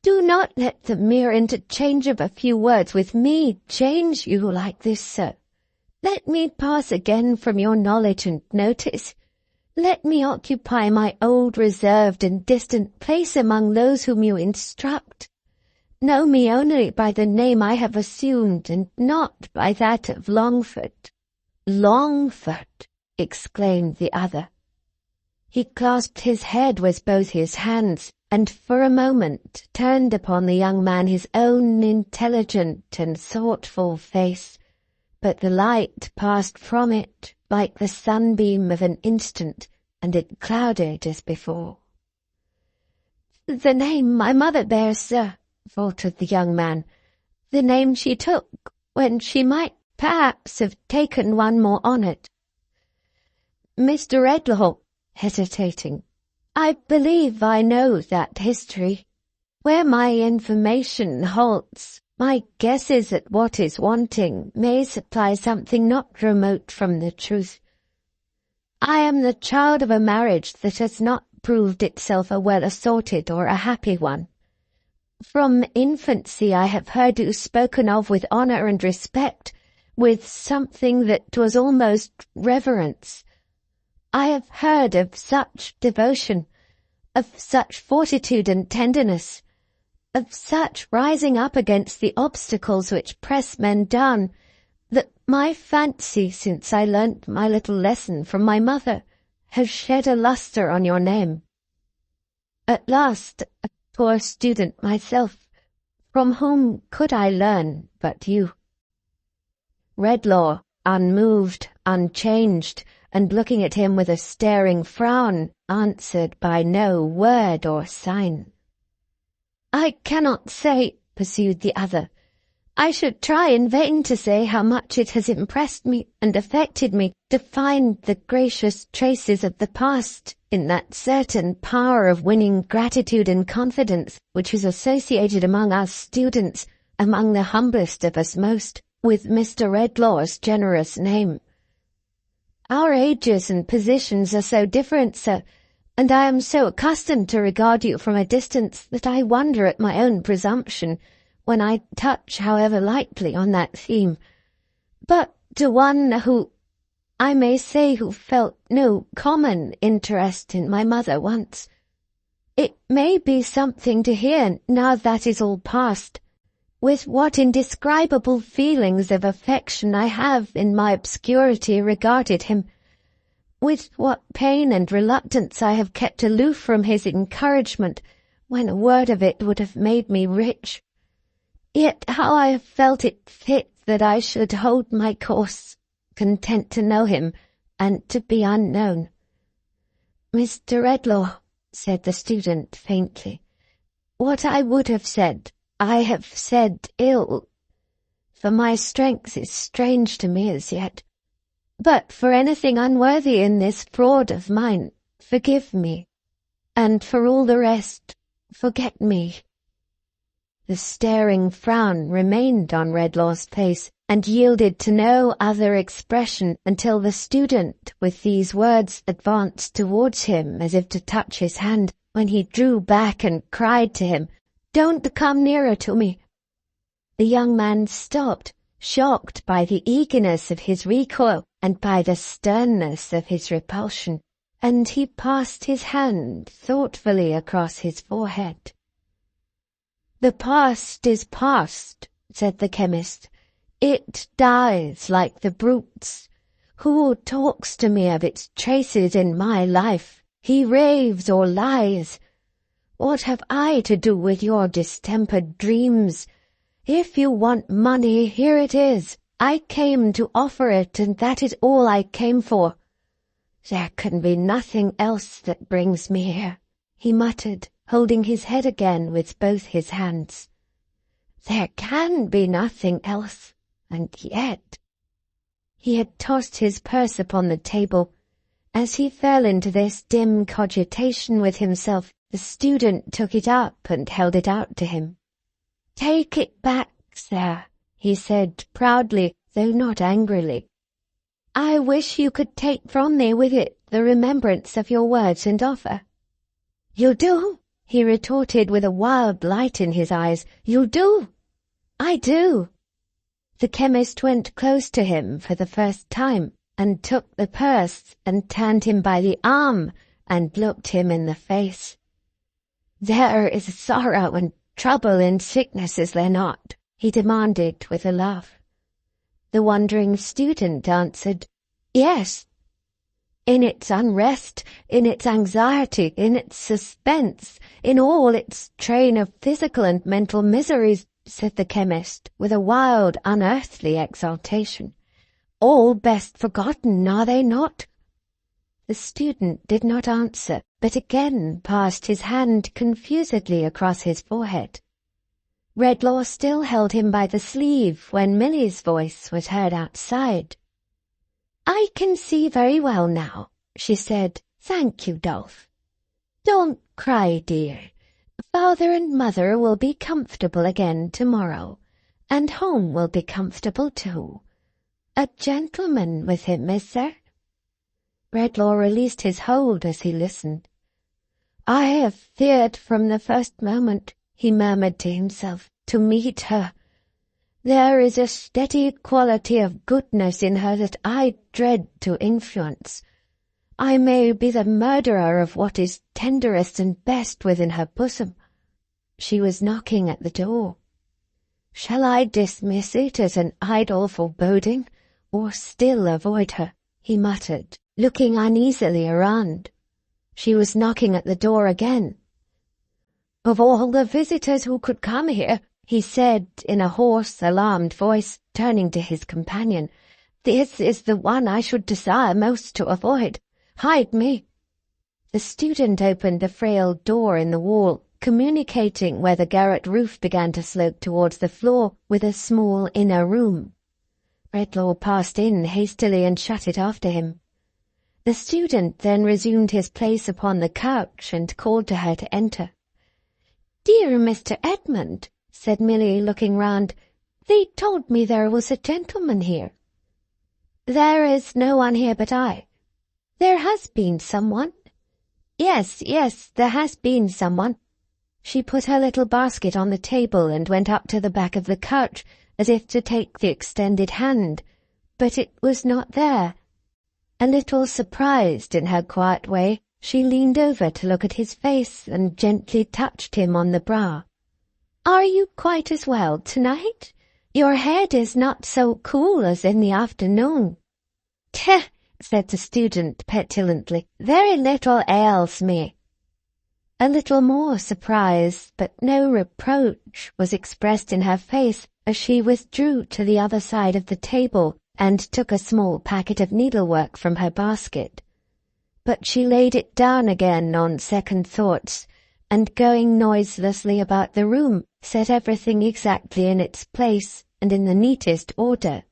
"do not let the mere interchange of a few words with me change you like this, sir. Let me pass again from your knowledge and notice. Let me occupy my old reserved and distant place among those whom you instruct. Know me only by the name I have assumed, and not by that of Longford." "Longford!" exclaimed the other. He clasped his head with both his hands, and for a moment turned upon the young man his own intelligent and thoughtful face, but the light passed from it like the sunbeam of an instant, and it clouded as before. "The name my mother bears, sir," faltered the young man. "The name she took, when she might perhaps have taken one more honoured." "Mr. Redlaw," hesitating, "I believe I know that history. Where my information halts, my guesses at what is wanting may supply something not remote from the truth. I am the child of a marriage that has not proved itself a well-assorted or a happy one. From infancy I have heard you spoken of with honour and respect, with something that was almost reverence. I have heard of such devotion, of such fortitude and tenderness, of such rising up against the obstacles which press men down, that my fancy, since I learnt my little lesson from my mother, has shed a lustre on your name. At last, a poor student myself, from whom could I learn but you?" Redlaw, unmoved, unchanged, and looking at him with a staring frown, answered by no word or sign. "I cannot say," pursued the other. "I should try in vain to say how much it has impressed me and affected me to find the gracious traces of the past in that certain power of winning gratitude and confidence which is associated among us students, among the humblest of us most, with Mr. Redlaw's generous name. Our ages and positions are so different, sir, and I am so accustomed to regard you from a distance that I wonder at my own presumption when I touch, however lightly, on that theme. But to one who, I may say, who felt no common interest in my mother once, it may be something to hear, now that is all past, with what indescribable feelings of affection I have in my obscurity regarded him, with what pain and reluctance I have kept aloof from his encouragement, when a word of it would have made me rich. Yet how I have felt it fit that I should hold my course, content to know him, and to be unknown." "Mr. Redlaw," said the student faintly, "what I would have said, I have said ill, for my strength is strange to me as yet. But for anything unworthy in this fraud of mine, forgive me, and for all the rest, forget me." The staring frown remained on Redlaw's face, and yielded to no other expression until the student, with these words, advanced towards him as if to touch his hand, when he drew back and cried to him, "Don't come nearer to me." The young man stopped, shocked by the eagerness of his recoil and by the sternness of his repulsion, and he passed his hand thoughtfully across his forehead. "The past is past," said the chemist. "It dies like the brutes. Who talks to me of its traces in my life? He raves or lies. What have I to do with your distempered dreams? If you want money, here it is. I came to offer it, and that is all I came for. There can be nothing else that brings me here," he muttered, holding his head again with both his hands. "There can be nothing else, and yet—" He had tossed his purse upon the table. As he fell into this dim cogitation with himself, the student took it up and held it out to him. "Take it back, sir," he said proudly, though not angrily. "I wish you could take from me with it the remembrance of your words and offer." "You do?" he retorted with a wild light in his eyes. "You do?" "I do." The chemist went close to him for the first time, and took the purse and turned him by the arm and looked him in the face. "There is sorrow and trouble in sickness, is there not?" he demanded with a laugh. The wondering student answered, "Yes." "In its unrest, in its anxiety, in its suspense, in all its train of physical and mental miseries," said the chemist, with a wild, unearthly exultation. "All best forgotten, are they not?" The student did not answer, but again passed his hand confusedly across his forehead. Redlaw still held him by the sleeve when Milly's voice was heard outside. "I can see very well now," she said. "Thank you, Dolph. Don't cry, dear. Father and Mother will be comfortable again tomorrow, and home will be comfortable too. A gentleman with him, is there?" Redlaw released his hold as he listened. "I have feared from the first moment," he murmured to himself, "to meet her. There is a steady quality of goodness in her that I dread to influence. I may be the murderer of what is tenderest and best within her bosom. She was knocking at the door. "Shall I dismiss it as an idle foreboding, or still avoid her?" he muttered, looking uneasily around. She was knocking at the door again. "Of all the visitors who could come here," he said in a hoarse, alarmed voice, turning to his companion, "this is the one I should desire most to avoid. Hide me." The student opened a frail door in the wall, communicating where the garret roof began to slope towards the floor with a small inner room. Redlaw passed in hastily and shut it after him. The student then resumed his place upon the couch and called to her to enter. "Dear Mr. Edmund," said Milly, looking round, "they told me there was a gentleman here." "There is no one here but I." "There has been someone." Yes, there has been someone." She put her little basket on the table and went up to the back of the couch, as if to take the extended hand, but it was not there. A little surprised in her quiet way, she leaned over to look at his face and gently touched him on the brow. "Are you quite as well tonight? Your head is not so cool as in the afternoon." "Tch," said the student petulantly, "very little ails me." A little more surprise, but no reproach, was expressed in her face as she withdrew to the other side of the table and took a small packet of needlework from her basket. But she laid it down again on second thoughts, and going noiselessly about the room, set everything exactly in its place and in the neatest order,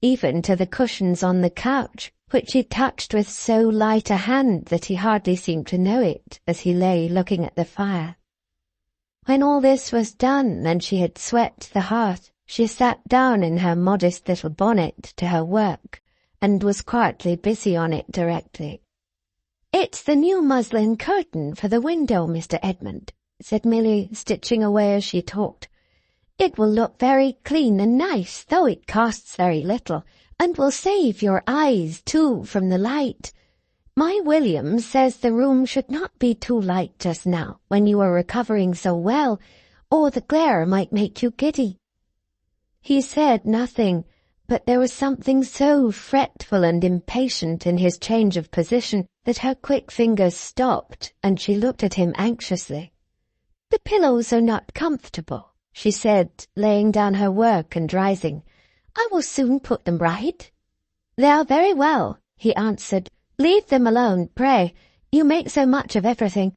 even to the cushions on the couch, which he touched with so light a hand that he hardly seemed to know it as he lay looking at the fire. When all this was done and she had swept the hearth, she sat down in her modest little bonnet to her work, and was quietly busy on it directly. "It's the new muslin curtain for the window, Mr. Edmund," said Milly, stitching away as she talked. "It will look very clean and nice, though it costs very little, and will save your eyes, too, from the light. My William says the room should not be too light just now, when you are recovering so well, or the glare might make you giddy." He said nothing, but there was something so fretful and impatient in his change of position that her quick fingers stopped, and she looked at him anxiously. "The pillows are not comfortable," she said, laying down her work and rising. "I will soon put them right." "They are very well," he answered. "Leave them alone, pray. You make so much of everything."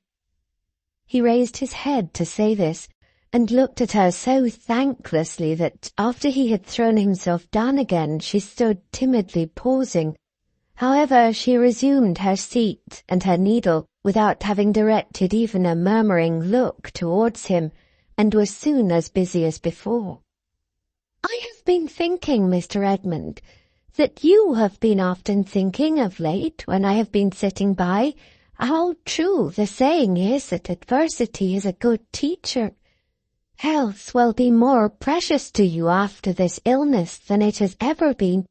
He raised his head to say this, and looked at her so thanklessly that after he had thrown himself down again she stood timidly pausing. However, she resumed her seat and her needle without having directed even a murmuring look towards him, and was soon as busy as before. "I have been thinking, Mr. Edmund, that you have been often thinking of late when I have been sitting by, how true the saying is that adversity is a good teacher. Health will be more precious to you after this illness than it has ever been.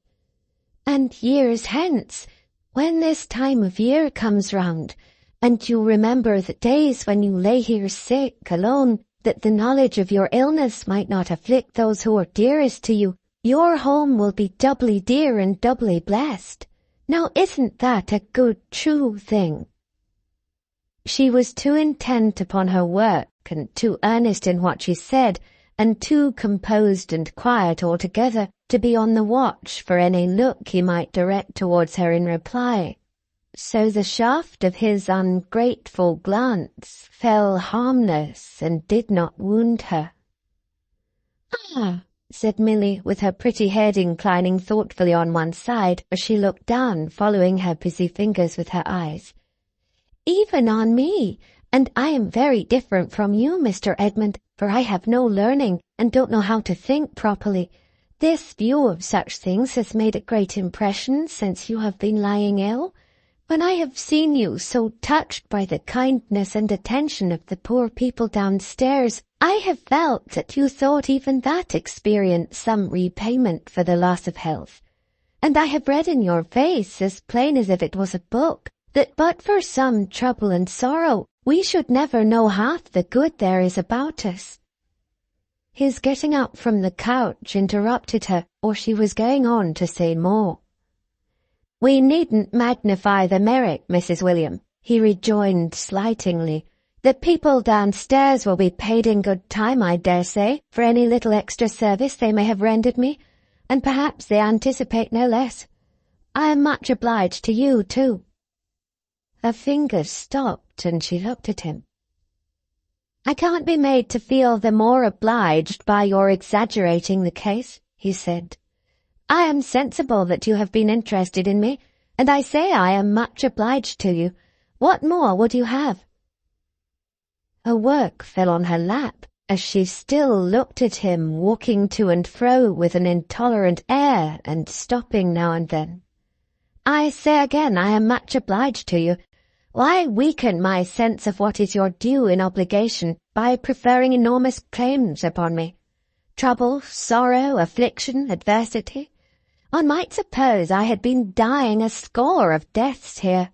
And years hence, when this time of year comes round, and you remember the days when you lay here sick, alone, that the knowledge of your illness might not afflict those who are dearest to you, your home will be doubly dear and doubly blessed. Now isn't that a good, true thing?" She was too intent upon her work, and too earnest in what she said, and too composed and quiet altogether, to be on the watch for any look he might direct towards her in reply. So the shaft of his ungrateful glance fell harmless and did not wound her. "Ah," said Milly, with her pretty head inclining thoughtfully on one side as she looked down, following her busy fingers with her eyes. "Even on me, and I am very different from you, Mr. Edmund, for I have no learning and don't know how to think properly. This view of such things has made a great impression since you have been lying ill. When I have seen you so touched by the kindness and attention of the poor people downstairs, I have felt that you thought even that experience some repayment for the loss of health. And I have read in your face, as plain as if it was a book, that but for some trouble and sorrow, We should never know half the good there is about us." His getting up from the couch interrupted her, or she was going on to say more. "We needn't magnify the merit, Mrs. William," he rejoined slightingly. "The people downstairs will be paid in good time, I dare say, for any little extra service they may have rendered me, and perhaps they anticipate no less. I am much obliged to you, too." Her fingers stopped and she looked at him. "I can't be made to feel the more obliged by your exaggerating the case," he said. "I am sensible that you have been interested in me, and I say I am much obliged to you. What more would you have?" Her work fell on her lap as she still looked at him, walking to and fro with an intolerant air and stopping now and then. "I say again I am much obliged to you. Why weaken my sense of what is your due in obligation by preferring enormous claims upon me? Trouble, sorrow, affliction, adversity. One might suppose I had been dying a score of deaths here."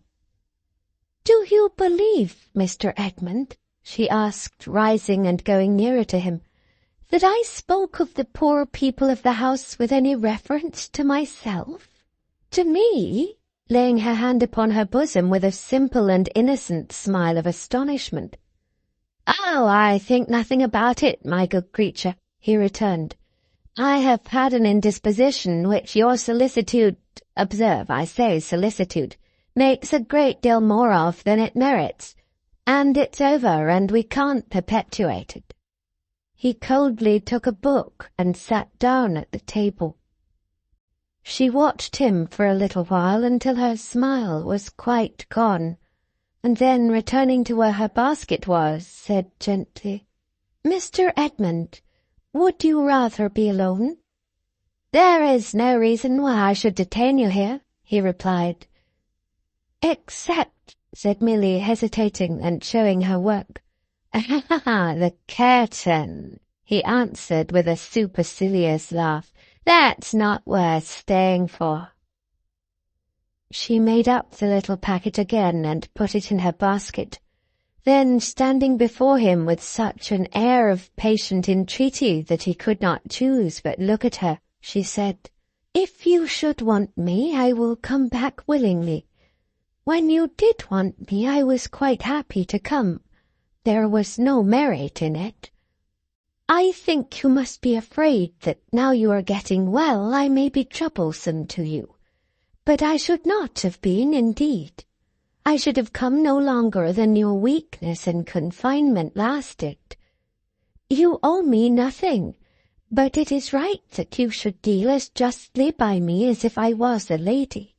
"Do you believe, Mr. Edmund," she asked, rising and going nearer to him, "that I spoke of the poor people of the house with any reference to myself? To me?" laying her hand upon her bosom with a simple and innocent smile of astonishment. "Oh, I think nothing about it, my good creature," he returned. "I have had an indisposition which your solicitude—observe, I say solicitude—makes a great deal more of than it merits, and it's over, and we can't perpetuate it." He coldly took a book and sat down at the table. She watched him for a little while until her smile was quite gone, and then, returning to where her basket was, said gently, "Mr. Edmund, would you rather be alone?" "There is no reason why I should detain you here," he replied. "Except," said Milly, hesitating and showing her work. "Ah, the curtain," he answered with a supercilious laugh. "That's not worth staying for." She made up the little packet again and put it in her basket. Then, standing before him with such an air of patient entreaty that he could not choose but look at her, she said, "If you should want me, I will come back willingly. When you did want me, I was quite happy to come. There was no merit in it. I think you must be afraid that now you are getting well, I may be troublesome to you. But I should not have been, indeed. I should have come no longer than your weakness and confinement lasted. You owe me nothing, but it is right that you should deal as justly by me as if I was a lady,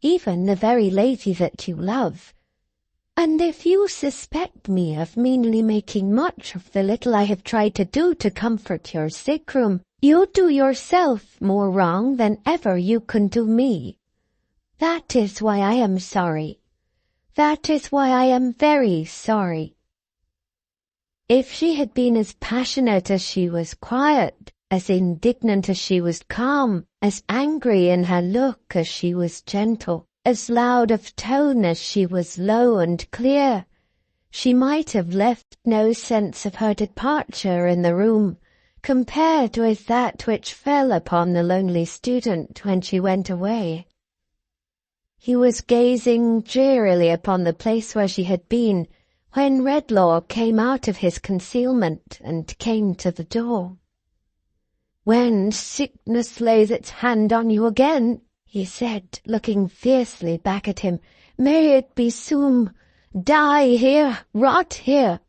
even the very lady that you love. And if you suspect me of meanly making much of the little I have tried to do to comfort your sick room, you do yourself more wrong than ever you can do me. That is why I am sorry. That is why I am very sorry." If she had been as passionate as she was quiet, as indignant as she was calm, as angry in her look as she was gentle, as loud of tone as she was low and clear, she might have left no sense of her departure in the room, compared with that which fell upon the lonely student when she went away. He was gazing drearily upon the place where she had been, when Redlaw came out of his concealment and came to the door. "When sickness lays its hand on you again," he said, looking fiercely back at him, "may it be soon. Die here, rot here."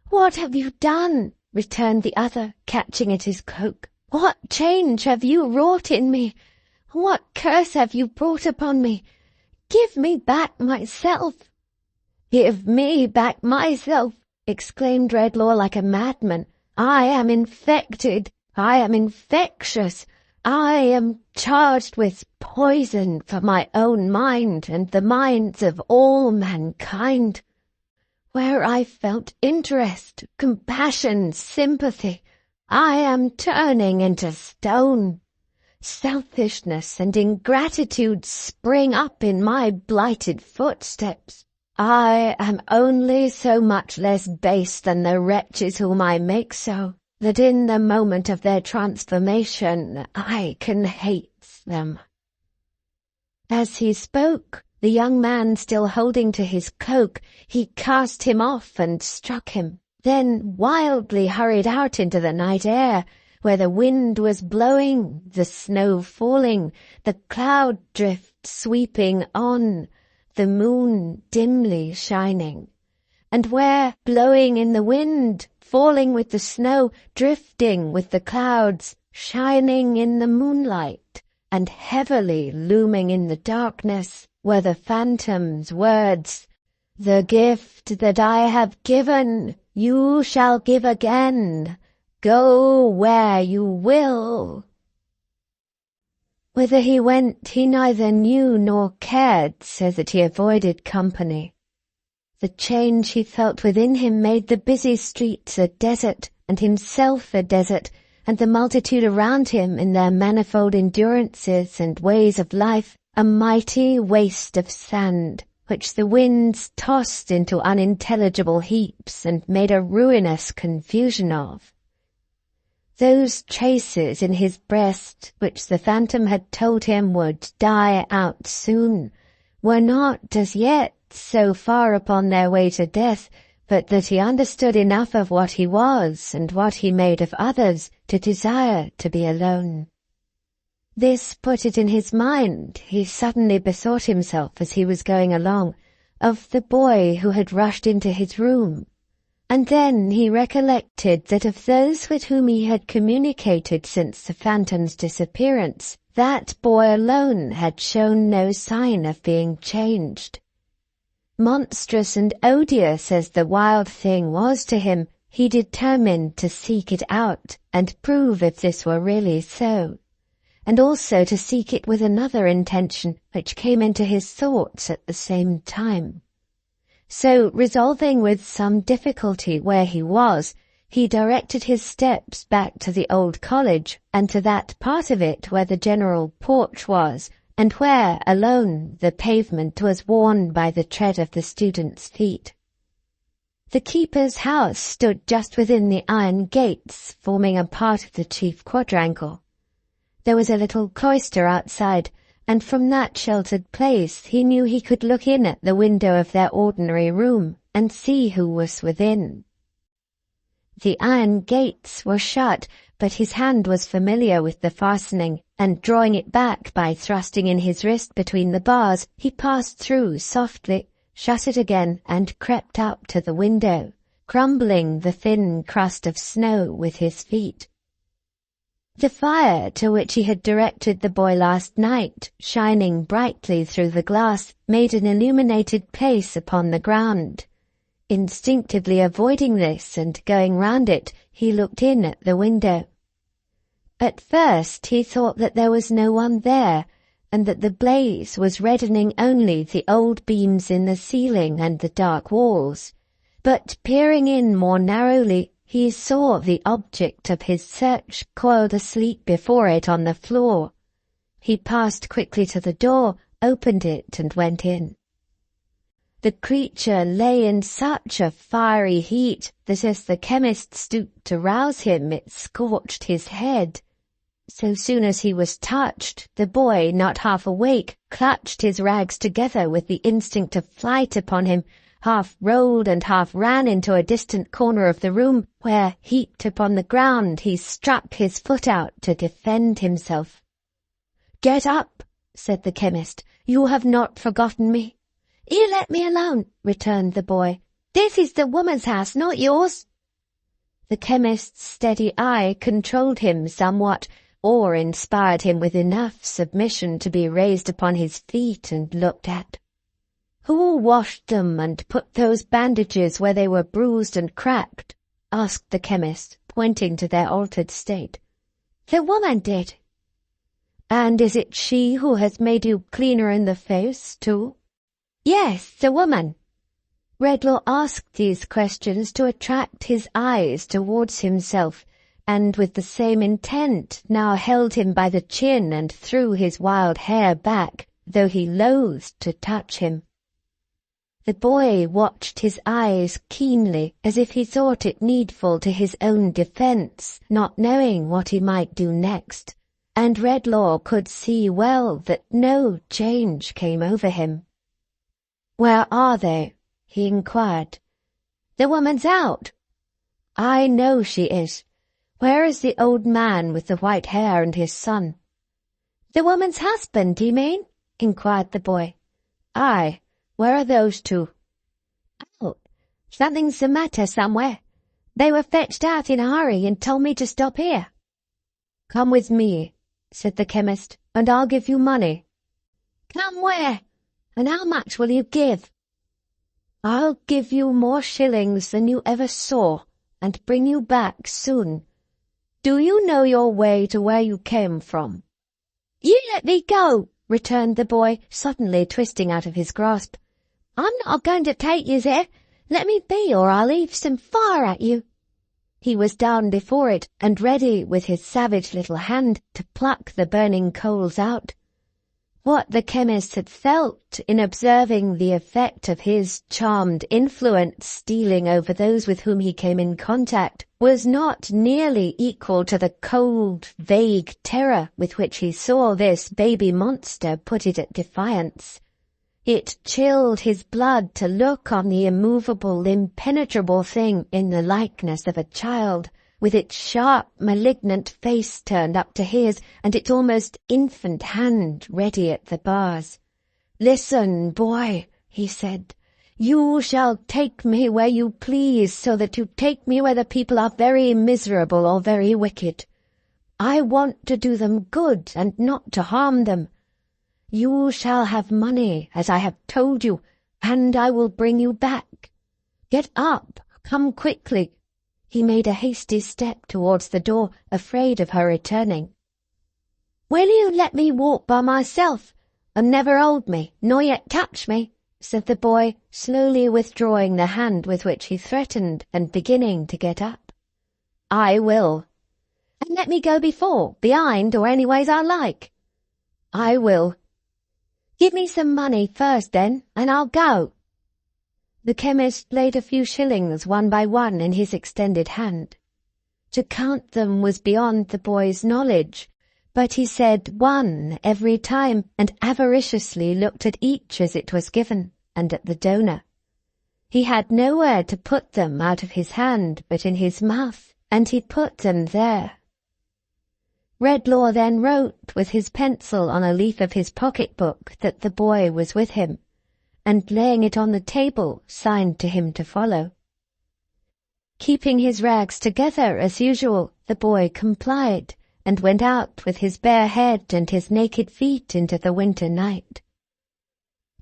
"What have you done?" returned the other, catching at his cloak. "What change have you wrought in me? What curse have you brought upon me? Give me back myself." "Give me back myself!" exclaimed Redlaw like a madman. "I am infected. I am infectious. I am charged with poison for my own mind and the minds of all mankind. Where I felt interest, compassion, sympathy, I am turning into stone. Selfishness and ingratitude spring up in my blighted footsteps. I am only so much less base than the wretches whom I make so, that in the moment of their transformation I can hate them." As he spoke, the young man still holding to his cloak, he cast him off and struck him, then wildly hurried out into the night air, where the wind was blowing, the snow falling, the cloud drift sweeping on, the moon dimly shining, and where, blowing in the wind, falling with the snow, drifting with the clouds, shining in the moonlight, and heavily looming in the darkness, were the phantom's words, "The gift that I have given, you shall give again. Go where you will." Whither he went he neither knew nor cared, so that he avoided company. The change he felt within him made the busy streets a desert, and himself a desert, and the multitude around him in their manifold endurances and ways of life a mighty waste of sand, which the winds tossed into unintelligible heaps and made a ruinous confusion of. Those traces in his breast, which the phantom had told him would die out soon, were not as yet so far upon their way to death, but that he understood enough of what he was and what he made of others to desire to be alone. This put it in his mind. He suddenly bethought himself as he was going along of the boy who had rushed into his room, and then he recollected that of those with whom he had communicated since the phantom's disappearance, that boy alone had shown no sign of being changed. Monstrous and odious as the wild thing was to him, he determined to seek it out and prove if this were really so, and also to seek it with another intention which came into his thoughts at the same time. So, resolving with some difficulty where he was, he directed his steps back to the old college and to that part of it where the general porch was, and where, alone, the pavement was worn by the tread of the students' feet. The keeper's house stood just within the iron gates, forming a part of the chief quadrangle. There was a little cloister outside, and from that sheltered place he knew he could look in at the window of their ordinary room and see who was within. The iron gates were shut, but his hand was familiar with the fastening, and drawing it back by thrusting in his wrist between the bars, he passed through softly, shut it again, and crept up to the window, crumbling the thin crust of snow with his feet. The fire to which he had directed the boy last night, shining brightly through the glass, made an illuminated place upon the ground. Instinctively avoiding this and going round it, he looked in at the window. At first he thought that there was no one there, and that the blaze was reddening only the old beams in the ceiling and the dark walls. But peering in more narrowly, he saw the object of his search coiled asleep before it on the floor. He passed quickly to the door, opened it, and went in. The creature lay in such a fiery heat that as the chemist stooped to rouse him, it scorched his head. So soon as he was touched, the boy, not half awake, clutched his rags together with the instinct of flight upon him, half rolled and half ran into a distant corner of the room, where, heaped upon the ground, he struck his foot out to defend himself. "Get up," said the chemist. "You have not forgotten me." "You let me alone," returned the boy. "This is the woman's house, not yours." The chemist's steady eye controlled him somewhat, or inspired him with enough submission to be raised upon his feet and looked at. "Who washed them and put those bandages where they were bruised and cracked?" asked the chemist, pointing to their altered state. "The woman did." "And is it she who has made you cleaner in the face, too?" "Yes, the woman." Redlaw asked these questions to attract his eyes towards himself, and with the same intent now held him by the chin and threw his wild hair back, though he loathed to touch him. The boy watched his eyes keenly, as if he thought it needful to his own defence, not knowing what he might do next, and Redlaw could see well that no change came over him. "Where are they?" he inquired. "The woman's out." "I know she is. Where is the old man with the white hair and his son?" "The woman's husband, do you mean?" inquired the boy. "Aye. Where are those two?" "Out. Something's the matter somewhere. They were fetched out in a hurry and told me to stop here." "Come with me," said the chemist, "and I'll give you money." "Come where? And how much will you give?" "I'll give you more shillings than you ever saw, and bring you back soon. Do you know your way to where you came from?" "You let me go," returned the boy, suddenly twisting out of his grasp. "I'm not going to take you there. Let me be, or I'll heave some fire at you." He was down before it, and ready with his savage little hand to pluck the burning coals out. What the chemist had felt in observing the effect of his charmed influence stealing over those with whom he came in contact was not nearly equal to the cold, vague terror with which he saw this baby monster put it at defiance. It chilled his blood to look on the immovable, impenetrable thing in the likeness of a child, with its sharp, malignant face turned up to his, and its almost infant hand ready at the bars. "Listen, boy," he said. "You shall take me where you please, so that you take me where the people are very miserable or very wicked. I want to do them good and not to harm them. You shall have money, as I have told you, and I will bring you back. Get up, come quickly." He made a hasty step towards the door, afraid of her returning. "Will you let me walk by myself, and never hold me, nor yet touch me?" said the boy, slowly withdrawing the hand with which he threatened, and beginning to get up. "I will." "And let me go before, behind, or any ways I like?" "I will." "Give me some money first, then, and I'll go." The chemist laid a few shillings one by one in his extended hand. To count them was beyond the boy's knowledge, but he said one every time, and avariciously looked at each as it was given, and at the donor. He had nowhere to put them out of his hand but in his mouth, and he put them there. Redlaw then wrote with his pencil on a leaf of his pocket-book that the boy was with him, and laying it on the table, signed to him to follow. Keeping his rags together as usual, the boy complied, and went out with his bare head and his naked feet into the winter night.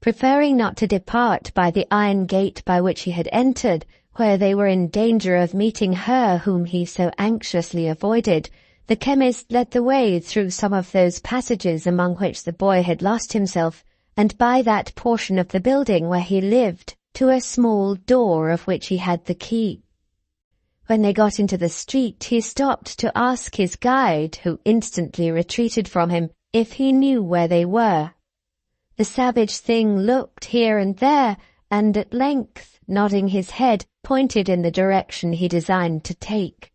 Preferring not to depart by the iron gate by which he had entered, where they were in danger of meeting her whom he so anxiously avoided, the chemist led the way through some of those passages among which the boy had lost himself, and by that portion of the building where he lived, to a small door of which he had the key. When they got into the street, he stopped to ask his guide, who instantly retreated from him, if he knew where they were. The savage thing looked here and there, and at length, nodding his head, pointed in the direction he designed to take.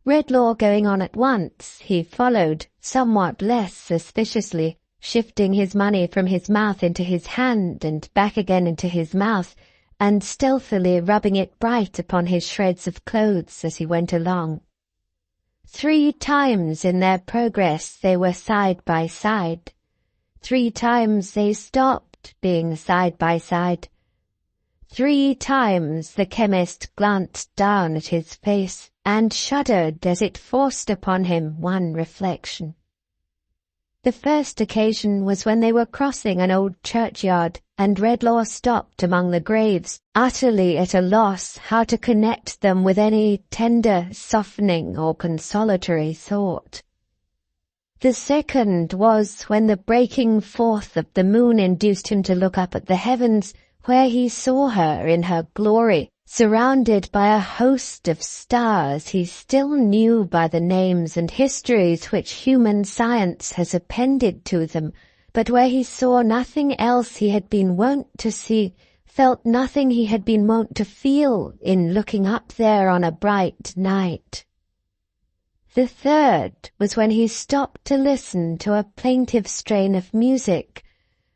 Redlaw going on at once, he followed, somewhat less suspiciously, shifting his money from his mouth into his hand and back again into his mouth, and stealthily rubbing it bright upon his shreds of clothes as he went along. 3 times in their progress they were side by side. 3 times they stopped, being side by side. 3 times the chemist glanced down at his face, and shuddered as it forced upon him one reflection. The first occasion was when they were crossing an old churchyard, and Redlaw stopped among the graves, utterly at a loss how to connect them with any tender, softening, or consolatory thought. The second was when the breaking forth of the moon induced him to look up at the heavens, where he saw her in her glory, surrounded by a host of stars he still knew by the names and histories which human science has appended to them, but where he saw nothing else he had been wont to see felt nothing he had been wont to feel in looking up there on a bright night. The third was when he stopped to listen to a plaintive strain of music,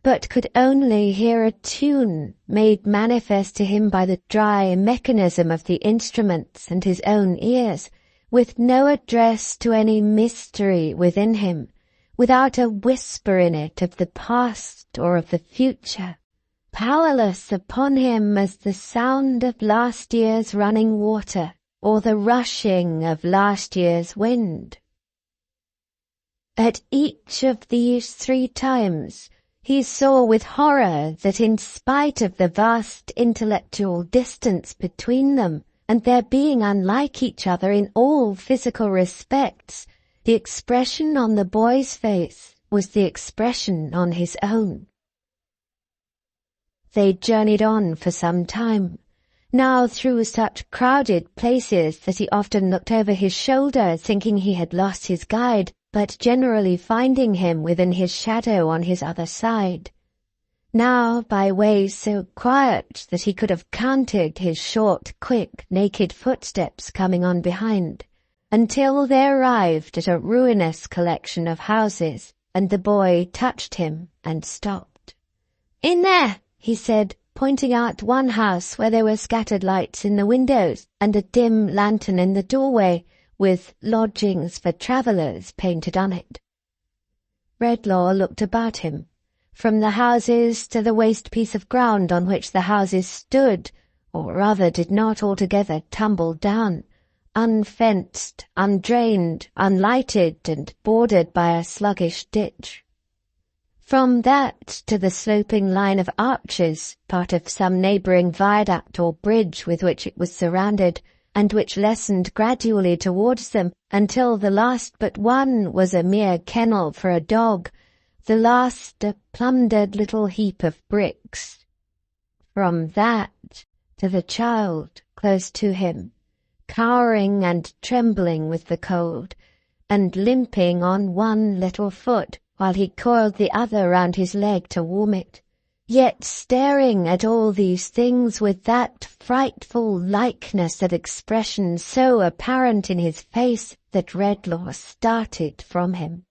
but could only hear a tune made manifest to him by the dry mechanism of the instruments and his own ears, with no address to any mystery within him, without a whisper in it of the past or of the future, powerless upon him as the sound of last year's running water or the rushing of last year's wind. At each of these 3 times he saw with horror that in spite of the vast intellectual distance between them, and their being unlike each other in all physical respects, the expression on the boy's face was the expression on his own. They journeyed on for some time, now through such crowded places that he often looked over his shoulder thinking he had lost his guide, but generally finding him within his shadow on his other side. Now by ways so quiet that he could have counted his short, quick, naked footsteps coming on behind, until they arrived at a ruinous collection of houses, and the boy touched him and stopped. "In there," he said, pointing out one house where there were scattered lights in the windows and a dim lantern in the doorway, with "Lodgings for Travellers" painted on it. Redlaw looked about him, from the houses to the waste piece of ground on which the houses stood, or rather did not altogether tumble down, unfenced, undrained, unlighted, and bordered by a sluggish ditch. From that to the sloping line of arches, part of some neighbouring viaduct or bridge with which it was surrounded, and which lessened gradually towards them until the last but one was a mere kennel for a dog, the last a plundered little heap of bricks. From that to the child close to him, cowering and trembling with the cold, and limping on one little foot, while he coiled the other round his leg to warm it, yet staring at all these things with that frightful likeness and expression so apparent in his face that Redlaw started from him.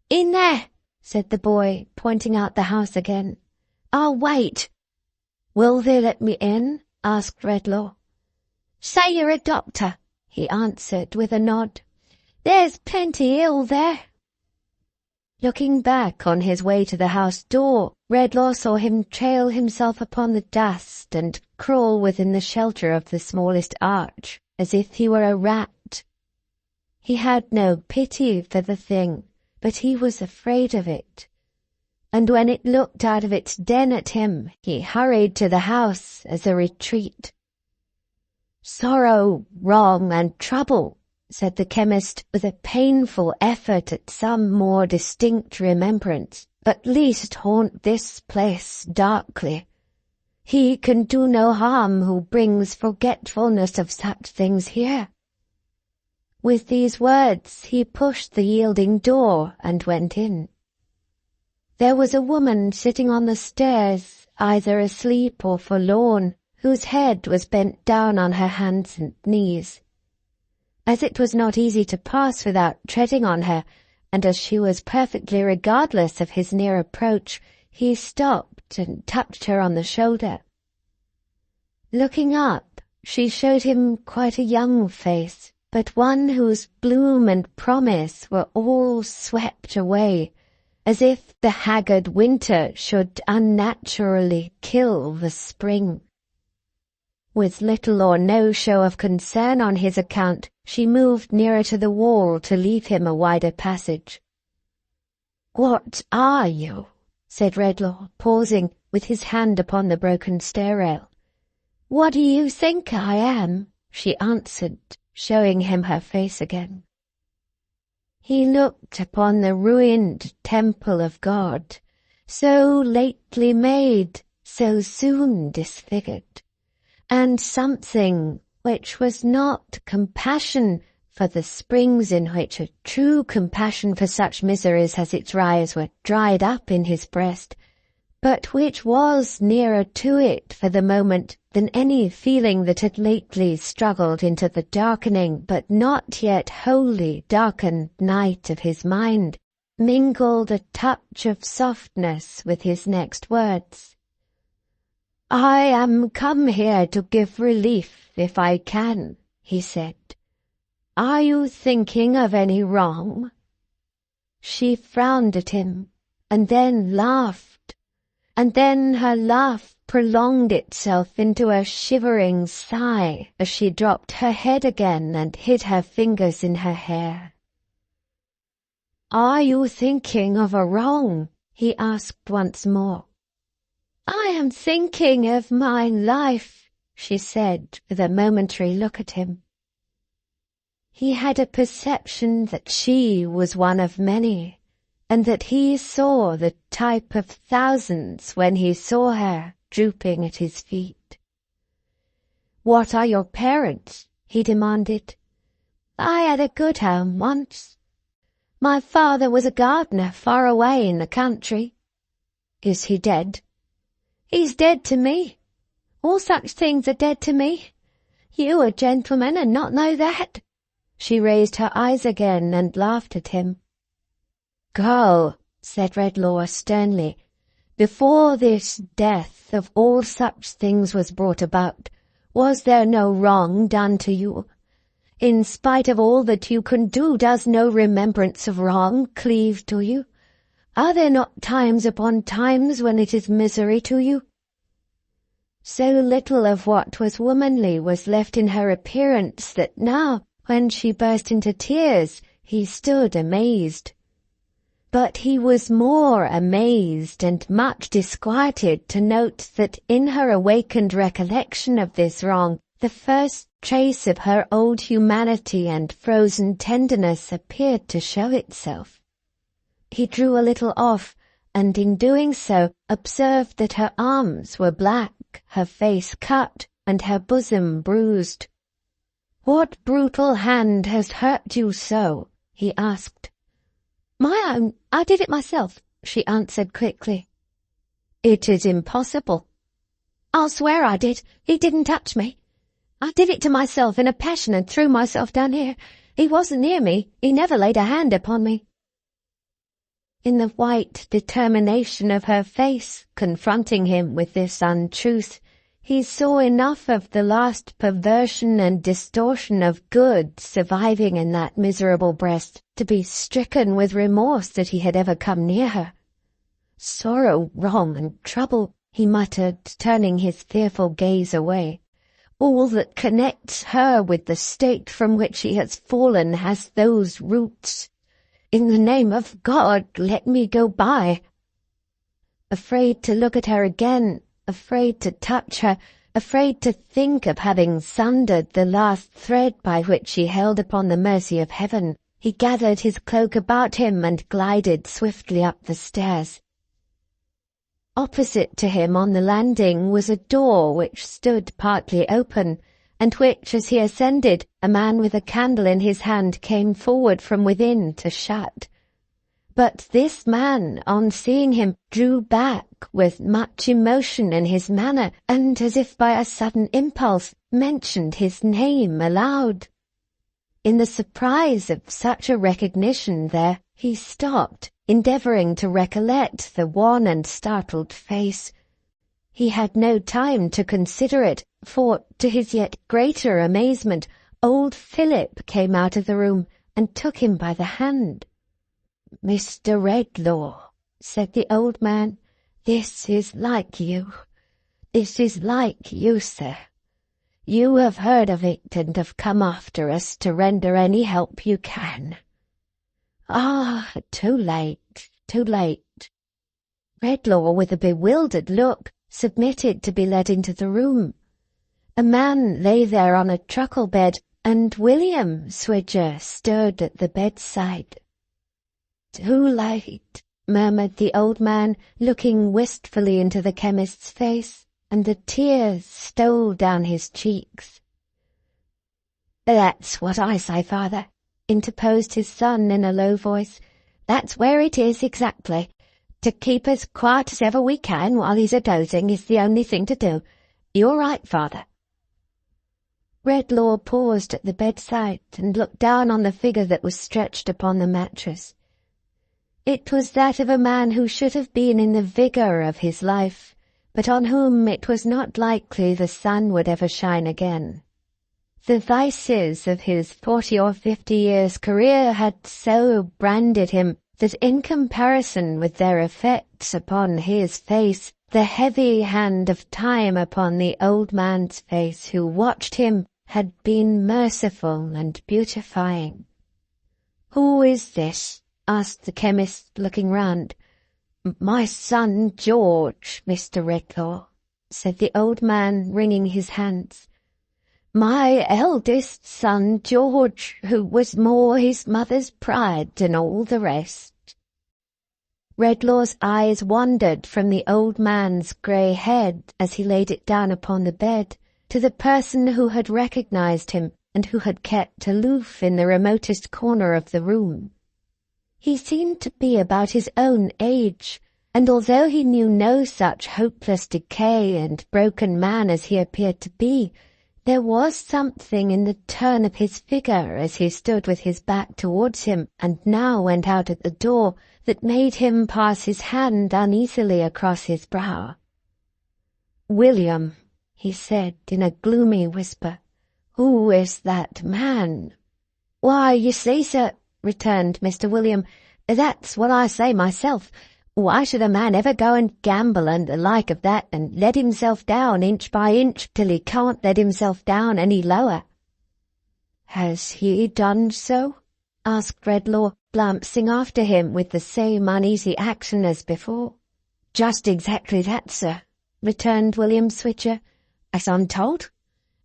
"In there," said the boy, pointing out the house again. "I'll wait." "Will they let me in?" asked Redlaw. "Say you're a doctor," he answered with a nod. "There's plenty ill there." Looking back on his way to the house door, Redlaw saw him trail himself upon the dust and crawl within the shelter of the smallest arch, as if he were a rat. He had no pity for the thing, but he was afraid of it. And when it looked out of its den at him, he hurried to the house as a retreat. "Sorrow, wrong, and trouble," said the chemist with a painful effort at some more distinct remembrance, "at least haunt this place darkly. He can do no harm who brings forgetfulness of such things here." With these words he pushed the yielding door and went in. There was a woman sitting on the stairs, either asleep or forlorn, whose head was bent down on her hands and knees. As it was not easy to pass without treading on her, and as she was perfectly regardless of his near approach, he stopped and touched her on the shoulder. Looking up, she showed him quite a young face, but one whose bloom and promise were all swept away, as if the haggard winter should unnaturally kill the spring. With little or no show of concern on his account, she moved nearer to the wall to leave him a wider passage. "What are you?" said Redlaw, pausing, with his hand upon the broken stair rail. "What do you think I am?" she answered, showing him her face again. He looked upon the ruined temple of God, so lately made, so soon disfigured, and something which was not compassion for the springs in which a true compassion for such miseries as its rise were dried up in his breast, but which was nearer to it for the moment than any feeling that had lately struggled into the darkening but not yet wholly darkened night of his mind, mingled a touch of softness with his next words. "I am come here to give relief if I can," he said. "Are you thinking of any wrong?" She frowned at him, and then laughed, and then her laugh prolonged itself into a shivering sigh as she dropped her head again and hid her fingers in her hair. "Are you thinking of a wrong?" he asked once more. "I am thinking of my life," she said with a momentary look at him. He had a perception that she was one of many, and that he saw the type of thousands when he saw her drooping at his feet. "What are your parents?" he demanded. "I had a good home once. My father was a gardener far away in the country." "Is he dead?" "He's dead to me. All such things are dead to me. You a gentleman and not know that?" She raised her eyes again and laughed at him. "Girl," said Redlaw sternly, "before this death of all such things was brought about, was there no wrong done to you? In spite of all that you can do, does no remembrance of wrong cleave to you? Are there not times upon times when it is misery to you?" So little of what was womanly was left in her appearance that now, when she burst into tears, he stood amazed. But he was more amazed and much disquieted to note that in her awakened recollection of this wrong, the first trace of her old humanity and frozen tenderness appeared to show itself. He drew a little off, and in doing so observed that her arms were black, her face cut, and her bosom bruised. "What brutal hand has hurt you so?" he asked. "My own. I did it myself," she answered quickly. "It is impossible." "I'll swear I did. He didn't touch me. I did it to myself in a passion and threw myself down here. He wasn't near me. He never laid a hand upon me." In the white determination of her face, confronting him with this untruth, he saw enough of the last perversion and distortion of good surviving in that miserable breast to be stricken with remorse that he had ever come near her. "Sorrow, wrong, and trouble," he muttered, turning his fearful gaze away. "All that connects her with the state from which she has fallen has those roots. In the name of God, let me go by." Afraid to look at her again, afraid to touch her, afraid to think of having sundered the last thread by which she held upon the mercy of heaven, he gathered his cloak about him and glided swiftly up the stairs. Opposite to him on the landing was a door which stood partly open, and which, as he ascended, a man with a candle in his hand came forward from within to shut. But this man, on seeing him, drew back with much emotion in his manner, and, as if by a sudden impulse, mentioned his name aloud. In the surprise of such a recognition there, he stopped, endeavouring to recollect the wan and startled face. He had no time to consider it, for, to his yet greater amazement, old Philip came out of the room and took him by the hand. "Mr. Redlaw," said the old man, "this is like you. This is like you, sir. You have heard of it and have come after us to render any help you can." "Ah, too late, too late." Redlaw, with a bewildered look, submitted to be led into the room. A man lay there on a truckle bed, and William Swidger stirred at the bedside. "Too late," murmured the old man, looking wistfully into the chemist's face, and the tears stole down his cheeks. "That's what I say, father," interposed his son in a low voice. "That's where it is exactly. To keep as quiet as ever we can while he's a-dozing is the only thing to do. You're right, father." Redlaw paused at the bedside and looked down on the figure that was stretched upon the mattress. It was that of a man who should have been in the vigour of his life, but on whom it was not likely the sun would ever shine again. The vices of his 40 or 50 years' career had so branded him that in comparison with their effects upon his face, the heavy hand of time upon the old man's face who watched him had been merciful and beautifying. "Who is this?" asked the chemist, looking round. "My son George, Mr. Redlaw," said the old man, wringing his hands. "My eldest son George, who was more his mother's pride than all the rest." Redlaw's eyes wandered from the old man's grey head as he laid it down upon the bed to the person who had recognized him and who had kept aloof in the remotest corner of the room. He seemed to be about his own age, and although he knew no such hopeless decay and broken man as he appeared to be, there was something in the turn of his figure as he stood with his back towards him and now went out at the door that made him pass his hand uneasily across his brow. "William," he said in a gloomy whisper, "who is that man?" "Why, you see, sir," returned Mr. William, "that's what I say myself. Why should a man ever go and gamble and the like of that and let himself down inch by inch till he can't let himself down any lower?" "Has he done so?" asked Redlaw, glancing after him with the same uneasy action as before. "Just exactly that, sir," returned William Switcher, "as I'm told.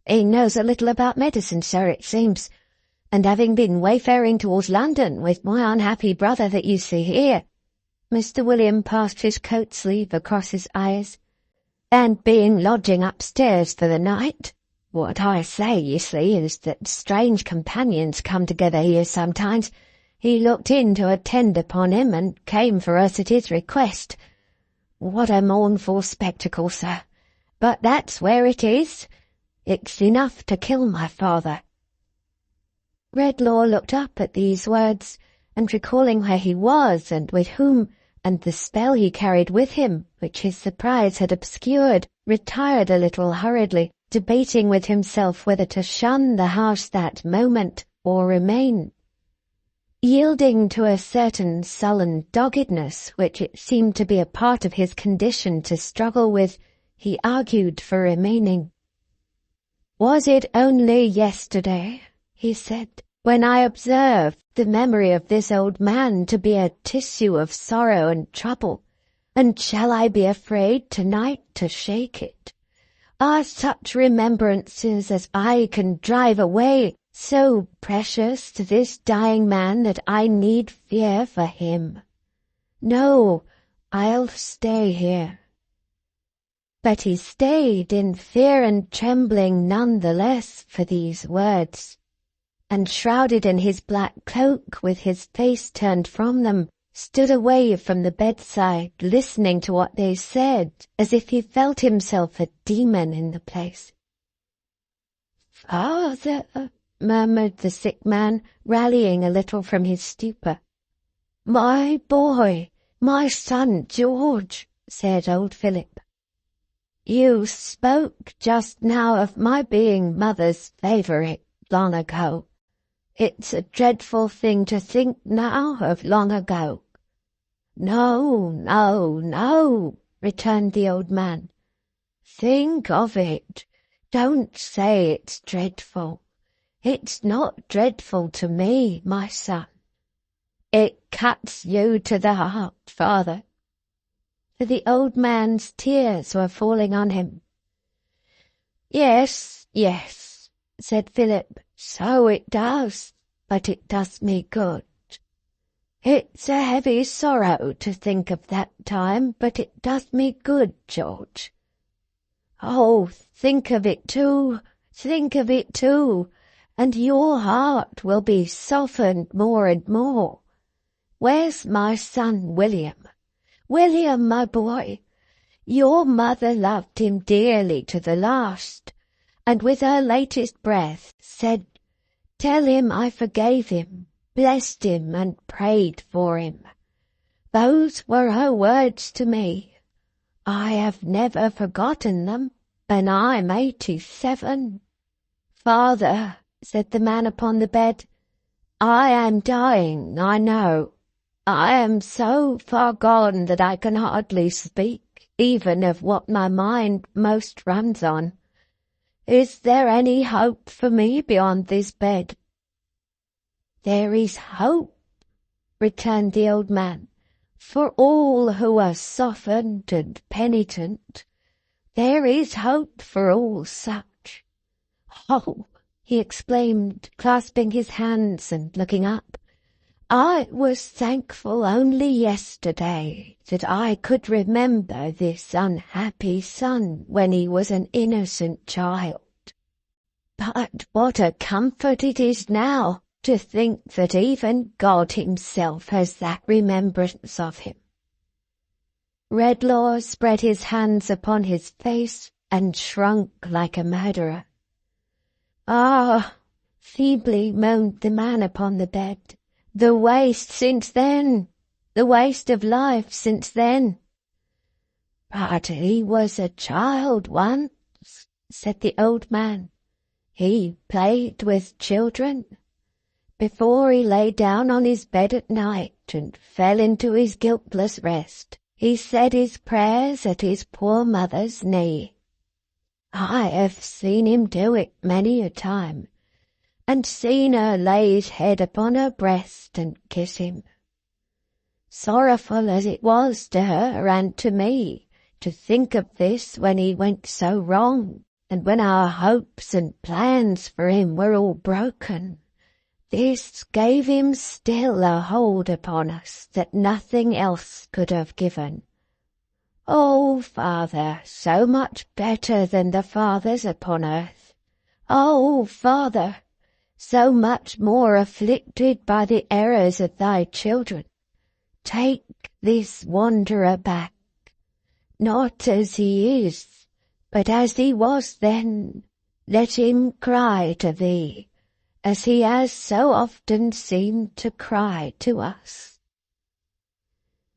He knows a little about medicine, sir, it seems, and having been wayfaring towards London with my unhappy brother that you see here," Mr. William passed his coat sleeve across his eyes, "and being lodging upstairs for the night, what I say, you see, is that strange companions come together here sometimes. He looked in to attend upon him and came for us at his request. What a mournful spectacle, sir! But that's where it is. It's enough to kill my father." Redlaw looked up at these words, and recalling where he was and with whom, and the spell he carried with him, which his surprise had obscured, retired a little hurriedly, debating with himself whether to shun the house that moment or remain. Yielding to a certain sullen doggedness which it seemed to be a part of his condition to struggle with, he argued for remaining. "Was it only yesterday," he said, "when I observed the memory of this old man to be a tissue of sorrow and trouble, and shall I be afraid tonight to shake it? Are such remembrances as I can drive away so precious to this dying man that I need fear for him? No, I'll stay here." But he stayed in fear and trembling none the less for these words, and shrouded in his black cloak with his face turned from them, stood away from the bedside listening to what they said as if he felt himself a demon in the place. "Father," murmured the sick man, rallying a little from his stupor. "My boy, my son George," said old Philip. "You spoke just now of my being mother's favourite long ago. It's a dreadful thing to think now of long ago." "No, no, no," returned the old man. "Think of it. Don't say it's dreadful. It's not dreadful to me, my son. It cuts you to the heart, father." For the old man's tears were falling on him. "Yes, yes," said Philip, "so it does, but it does me good. It's a heavy sorrow to think of that time, but it does me good, George. Oh, think of it too, and your heart will be softened more and more. Where's my son William? William, my boy, your mother loved him dearly to the last, and with her latest breath said, 'Tell him I forgave him, blessed him, and prayed for him.' Those were her words to me. I have never forgotten them, and I'm 87. Father, said the man upon the bed, I am dying, I know. I am so far gone that I can hardly speak, even of what my mind most runs on. Is there any hope for me beyond this bed? There is hope, returned the old man, for all who are softened and penitent. There is hope for all such. Oh, he exclaimed, clasping his hands and looking up, I was thankful only yesterday that I could remember this unhappy son when he was an innocent child. But what a comfort it is now to think that even God himself has that remembrance of him. Redlaw spread his hands upon his face and shrunk like a murderer. Ah, feebly moaned the man upon the bed, the waste since then, the waste of life since then. But he was a child once, said the old man. He played with children. Before he lay down on his bed at night and fell into his guiltless rest, he said his prayers at his poor mother's knee. I have seen him do it many a time, and seen her lay his head upon her breast and kiss him. Sorrowful as it was to her and to me to think of this when he went so wrong, and when our hopes and plans for him were all broken, this gave him still a hold upon us that nothing else could have given. Oh, Father, so much better than the fathers upon earth. Oh, Father, so much more afflicted by the errors of thy children, take this wanderer back, not as he is, but as he was then. Let him cry to thee, as he has so often seemed to cry to us.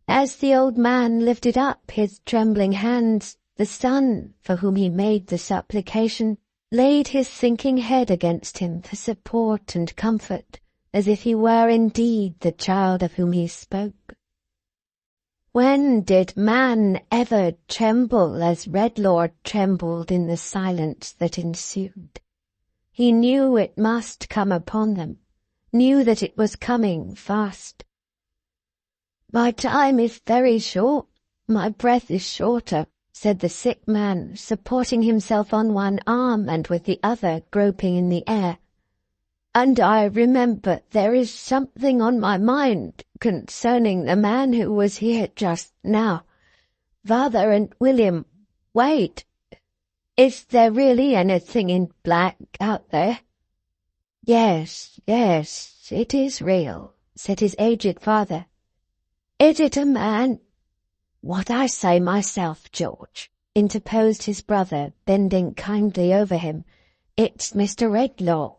As the old man lifted up his trembling hands, the son, for whom he made the supplication, laid his sinking head against him for support and comfort, as if he were indeed the child of whom he spoke. When did man ever tremble as Redlaw trembled in the silence that ensued? He knew it must come upon them, knew that it was coming fast. My time is very short, my breath is shorter, said the sick man, supporting himself on one arm and with the other groping in the air. And I remember there is something on my mind concerning the man who was here just now. Father and William, wait. Is there really anything in black out there? Yes, it is real, said his aged father. Is it a man? What I say myself, George, interposed his brother, bending kindly over him. It's Mr. Redlaw.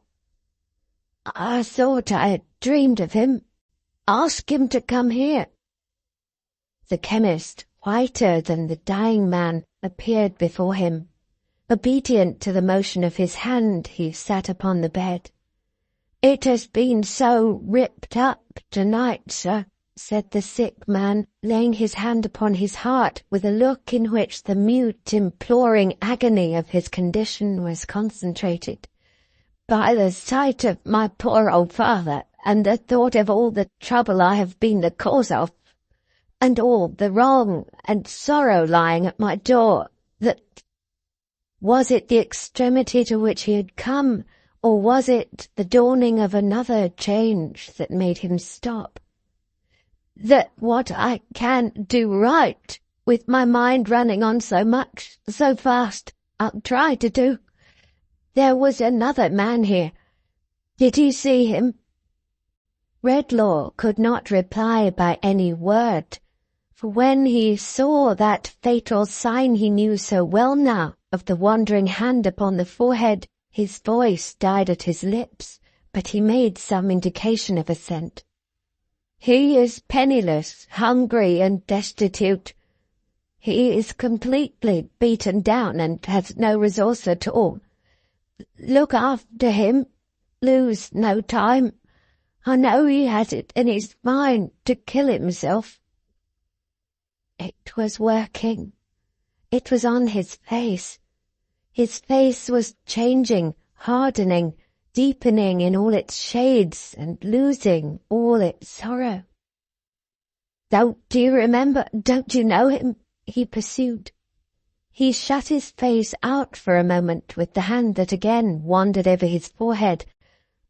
I thought I had dreamed of him. Ask him to come here. The chemist, whiter than the dying man, appeared before him. Obedient to the motion of his hand, he sat upon the bed. It has been so ripped up tonight, sir, said the sick man, laying his hand upon his heart with a look in which the mute, imploring agony of his condition was concentrated, by the sight of my poor old father, and the thought of all the trouble I have been the cause of, and all the wrong and sorrow lying at my door, that— Was it the extremity to which he had come, or was it the dawning of another change that made him stop? That what I can do right, with my mind running on so much, so fast, I'll try to do. There was another man here. Did you see him? Redlaw could not reply by any word, For when he saw that fatal sign he knew so well now of the wandering hand upon the forehead, his voice died at his lips, but he made some indication of assent. "He is penniless, hungry, and destitute. He is completely beaten down and has no resource at all. Look after him. Lose no time. I know he has it in his mind to kill himself." It was working. It was on his face. His face was changing, hardening, deepening in all its shades and losing all its sorrow. "Don't you remember? Don't you know him?" he pursued. He shut his face out for a moment with the hand that again wandered over his forehead,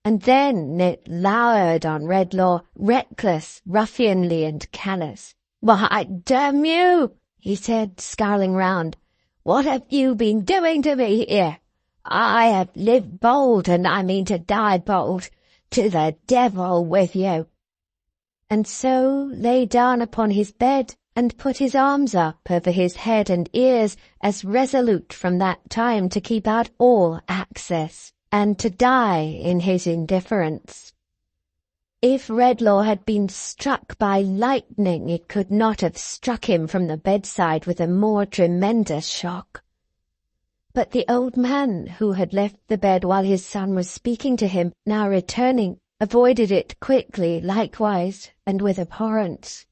and then it lowered on Redlaw, reckless, ruffianly, and callous. "Why, damn you," he said, scowling round, "what have you been doing to me here? I have lived bold, and I mean to die bold. To the devil with you." And so lay down upon his bed and put his arms up over his head and ears, as resolute from that time to keep out all access, and to die in his indifference. If Redlaw had been struck by lightning, it could not have struck him from the bedside with a more tremendous shock. But the old man, who had left the bed while his son was speaking to him, now returning, avoided it quickly likewise, and with abhorrence.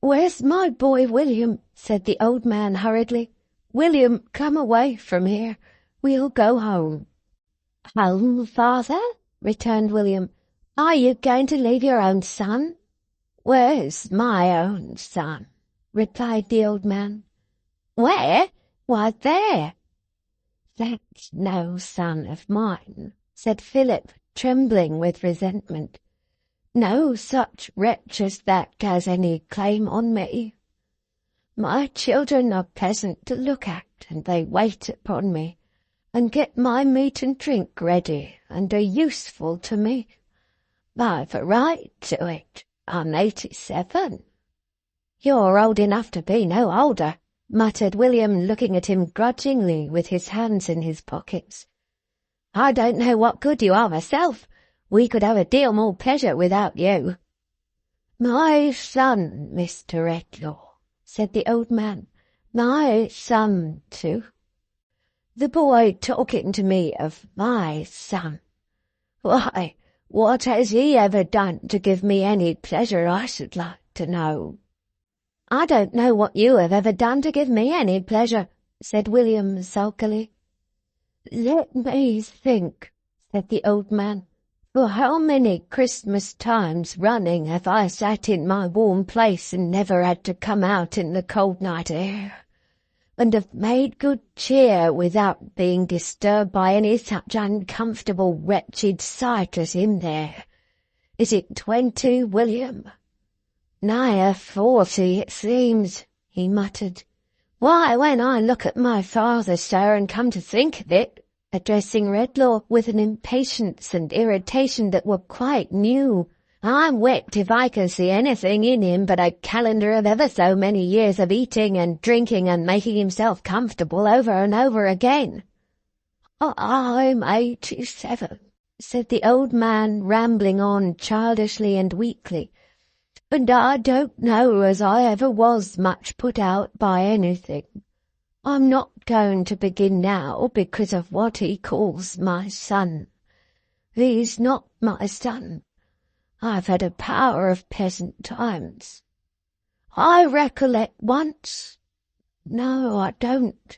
"Where's my boy William?" said the old man hurriedly. "William, come away from here. We'll go home." "Home, father?" returned William. "Are you going to leave your own son?" "Where's my own son?" replied the old man. "Where? Why, there." "That's no son of mine," said Philip, trembling with resentment. "No such wretch as that has any claim on me. My children are pleasant to look at, and they wait upon me, and get my meat and drink ready, and are useful to me. I've a right to it. I'm 87. "You're old enough to be no older," muttered William, looking at him grudgingly with his hands in his pockets. "I don't know what good you are myself. We could have a deal more pleasure without you." "My son, Mr. Redlaw," said the old man. "My son, too. The boy talking to me of my son. Why, what has he ever done to give me any pleasure, I should like to know?" "I don't know what you have ever done to give me any pleasure," said William sulkily. "Let me think," said the old man. "For how many Christmas times running have I sat in my warm place and never had to come out in the cold night air, and have made good cheer without being disturbed by any such uncomfortable wretched sight as him there. Is it 20, William?" "Nigher 40, it seems," he muttered. "Why, when I look at my father, sir, and come to think of it," addressing Redlaw with an impatience and irritation that were quite new, "I'm whipped if I can see anything in him but a calendar of ever so many years of eating and drinking and making himself comfortable over and over again." "I'm 87, said the old man, rambling on childishly and weakly, "and I don't know as I ever was much put out by anything. I'm not going to begin now because of what he calls my son. He's not my son. I've had a power of pleasant times. I recollect once— no, I don't.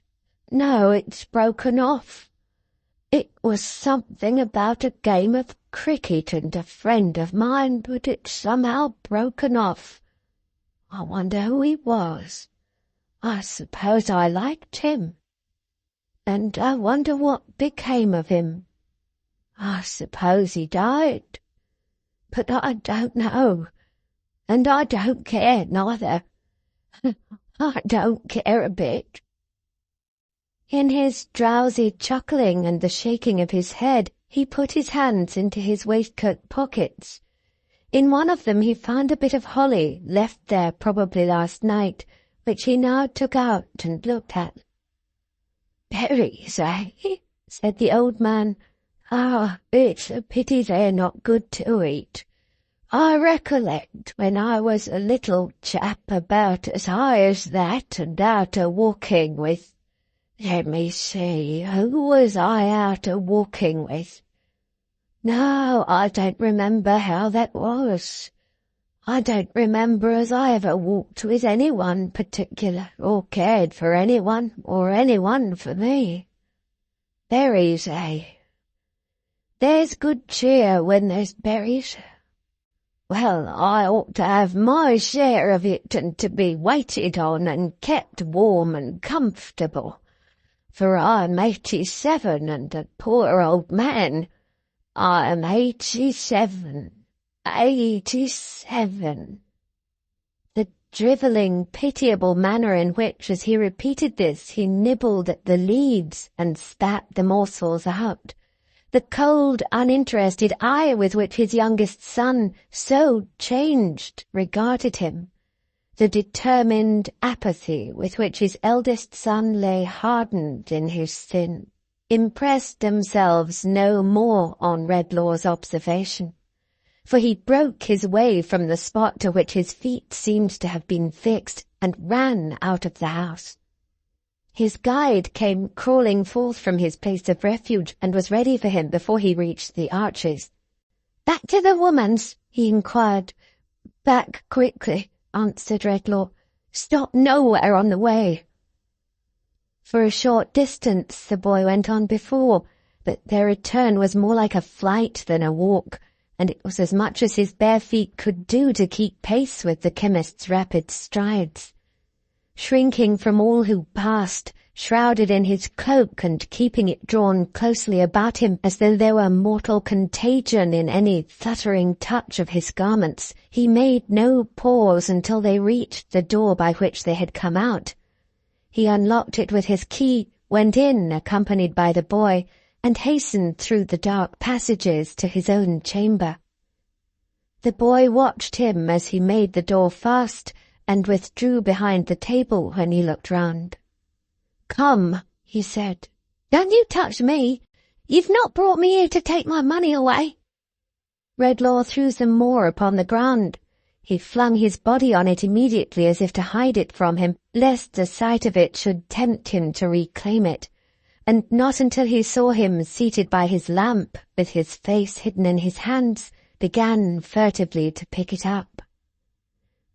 No, it's broken off. It was something about a game of cricket and a friend of mine, but it's somehow broken off. I wonder who he was. I suppose I liked him. And I wonder what became of him. I suppose he died. But I don't know, and I don't care neither. I don't care a bit." In his drowsy chuckling and the shaking of his head, he put his hands into his waistcoat pockets. In one of them he found a bit of holly left there probably last night, which he now took out and looked at. "Berries, eh?" said the old man. "Ah, it's a pity they're not good to eat. I recollect when I was a little chap about as high as that and out a-walking with— let me see, who was I out a-walking with? No, I don't remember how that was. I don't remember as I ever walked with anyone particular, or cared for anyone, or anyone for me. Berries, eh? There's good cheer when there's berries. Well, I ought to have my share of it and to be waited on and kept warm and comfortable. For I'm 87 and a poor old man. I'm 87. 87. The drivelling, pitiable manner in which, as he repeated this, he nibbled at the leaves and spat the morsels out, the cold, uninterested eye with which his youngest son, so changed, regarded him, the determined apathy with which his eldest son lay hardened in his sin, impressed themselves no more on Redlaw's observation, for he broke his way from the spot to which his feet seemed to have been fixed, and ran out of the house. His guide came crawling forth from his place of refuge, and was ready for him before he reached the arches. "Back to the woman's?" he inquired. "Back quickly," answered Redlaw. "Stop nowhere on the way." For a short distance the boy went on before, but their return was more like a flight than a walk, and it was as much as his bare feet could do to keep pace with the chemist's rapid strides. Shrinking from all who passed, shrouded in his cloak and keeping it drawn closely about him as though there were mortal contagion in any fluttering touch of his garments, he made no pause until they reached the door by which they had come out. He unlocked it with his key, went in accompanied by the boy, and hastened through the dark passages to his own chamber. The boy watched him as he made the door fast, and withdrew behind the table when he looked round. "Come," he said. "Don't you touch me. You've not brought me here to take my money away." Redlaw threw some more upon the ground. He flung his body on it immediately as if to hide it from him, lest the sight of it should tempt him to reclaim it, and not until he saw him seated by his lamp, with his face hidden in his hands, began furtively to pick it up.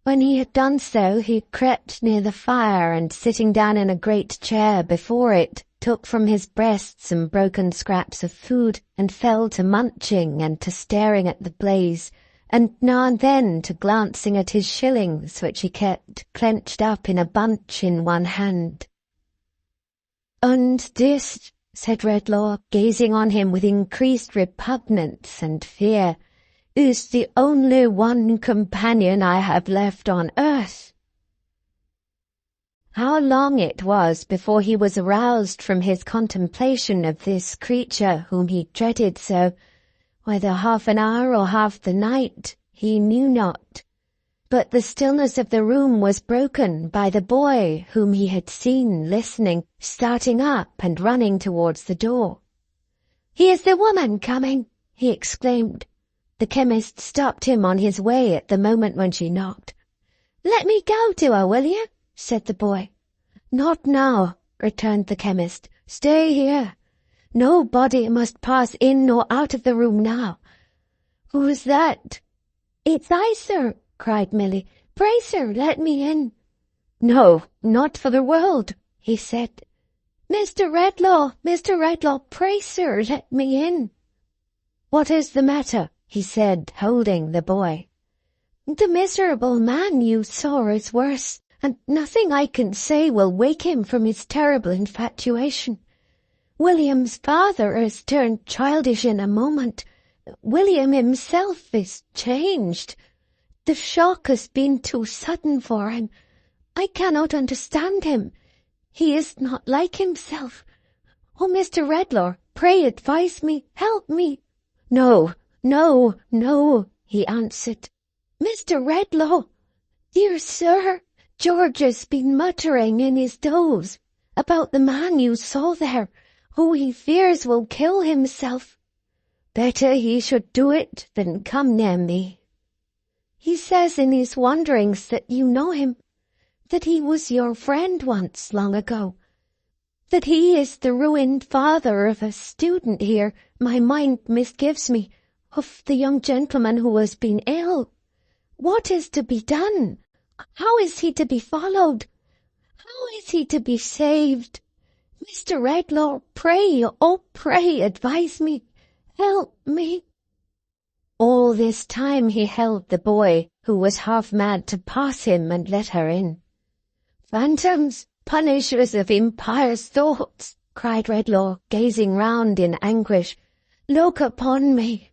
When he had done so, he crept near the fire, and sitting down in a great chair before it, took from his breast some broken scraps of food, and fell to munching and to staring at the blaze, and now and then to glancing at his shillings, which he kept clenched up in a bunch in one hand. "And this," said Redlaw, gazing on him with increased repugnance and fear, "is the only one companion I have left on earth." How long it was before he was aroused from his contemplation of this creature whom he dreaded so, whether half an hour or half the night, he knew not. But the stillness of the room was broken by the boy whom he had seen listening, starting up and running towards the door. "Here's the woman coming," he exclaimed. The chemist stopped him on his way at the moment when she knocked. "Let me go to her, will you?" said the boy. "Not now," returned the chemist. "Stay here. Nobody must pass in nor out of the room now. Who's that?" "It's I, sir," cried Milly. "Pray, sir, let me in." "No, not for the world," he said. Mr. Redlaw, pray, sir, let me in." "What is the matter?" he said, holding the boy. "The miserable man you saw is worse, and nothing I can say will wake him from his terrible infatuation. William's father has turned childish in a moment. William himself is changed. The shock has been too sudden for him. I cannot understand him. He is not like himself. Oh, Mr. Redlaw, pray advise me, help me." No, he answered. "Mr. Redlaw, dear sir, George has been muttering in his doze about the man you saw there, who he fears will kill himself. Better he should do it than come near me. He says in his wanderings that you know him, that he was your friend once long ago, that he is the ruined father of a student here, my mind misgives me, of the young gentleman who has been ill. What is to be done? How is he to be followed? How is he to be saved? Mr. Redlaw, pray, oh pray, advise me, help me." All this time he held the boy, who was half mad, to pass him and let her in. "Phantoms, punishers of impious thoughts," cried Redlaw, gazing round in anguish, "look upon me.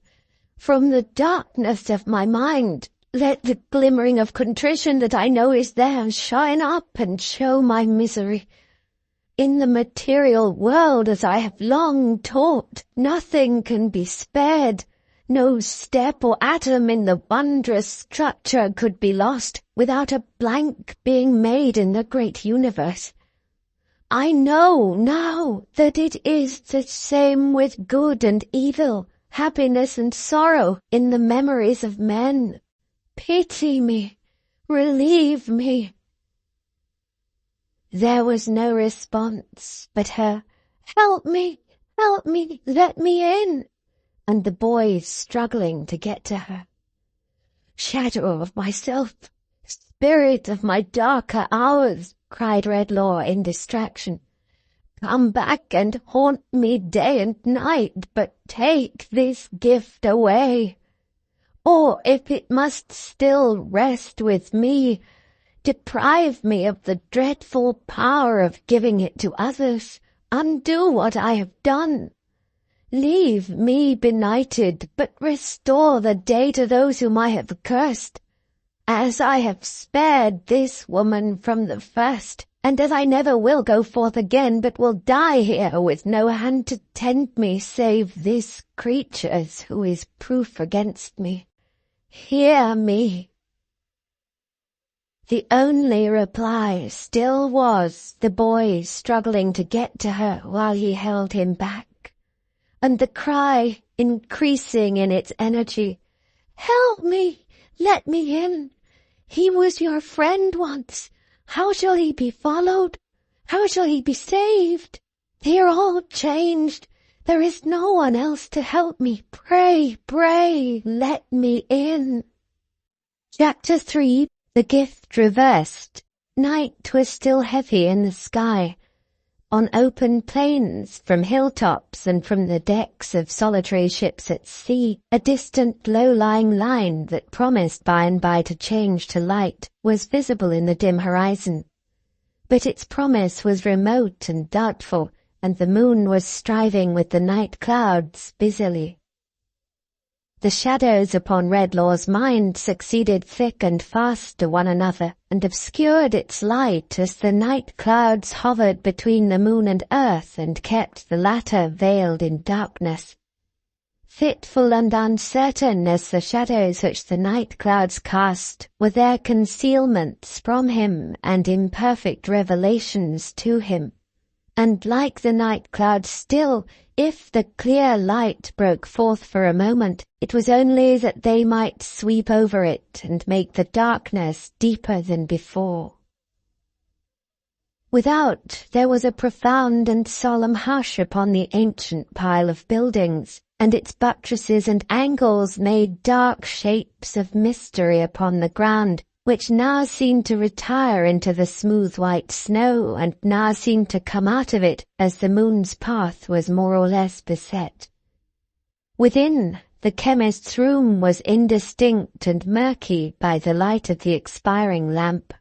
From the darkness of my mind, let the glimmering of contrition that I know is there shine up and show my misery. In the material world, as I have long taught, nothing can be spared. No step or atom in the wondrous structure could be lost without a blank being made in the great universe. I know now that it is the same with good and evil, happiness and sorrow in the memories of men. Pity me, relieve me." There was no response but her, help me, let me in," and the boy struggling to get to her. "Shadow of myself, spirit of my darker hours," cried Redlaw in distraction, "come back and haunt me day and night, but take this gift away. Or if it must still rest with me, deprive me of the dreadful power of giving it to others, undo what I have done. Leave me benighted, but restore the day to those whom I have cursed, as I have spared this woman from the first, and as I never will go forth again, but will die here with no hand to tend me save this creature's who is proof against me. Hear me." The only reply still was the boy struggling to get to her while he held him back, and the cry increasing in its energy, "Help me, let me in. He was your friend once. How shall he be followed? How shall he be saved? They are all changed. There is no one else to help me. Pray, pray, let me in." Chapter 3. The Gift Reversed. Night was still heavy in the sky. On open plains, from hilltops and from the decks of solitary ships at sea, a distant low-lying line that promised by and by to change to light was visible in the dim horizon. But its promise was remote and doubtful, and the moon was striving with the night clouds busily. The shadows upon Redlaw's mind succeeded thick and fast to one another, and obscured its light as the night clouds hovered between the moon and earth and kept the latter veiled in darkness. Fitful and uncertain as the shadows which the night clouds cast were their concealments from him and imperfect revelations to him. And like the night clouds still, if the clear light broke forth for a moment, it was only that they might sweep over it and make the darkness deeper than before. Without, there was a profound and solemn hush upon the ancient pile of buildings, and its buttresses and angles made dark shapes of mystery upon the ground, which now seemed to retire into the smooth white snow, and now seemed to come out of it as the moon's path was more or less beset. Within, the chemist's room was indistinct and murky by the light of the expiring lamp.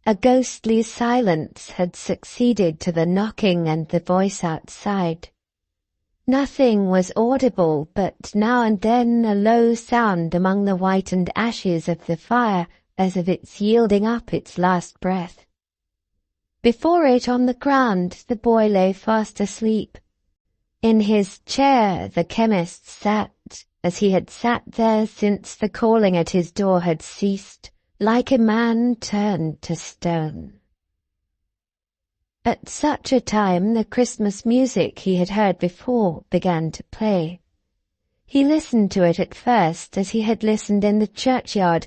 A ghostly silence had succeeded to the knocking and the voice outside. Nothing was audible but now and then a low sound among the whitened ashes of the fire, as of its yielding up its last breath. Before it on the ground the boy lay fast asleep. In his chair the chemist sat, as he had sat there since the calling at his door had ceased, like a man turned to stone. At such a time the Christmas music he had heard before began to play. He listened to it at first as he had listened in the churchyard,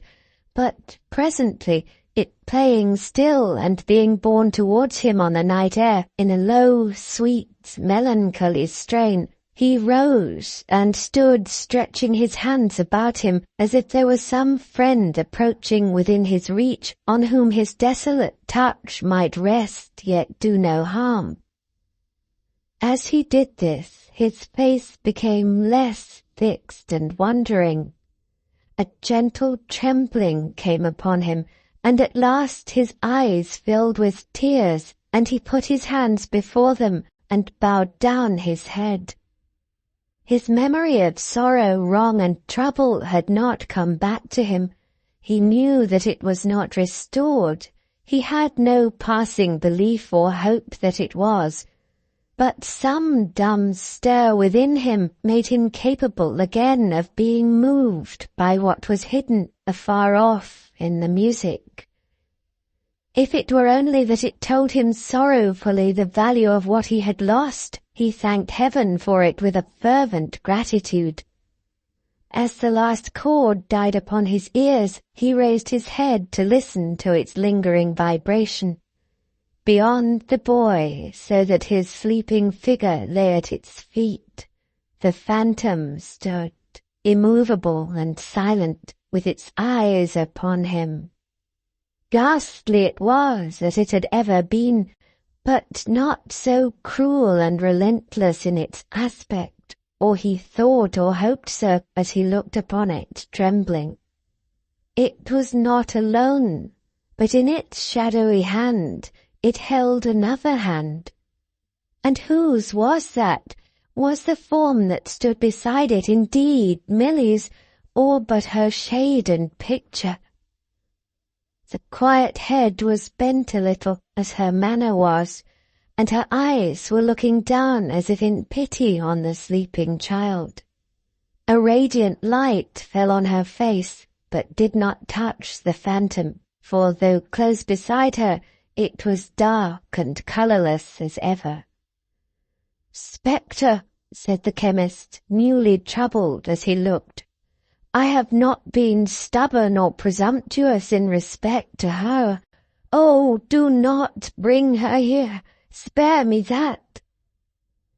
but presently, it playing still and being borne towards him on the night air in a low, sweet, melancholy strain, he rose and stood stretching his hands about him as if there was some friend approaching within his reach on whom his desolate touch might rest yet do no harm. As he did this, his face became less fixed and wondering. A gentle trembling came upon him, and at last his eyes filled with tears, and he put his hands before them and bowed down his head. His memory of sorrow, wrong, and trouble had not come back to him. He knew that it was not restored. He had no passing belief or hope that it was. But some dumb stir within him made him capable again of being moved by what was hidden afar off in the music. If it were only that it told him sorrowfully the value of what he had lost, he thanked heaven for it with a fervent gratitude. As the last chord died upon his ears, he raised his head to listen to its lingering vibration. Beyond the boy, so that his sleeping figure lay at its feet, the phantom stood, immovable and silent, with its eyes upon him. Ghastly it was as it had ever been, but not so cruel and relentless in its aspect, or he thought or hoped so as he looked upon it trembling. It was not alone, but in its shadowy hand it held another hand. And whose was that? Was the form that stood beside it indeed Milly's, or but her shade and picture? The quiet head was bent a little, as her manner was, and her eyes were looking down as if in pity on the sleeping child. A radiant light fell on her face, but did not touch the phantom, for though close beside her, it was dark and colourless as ever. "Spectre," said the chemist, newly troubled as he looked, "I have not been stubborn or presumptuous in respect to her. Oh, do not bring her here. Spare me that."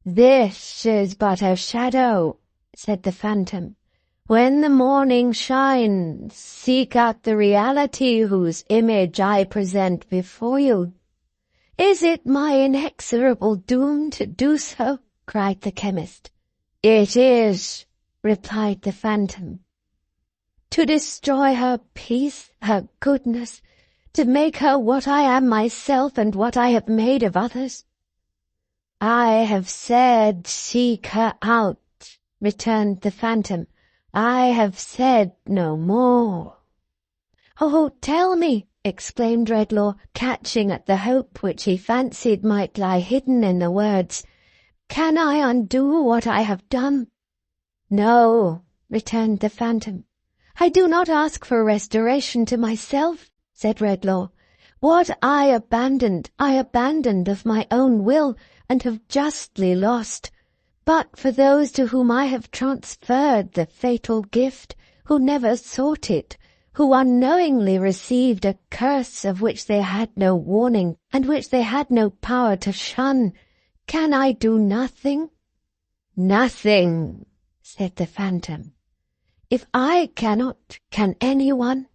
"This is but a shadow," said the phantom. "When the morning shines, seek out the reality whose image I present before you." "Is it my inexorable doom to do so?" cried the chemist. "It is," replied the phantom. "To destroy her peace, her goodness, to make her what I am myself and what I have made of others?" "I have said seek her out," returned the phantom. "I have said no more." "Oh, tell me," exclaimed Redlaw, catching at the hope which he fancied might lie hidden in the words, "can I undo what I have done?" "No," returned the phantom. "I do not ask for restoration to myself," said Redlaw. "What I abandoned of my own will, and have justly lost. But for those to whom I have transferred the fatal gift, who never sought it, who unknowingly received a curse of which they had no warning, and which they had no power to shun, can I do nothing?" "Nothing," said the phantom. "If I cannot, can anyone?"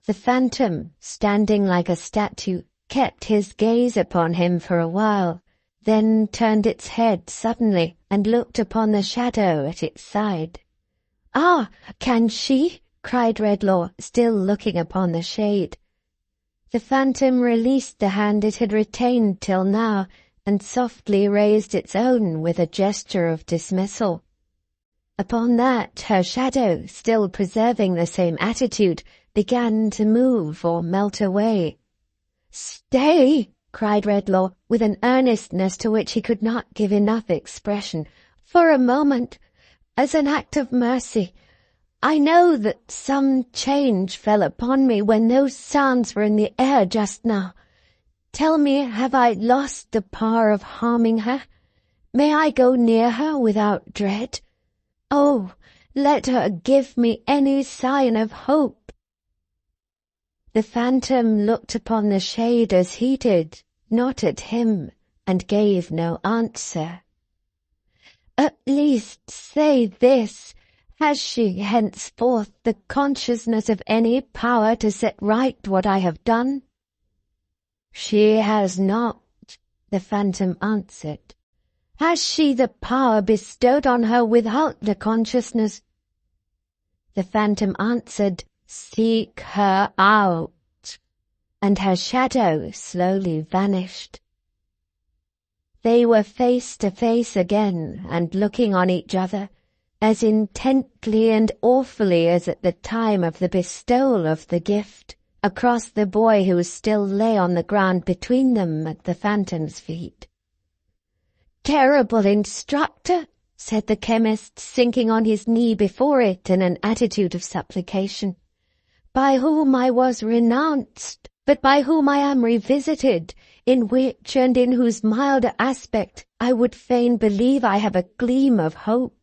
The phantom, standing like a statue, kept his gaze upon him for a while, then turned its head suddenly and looked upon the shadow at its side. "Ah, can she?" cried Redlaw, still looking upon the shade. The phantom released the hand it had retained till now, and softly raised its own with a gesture of dismissal. Upon that her shadow, still preserving the same attitude, began to move or melt away. "Stay!" cried Redlaw, with an earnestness to which he could not give enough expression. "For a moment. as an act of mercy. I know that some change fell upon me when those sounds were in the air just now. Tell me, have I lost the power of harming her? May I go near her without dread? Oh, let her give me any sign of hope." The phantom looked upon the shade as he did, not at him, and gave no answer. "At least say this. Has she henceforth the consciousness of any power to set right what I have done?" "She has not," the phantom answered. "Has she the power bestowed on her without the consciousness?" The phantom answered, "Seek her out," and her shadow slowly vanished. They were face to face again, and looking on each other, as intently and awfully as at the time of the bestowal of the gift, across the boy who still lay on the ground between them at the phantom's feet. "Terrible instructor," said the chemist, sinking on his knee before it in an attitude of supplication, "by whom I was renounced, but by whom I am revisited, in which and in whose milder aspect I would fain believe I have a gleam of hope.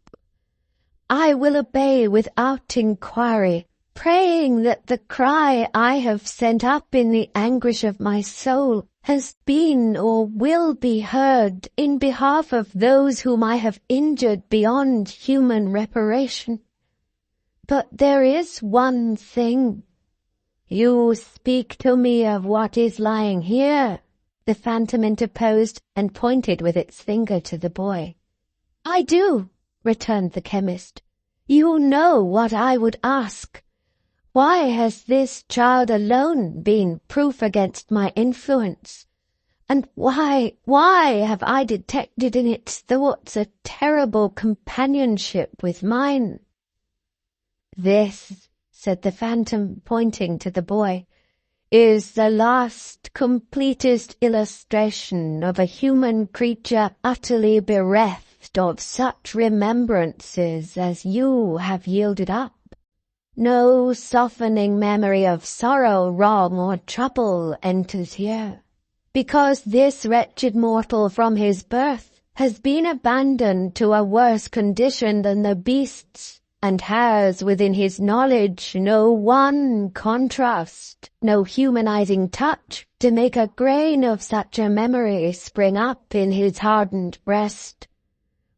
I will obey without inquiry, praying that the cry I have sent up in the anguish of my soul has been or will be heard in behalf of those whom I have injured beyond human reparation. But there is one thing. You speak to me of what is lying here," the phantom interposed and pointed with its finger to the boy. "I do," returned the chemist. "You know what I would ask. Why has this child alone been proof against my influence? And why have I detected in its thoughts a terrible companionship with mine?" "This," said the phantom, pointing to the boy, "is the last, completest illustration of a human creature utterly bereft of such remembrances as you have yielded up. No softening memory of sorrow, wrong, or trouble enters here, because this wretched mortal from his birth has been abandoned to a worse condition than the beasts, and has within his knowledge no one contrast, no humanizing touch to make a grain of such a memory spring up in his hardened breast.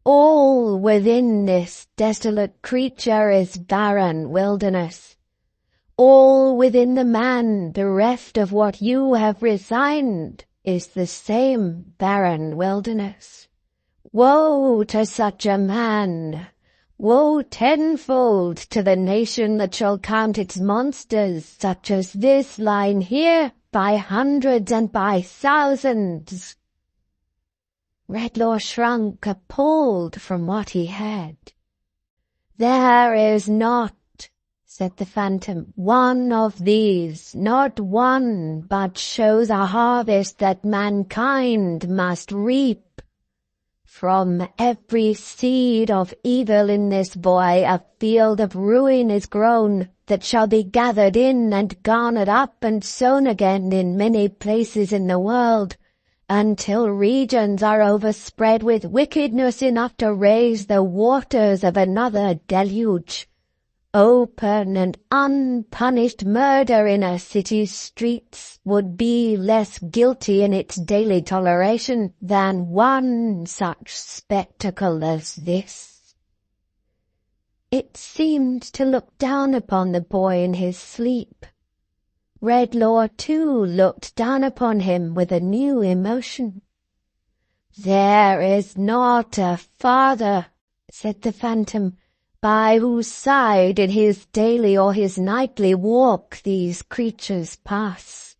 All within this desolate creature is barren wilderness. All within the man bereft of what you have resigned is the same barren wilderness. Woe to such a man! Woe tenfold to the nation that shall count its monsters such as this lying here by hundreds and by thousands." Redlaw shrunk appalled from what he heard. "There is not," said the phantom, "one of these, not one, but shows a harvest that mankind must reap. From every seed of evil in this boy a field of ruin is grown, that shall be gathered in and garnered up and sown again in many places in the world, until regions are overspread with wickedness enough to raise the waters of another deluge. Open and unpunished murder in a city's streets would be less guilty in its daily toleration than one such spectacle as this." It seemed to look down upon the boy in his sleep. Redlaw too looked down upon him with a new emotion. "There is not a father," said the phantom, "by whose side in his daily or his nightly walk these creatures pass.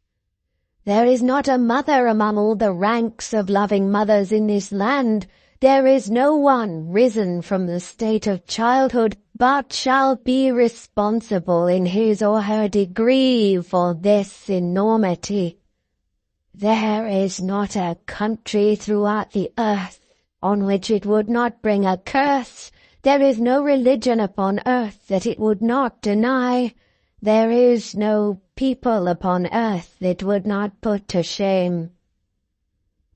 There is not a mother among all the ranks of loving mothers in this land. There is no one risen from the state of childhood but shall be responsible in his or her degree for this enormity. There is not a country throughout the earth on which it would not bring a curse There is no religion upon earth that it would not deny. There is no people upon earth it would not put to shame."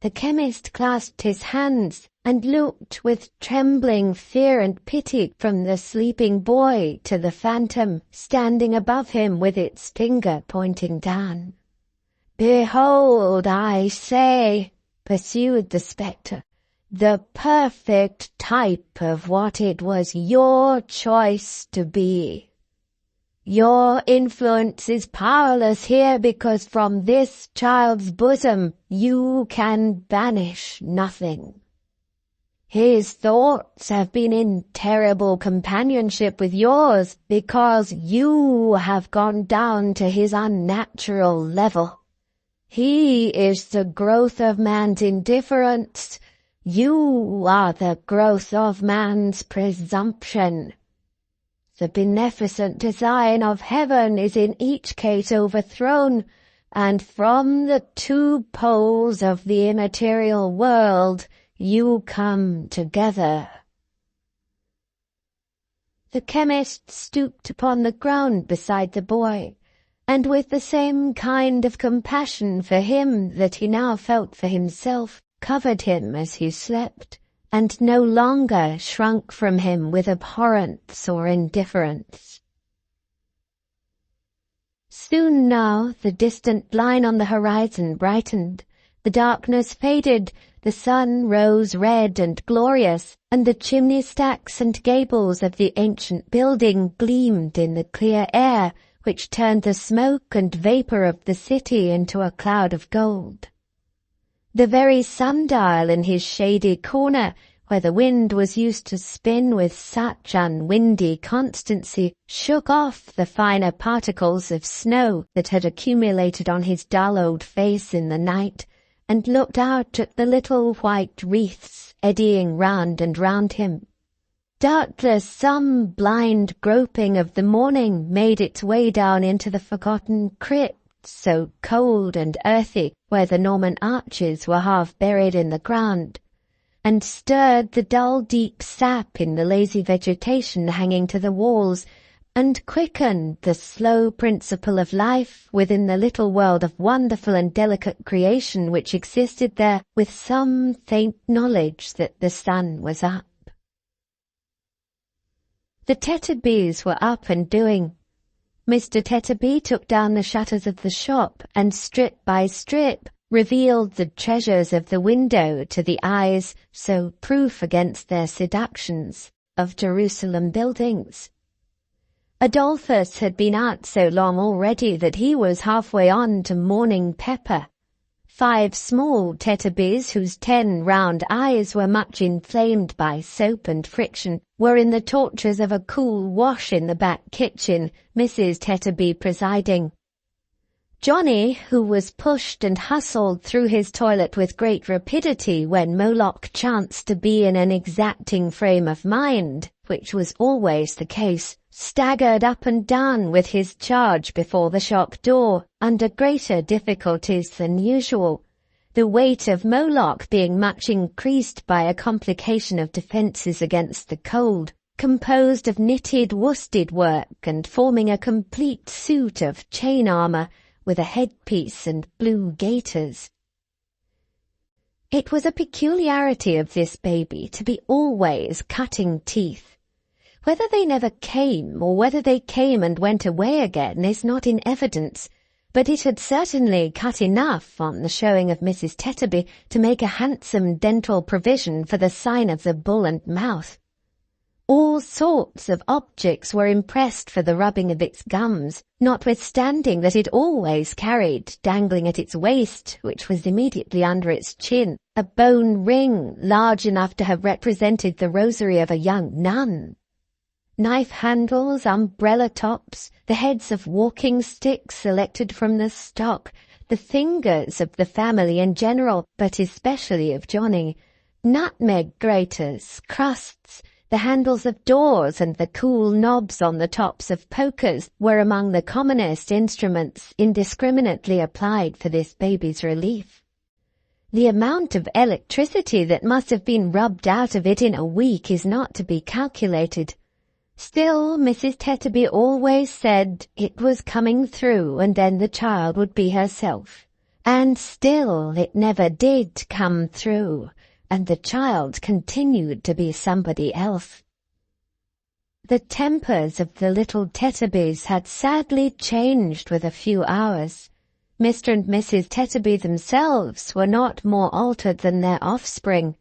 The chemist clasped his hands and looked with trembling fear and pity from the sleeping boy to the phantom standing above him with its finger pointing down. "Behold, I say," pursued the spectre, "the perfect type of what it was your choice to be. Your influence is powerless here because from this child's bosom you can banish nothing. His thoughts have been in terrible companionship with yours because you have gone down to his unnatural level. He is the growth of man's indifference. You are the growth of man's presumption. The beneficent design of heaven is in each case overthrown, and from the two poles of the immaterial world you come together." The chemist stooped upon the ground beside the boy, and with the same kind of compassion for him that he now felt for himself, covered him as he slept, and no longer shrunk from him with abhorrence or indifference. Soon now the distant line on the horizon brightened, the darkness faded, the sun rose red and glorious, and the chimney stacks and gables of the ancient building gleamed in the clear air, which turned the smoke and vapour of the city into a cloud of gold. The very sundial in his shady corner, where the wind was used to spin with such unwindy constancy, shook off the finer particles of snow that had accumulated on his dull old face in the night, and looked out at the little white wreaths eddying round and round him. Doubtless some blind groping of the morning made its way down into the forgotten crypt, so cold and earthy, where the Norman arches were half buried in the ground, and stirred the dull deep sap in the lazy vegetation hanging to the walls, and quickened the slow principle of life within the little world of wonderful and delicate creation which existed there, with some faint knowledge that the sun was up. The Tetterbys were up and doing. Mr. Tetterby took down the shutters of the shop, and strip by strip revealed the treasures of the window to the eyes, so proof against their seductions, of Jerusalem buildings. Adolphus had been out so long already that he was halfway on to morning pepper. 5 small Tetterbys, whose 10 round eyes were much inflamed by soap and friction, were in the tortures of a cool wash in the back kitchen, Mrs. Tetterby presiding. Johnny, who was pushed and hustled through his toilet with great rapidity when Moloch chanced to be in an exacting frame of mind, which was always the case, staggered up and down with his charge before the shop door, under greater difficulties than usual, the weight of Moloch being much increased by a complication of defences against the cold, composed of knitted worsted work and forming a complete suit of chain armour, with a headpiece and blue gaiters. It was a peculiarity of this baby to be always cutting teeth. Whether they never came, or whether they came and went away again, is not in evidence, but it had certainly cut enough on the showing of Mrs. Tetterby to make a handsome dental provision for the sign of the bull and mouth. All sorts of objects were impressed for the rubbing of its gums, notwithstanding that it always carried, dangling at its waist, which was immediately under its chin, a bone ring large enough to have represented the rosary of a young nun. Knife handles, umbrella tops, the heads of walking sticks selected from the stock, the fingers of the family in general, but especially of Johnny, nutmeg graters, crusts, the handles of doors and the cool knobs on the tops of pokers were among the commonest instruments indiscriminately applied for this baby's relief. The amount of electricity that must have been rubbed out of it in a week is not to be calculated. Still, Mrs. Tetterby always said it was coming through, and then the child would be herself. And still it never did come through, and the child continued to be somebody else. The tempers of the little Tetterbys had sadly changed with a few hours. Mr. and Mrs. Tetterby themselves were not more altered than their offspring.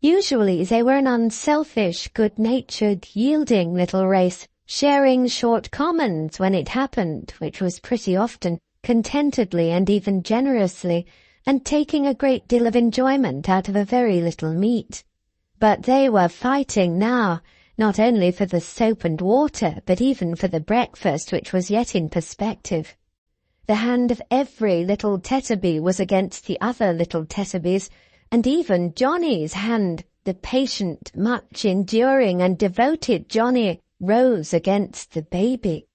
Usually they were an unselfish, good-natured, yielding little race, sharing short commons when it happened, which was pretty often, contentedly and even generously, and taking a great deal of enjoyment out of a very little meat. But they were fighting now, not only for the soap and water, but even for the breakfast which was yet in perspective. The hand of every little Tetterby was against the other little Tetterbys, and even Johnny's hand, the patient, much enduring and devoted Johnny, rose against the baby.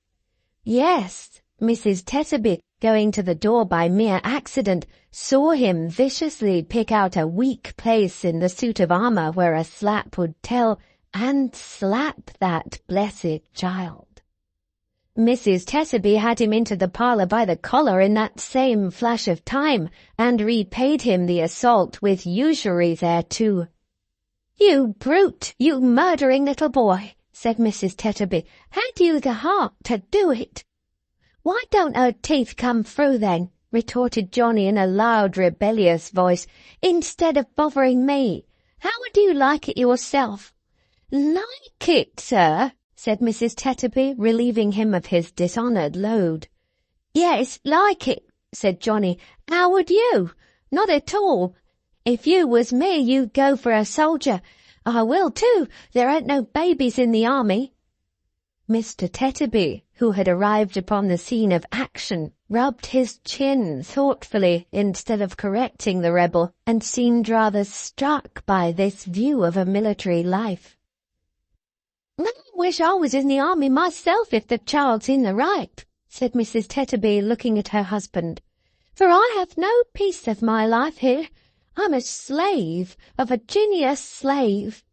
Yes, Mrs. Tetterby, going to the door by mere accident, saw him viciously pick out a weak place in the suit of armour where a slap would tell, and slap that blessed child. Mrs. Tetterby had him into the parlour by the collar in that same flash of time, and repaid him the assault with usury thereto. "You brute, you murdering little boy," said Mrs. Tetterby, "had you the heart to do it?" "Why don't her teeth come through then?" retorted Johnny in a loud, rebellious voice, "instead of bothering me? How would you like it yourself?" "Like it, sir?" said Mrs. Tetterby, relieving him of his dishonoured load. "Yes, like it," said Johnny. "How would you? Not at all. If you was me, you'd go for a soldier. I will too. There ain't no babies in the army." Mr. Tetterby, who had arrived upon the scene of action, rubbed his chin thoughtfully instead of correcting the rebel, and seemed rather struck by this view of a military life. "I wish I was in the army myself if the child's in the right," said Mrs. Tetterby, looking at her husband, "for I have no peace of my life here. I'm a slave, a Virginia slave."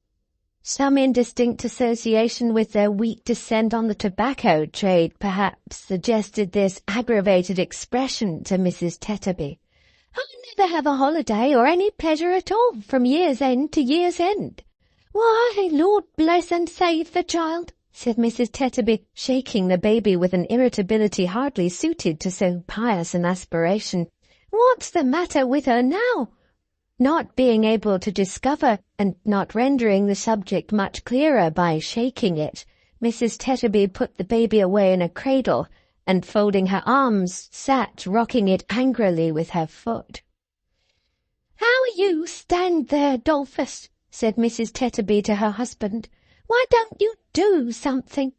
Some indistinct association with their weak descent on the tobacco trade, perhaps, suggested this aggravated expression to Mrs. Tetterby. "I never have a holiday or any pleasure at all from year's end to year's end." "Why, Lord bless and save the child," said Mrs. Tetterby, shaking the baby with an irritability hardly suited to so pious an aspiration. "What's the matter with her now?" Not being able to discover, and not rendering the subject much clearer by shaking it, Mrs. Tetterby put the baby away in a cradle, and folding her arms, sat rocking it angrily with her foot. "How you stand there, Dolphus?" said Mrs. Tetterby to her husband. "Why don't you do something?"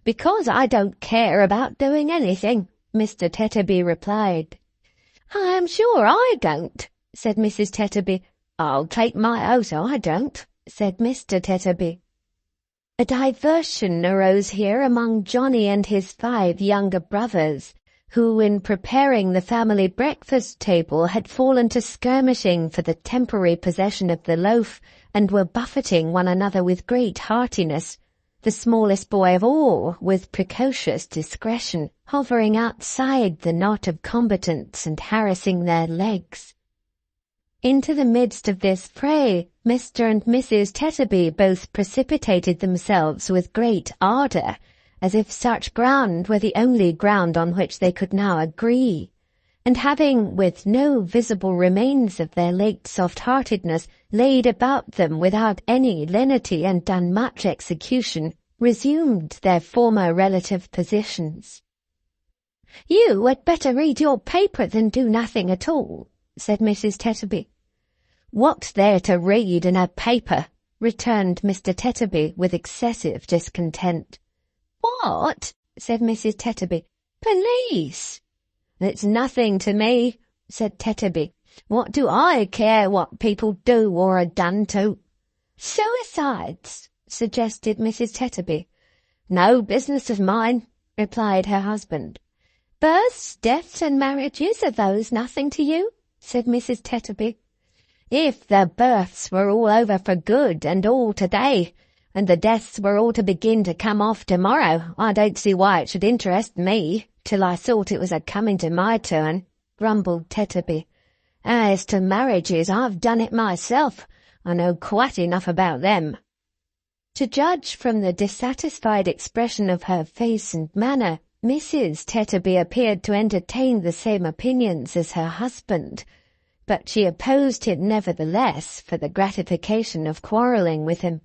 "Because I don't care about doing anything," Mr. Tetterby replied. "I am sure I don't," said Mrs. Tetterby. "I'll take my oath I don't," said Mr. Tetterby. A diversion arose here among Johnny and his 5 younger brothers, who, in preparing the family breakfast table, had fallen to skirmishing for the temporary possession of the loaf, and were buffeting one another with great heartiness, the smallest boy of all, with precocious discretion, hovering outside the knot of combatants and harassing their legs. Into the midst of this fray, Mr. and Mrs. Tetterby both precipitated themselves with great ardour, as if such ground were the only ground on which they could now agree, and having, with no visible remains of their late soft-heartedness, laid about them without any lenity and done much execution, resumed their former relative positions. "You had better read your paper than do nothing at all," said Mrs. Tetterby. "What's there to read in a paper?" returned Mr. Tetterby with excessive discontent. "What?" said Mrs. Tetterby. "Police." "It's nothing to me," said Tetterby. "What do I care what people do or are done to?" "Suicides," suggested Mrs. Tetterby. "No business of mine," replied her husband. "Births, deaths, and marriages, are those nothing to you?" said Mrs. Tetterby. "If the births were all over for good and all today, and the deaths were all to begin to come off tomorrow, I don't see why it should interest me, till I thought it was a-coming to my turn," grumbled Tetterby. "As to marriages, I've done it myself. I know quite enough about them." To judge from the dissatisfied expression of her face and manner, Mrs. Tetterby appeared to entertain the same opinions as her husband, but she opposed him nevertheless for the gratification of quarrelling with him.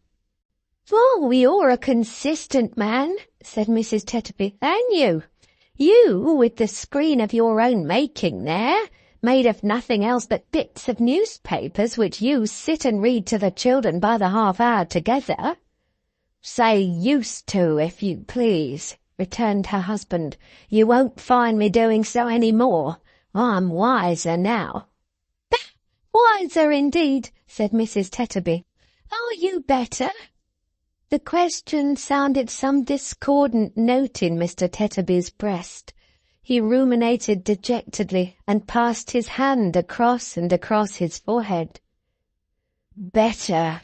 "Oh, you're a consistent man," said Mrs. Tetterby, "and you with the screen of your own making there, made of nothing else but bits of newspapers which you sit and read to the children by the half-hour together." "Say used to, if you please," returned her husband. "You won't find me doing so any more. I'm wiser now." "Wiser indeed," said Mrs. Tetterby. "Are you better?" The question sounded some discordant note in Mr. Tetterby's breast. He ruminated dejectedly and passed his hand across and across his forehead. "Better,"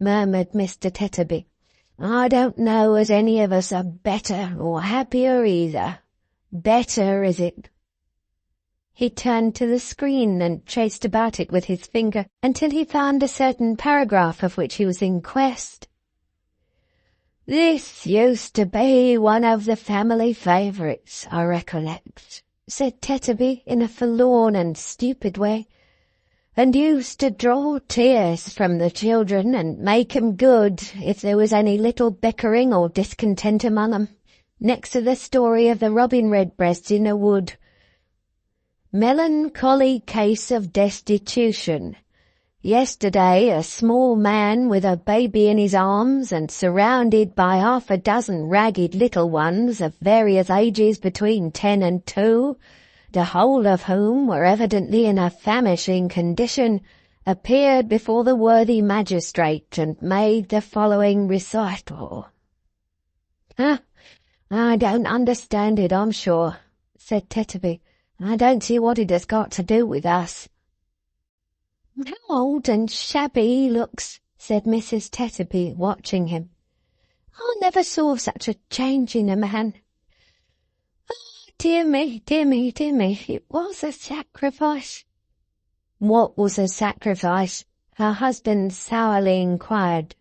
murmured Mr. Tetterby. "I don't know as any of us are better or happier either. Better, is it?" He turned to the screen and traced about it with his finger until he found a certain paragraph of which he was in quest. "This used to be one of the family favourites, I recollect," said Tetterby in a forlorn and stupid way, "and used to draw tears from the children and make 'em good if there was any little bickering or discontent among 'em, next to the story of the robin redbreasts in a wood. Melancholy case of destitution. Yesterday a small man with a baby in his arms and surrounded by 6 ragged little ones of various ages between 10 and 2, the whole of whom were evidently in a famishing condition, appeared before the worthy magistrate and made the following recital." "I don't understand it, I'm sure," said Tetterby. "I don't see what it has got to do with us." "How old and shabby he looks," said Mrs. Tetterby, watching him. "I never saw such a change in a man. Oh, dear me, dear me, dear me, it was a sacrifice." "What was a sacrifice?" her husband sourly inquired.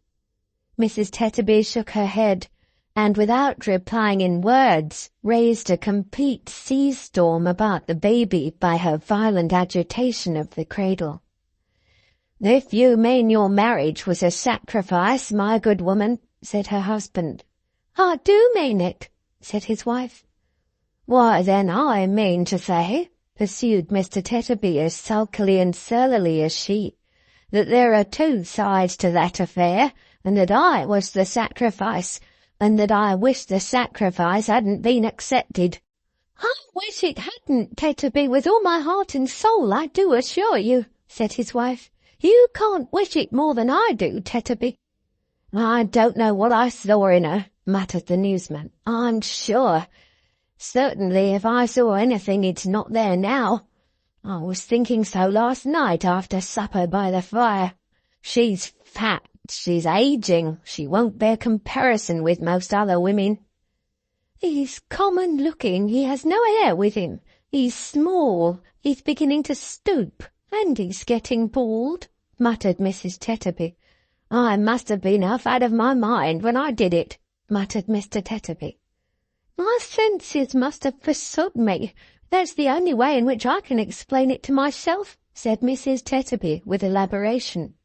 Mrs. Tetterby shook her head, and without replying in words, raised a complete sea-storm about the baby by her violent agitation of the cradle. "If you mean your marriage was a sacrifice, my good woman," said her husband. "I do mean it," said his wife. "Why, then I mean to say," pursued Mr. Tetterby as sulkily and surlily as she, "that there are 2 sides to that affair, and that I was the sacrifice, and that I wish the sacrifice hadn't been accepted." "I wish it hadn't, Tetterby, with all my heart and soul, I do assure you," said his wife. "You can't wish it more than I do, Tetterby." "I don't know what I saw in her," muttered the newsman, "I'm sure. Certainly if I saw anything it's not there now. I was thinking so last night after supper by the fire. She's fat, she's aging, she won't bear comparison with most other women." "He's common-looking, he has no air with him. He's small, he's beginning to stoop, and he's getting bald," muttered Mrs. Tetterby. "I must have been half out of my mind when I did it," muttered Mr. Tetterby. "My senses must have forsook me. That's the only way in which I can explain it to myself," said Mrs. Tetterby with elaboration.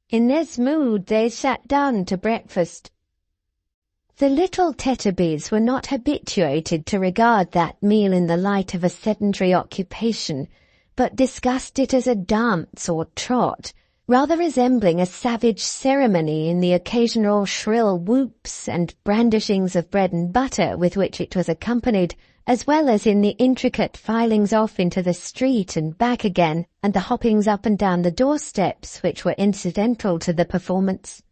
In this mood they sat down to breakfast. The little Tetterbys were not habituated to regard that meal in the light of a sedentary occupation, but discussed it as a dance or trot, rather resembling a savage ceremony in the occasional shrill whoops and brandishings of bread and butter with which it was accompanied, as well as in the intricate filings off into the street and back again, and the hoppings up and down the doorsteps which were incidental to the performance.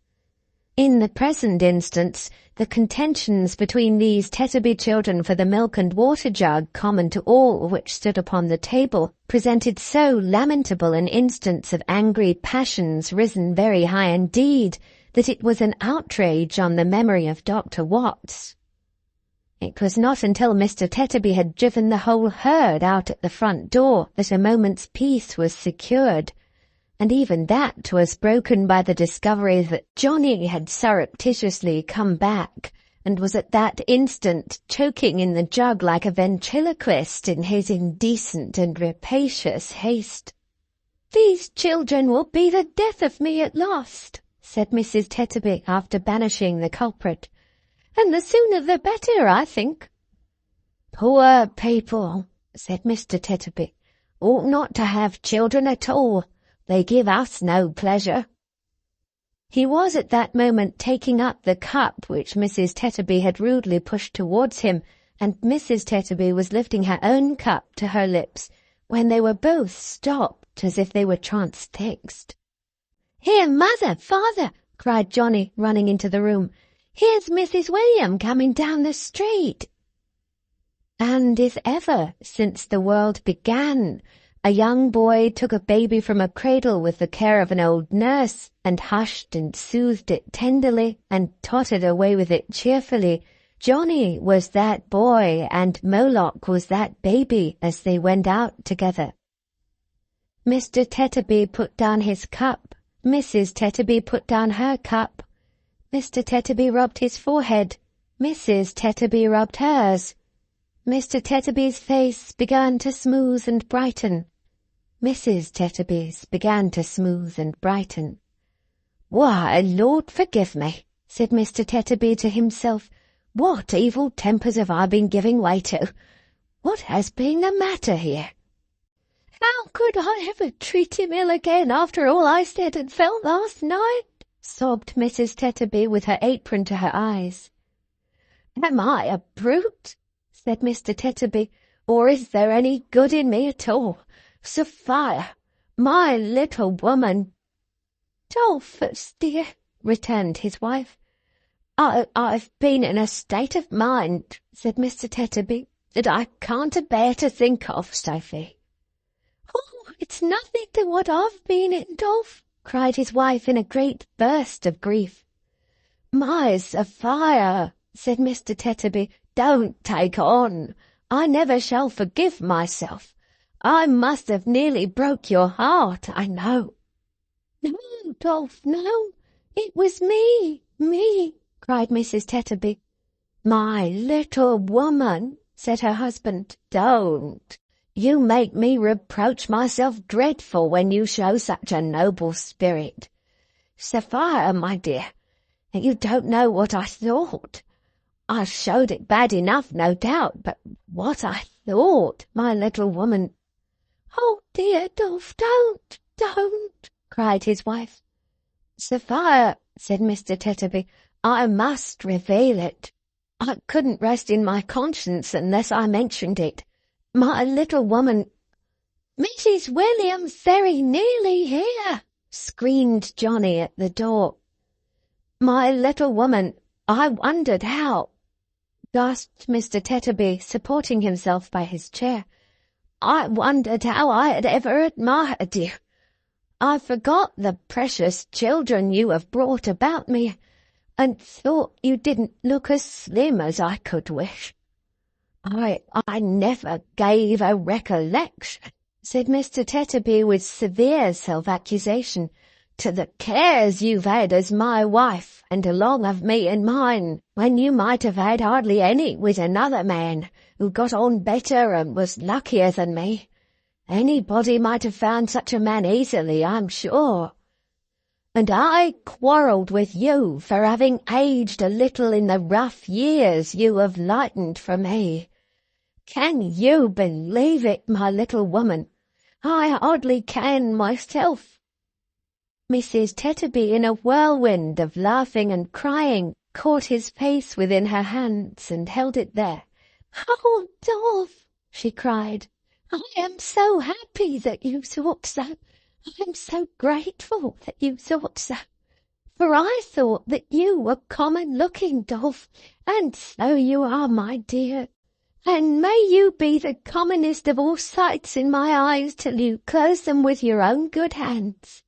In the present instance, the contentions between these Tetterby children for the milk and water jug common to all which stood upon the table presented so lamentable an instance of angry passions risen very high indeed, that it was an outrage on the memory of Dr. Watts. It was not until Mr. Tetterby had driven the whole herd out at the front door that a moment's peace was secured, and even that was broken by the discovery that Johnny had surreptitiously come back, and was at that instant choking in the jug like a ventriloquist in his indecent and rapacious haste. "These children will be the death of me at last," said Mrs. Tetterby after banishing the culprit, "and the sooner the better, I think." "Poor people," said Mr. Tetterby, "ought not to have children at all. They give us no pleasure." He was at that moment taking up the cup which Mrs. Tetterby had rudely pushed towards him, and Mrs. Tetterby was lifting her own cup to her lips, when they were both stopped as if they were transfixed. "Here, mother, father," cried Johnny, running into the room. "Here's Mrs. William coming down the street." And if ever, since the world began, a young boy took a baby from a cradle with the care of an old nurse, and hushed and soothed it tenderly, and tottered away with it cheerfully, Johnny was that boy, and Moloch was that baby as they went out together. Mr. Tetterby put down his cup. Mrs. Tetterby put down her cup. Mr. Tetterby rubbed his forehead. Mrs. Tetterby rubbed hers. Mr. Tetterby's face began to smooth and brighten. Mrs. Tetterby's began to smooth and brighten. "Why, Lord forgive me," said Mr. Tetterby to himself. "What evil tempers have I been giving way to? What has been the matter here? How could I ever treat him ill again after all I said and felt last night?" sobbed Mrs. Tetterby with her apron to her eyes. "Am I a brute?" said Mr. Tetterby, "or is there any good in me at all? Sophia, my little woman." "Dolphus, dear," returned his wife. I've been in a state of mind," said Mr. Tetterby, "that I can't abear to think of, Sophie." "Oh, it's nothing to what I've been in, Dolph," cried his wife in a great burst of grief. "My Sophia," said Mr. Tetterby, "don't take on. I never shall forgive myself. I must have nearly broke your heart, I know." "No, Dolph, no. It was me, cried Mrs. Tetterby. "My little woman," said her husband, "don't. You make me reproach myself dreadful when you show such a noble spirit. Sophia, my dear, you don't know what I thought. I showed it bad enough, no doubt, but what I thought, my little woman—" "Oh, dear, Dolph, don't, cried his wife. "Sophia," said Mr. Tetterby, "I must reveal it. I couldn't rest in my conscience unless I mentioned it. My little woman—" "Mrs. William's very nearly here," screamed Johnny at the door. "My little woman, I wondered how—" gasped Mr. Tetterby, supporting himself by his chair. "I wondered how I had ever admired you. I forgot the precious children you have brought about me, and thought you didn't look as slim as I could wish. I never gave a recollection," said Mr. Tetterby with severe self-accusation, "to the cares you've had as my wife, and along of me and mine, when you might have had hardly any with another man, who got on better and was luckier than me. Anybody might have found such a man easily, I'm sure. And I quarrelled with you for having aged a little in the rough years you have lightened for me. Can you believe it, my little woman? I hardly can myself." Mrs. Tetterby, in a whirlwind of laughing and crying, caught his face within her hands and held it there. "Oh, Dolph," she cried, "I am so happy that you thought so. I am so grateful that you thought so. for I thought that you were common-looking, Dolph, and so you are, my dear. And may you be the commonest of all sights in my eyes till you close them with your own good hands.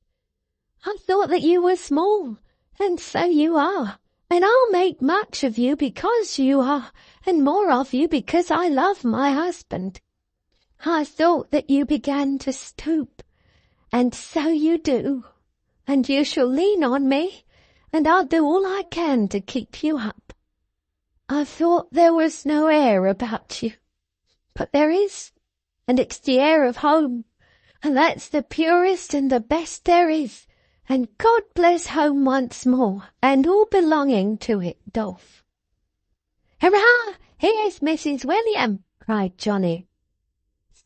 I thought that you were small, and so you are, and I'll make much of you because you are, and more of you because I love my husband. I thought that you began to stoop, and so you do, and you shall lean on me, and I'll do all I can to keep you up. I thought there was no air about you, but there is, and it's the air of home, and that's the purest and the best there is, and God bless home once more, and all belonging to it, Dolph. Hurrah! Here's Mrs. William, cried Johnny.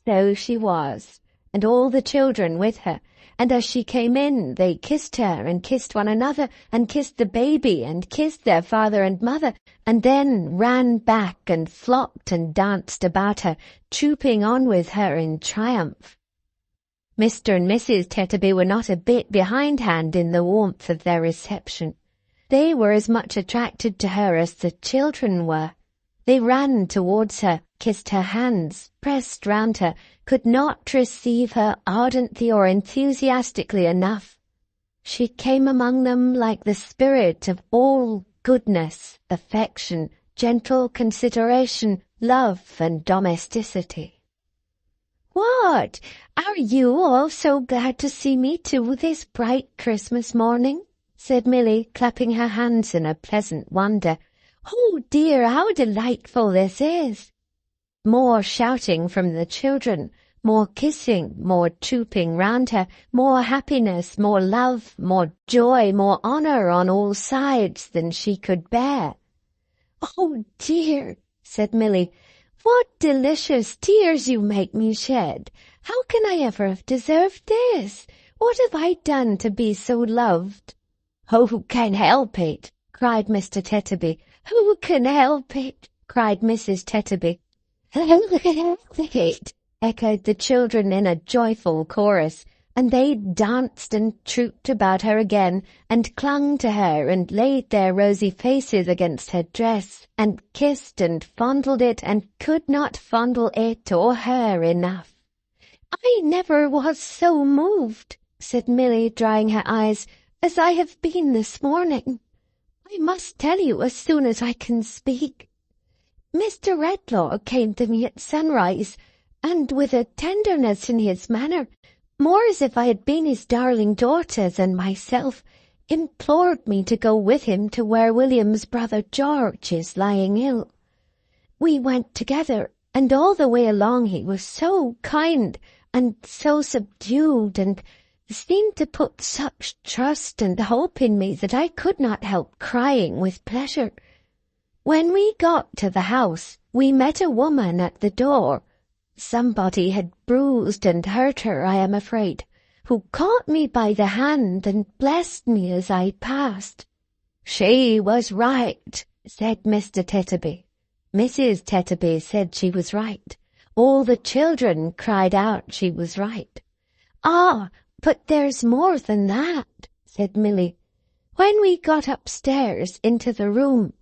So she was, and all the children with her, and as she came in they kissed her and kissed one another and kissed the baby and kissed their father and mother, and then ran back and flocked and danced about her, trooping on with her in triumph. Mr. and Mrs. Tetterby were not a bit behindhand in the warmth of their reception. They were as much attracted to her as the children were. They ran towards her, kissed her hands, pressed round her, could not receive her ardently or enthusiastically enough. She came among them like the spirit of all goodness, affection, gentle consideration, love, and domesticity. "What, are you all so glad to see me too this bright Christmas morning?" said Milly, clapping her hands in a pleasant wonder. "Oh dear, how delightful this is!" More shouting from the children, more kissing, more trooping round her, more happiness, more love, more joy, more honour on all sides than she could bear. "Oh dear," said Milly, "what delicious tears you make me shed! How can I ever have deserved this? What have I done to be so loved?" "Oh, who can help it?" cried Mr. Tetterby. "Who can help it?" cried Mrs. Tetterby. "Who can help it?" echoed the children in a joyful chorus, and they danced and trooped about her again, and clung to her, and laid their rosy faces against her dress, and kissed and fondled it, and could not fondle it or her enough. "I never was so moved," said Milly, drying her eyes, "as I have been this morning. I must tell you as soon as I can speak. Mr. Redlaw came to me at sunrise, and with a tenderness in his manner, more as if I had been his darling daughter than myself, implored me to go with him to where William's brother George is lying ill. We went together, and all the way along he was so kind and so subdued, and seemed to put such trust and hope in me that I could not help crying with pleasure. When we got to the house, we met a woman at the door. Somebody had bruised and hurt her, I am afraid, who caught me by the hand and blessed me as I passed. "She was right," said Mr. Tetterby. Mrs. Tetterby said she was right. All the children cried out she was right. "Ah, but there's more than that," said Milly. "When we got upstairs into the room,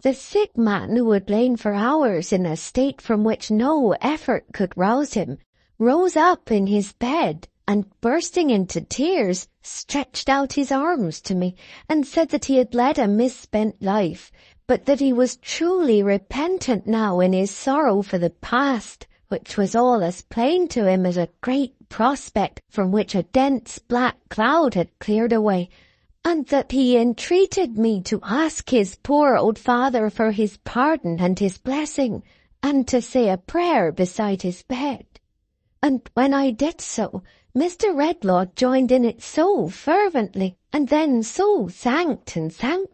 the sick man, who had lain for hours in a state from which no effort could rouse him, rose up in his bed, and bursting into tears, stretched out his arms to me, and said that he had led a misspent life, but that he was truly repentant now in his sorrow for the past, which was all as plain to him as a great prospect from which a dense black cloud had cleared away, and that he entreated me to ask his poor old father for his pardon and his blessing, and to say a prayer beside his bed. And when I did so, Mr. Redlaw joined in it so fervently, and then so thanked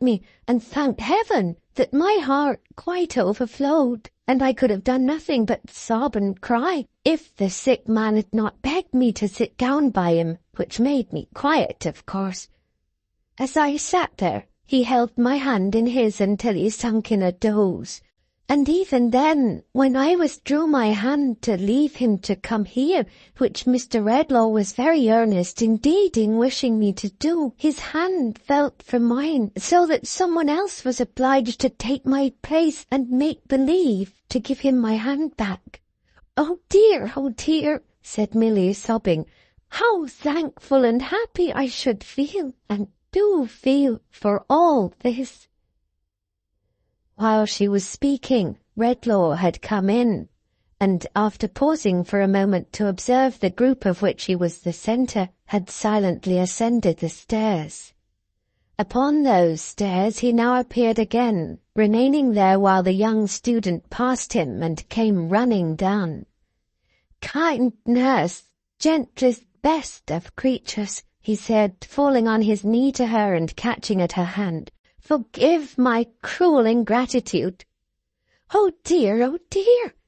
me, and thanked heaven, that my heart quite overflowed, and I could have done nothing but sob and cry, if the sick man had not begged me to sit down by him, which made me quiet, of course. As I sat there, he held my hand in his until he sunk in a doze, And even then, when I withdrew my hand to leave him to come here, which Mr. Redlaw was very earnest indeed in wishing me to do, his hand felt for mine, so that someone else was obliged to take my place and make believe to give him my hand back. Oh dear, said Milly, sobbing. How thankful and happy I should feel, and do feel, for all this. While she was speaking, Redlaw had come in, and after pausing for a moment to observe the group of which he was the centre, had silently ascended the stairs. Upon those stairs he now appeared again, remaining there while the young student passed him and came running down. "Kind nurse, gentlest, best of creatures," he said, falling on his knee to her and catching at her hand. "Forgive my cruel ingratitude." Oh dear,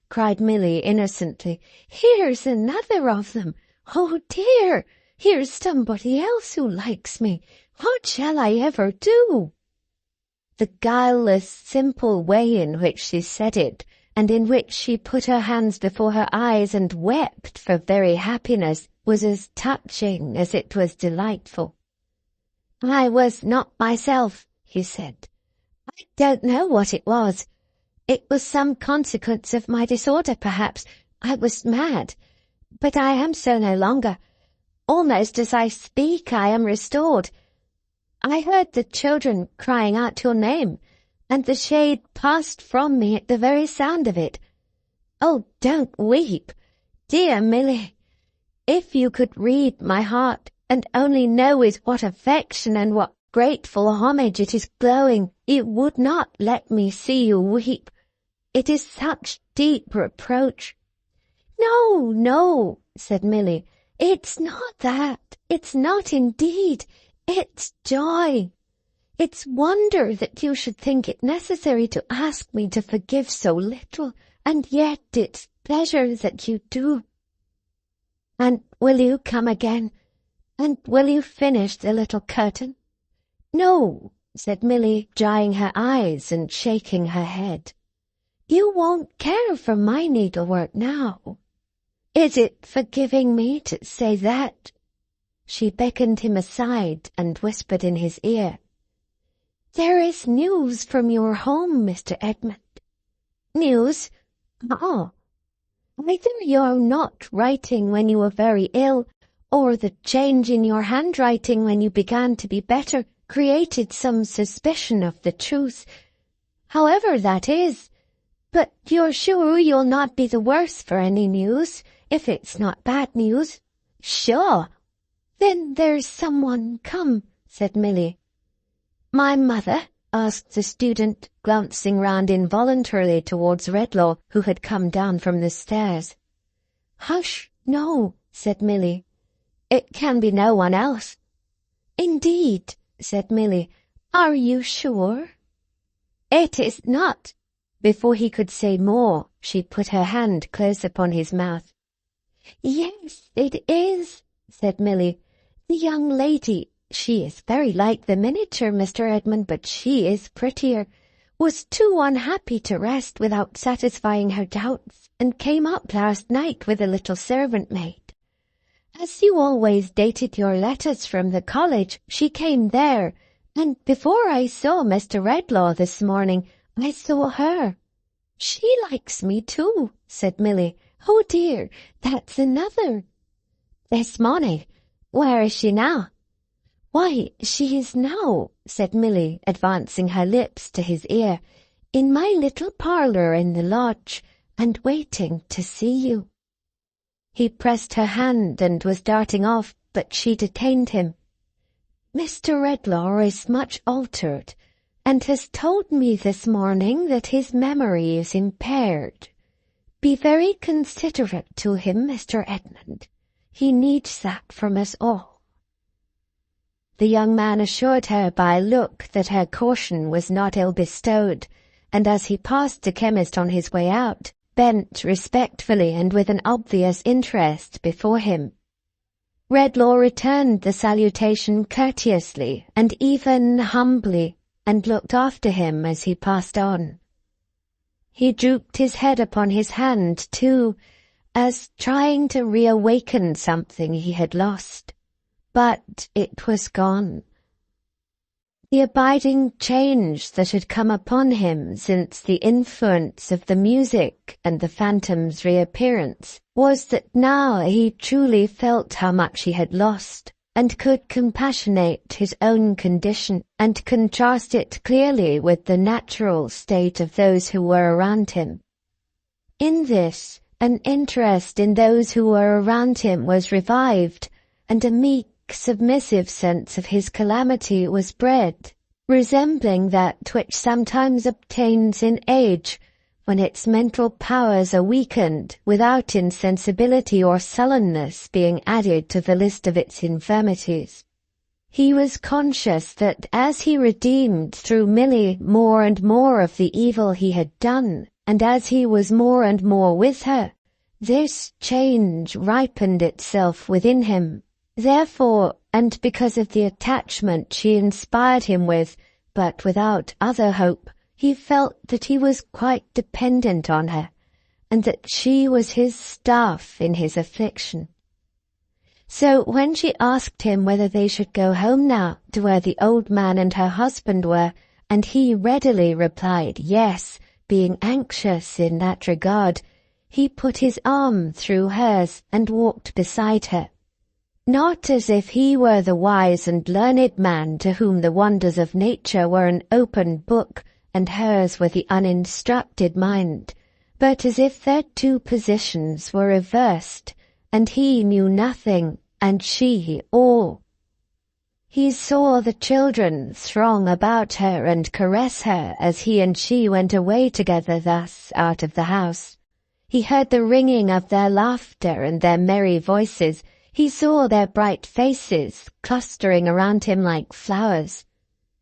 cried Milly innocently. "Here's another of them. Oh dear, here's somebody else who likes me. What shall I ever do?" The guileless, simple way in which she said it, and in which she put her hands before her eyes and wept for very happiness, was as touching as it was delightful. "I was not myself," he said. "I don't know what it was. It was some consequence of my disorder, perhaps. I was mad. But I am so no longer. Almost as I speak, I am restored. I heard the children crying out your name, and the shade passed from me at the very sound of it. Oh, don't weep, dear Milly. If you could read my heart, and only know with what affection and what grateful homage it is glowing, you would not let me see you weep. It is such deep reproach." No, said Milly. "It's not that. It's not indeed. It's joy. It's wonder that you should think it necessary to ask me to forgive so little, and yet it's pleasure that you do." "And will you come again? And will you finish the little curtain?" "No," said Milly, drying her eyes and shaking her head. "You won't care for my needlework now. Is it forgiving me to say that?" She beckoned him aside and whispered in his ear. "There is news from your home, Mr. Edmund." "News? Ah. Either you're not writing when you were very ill, or the change in your handwriting when you began to be better created some suspicion of the truth. However that is, but you're sure you'll not be the worse for any news, if it's not bad news?" "Sure." "Then there's someone come," said Milly. "My mother?" asked the student, glancing round involuntarily towards Redlaw, who had come down from the stairs. "Hush, no," said Milly. "It can be no one else." "Indeed," said Milly. "Are you sure?" "It is not." Before he could say more, she put her hand close upon his mouth. "Yes, it is," said Milly. "The young lady, she is very like the miniature, Mr. Edmund, but she is prettier, was too unhappy to rest without satisfying her doubts, and came up last night with a little servant maid. As you always dated your letters from the college, she came there, and before I saw Mr. Redlaw this morning, I saw her." "She likes me too," said Milly. "Oh dear, that's another." "This morning? Where is she now?" "Why, she is now," said Milly, advancing her lips to his ear, "in my little parlour in the lodge, and waiting to see you." He pressed her hand and was darting off, but she detained him. "Mr. Redlaw is much altered, and has told me this morning that his memory is impaired. Be very considerate to him, Mr. Edmund. He needs that from us all." The young man assured her by a look that her caution was not ill bestowed, and as he passed the chemist on his way out, bent respectfully and with an obvious interest before him. Redlaw returned the salutation courteously and even humbly, and looked after him as he passed on. He drooped his head upon his hand, too, as trying to reawaken something he had lost. But it was gone. The abiding change that had come upon him since the influence of the music and the phantom's reappearance was that now he truly felt how much he had lost, and could compassionate his own condition and contrast it clearly with the natural state of those who were around him. In this, an interest in those who were around him was revived, and a meek, submissive sense of his calamity was bred, resembling that which sometimes obtains in age, when its mental powers are weakened without insensibility or sullenness being added to the list of its infirmities. He was conscious that as he redeemed through Milly more and more of the evil he had done, and as he was more and more with her, this change ripened itself within him. Therefore, and because of the attachment she inspired him with, but without other hope, he felt that he was quite dependent on her, and that she was his staff in his affliction. So when she asked him whether they should go home now to where the old man and her husband were, and he readily replied yes, being anxious in that regard, he put his arm through hers and walked beside her. Not as if he were the wise and learned man to whom the wonders of nature were an open book, and hers were the uninstructed mind, but as if their two positions were reversed, and he knew nothing, and she all. He saw the children throng about her and caress her as he and she went away together thus out of the house. He heard the ringing of their laughter and their merry voices. He saw their bright faces clustering around him like flowers.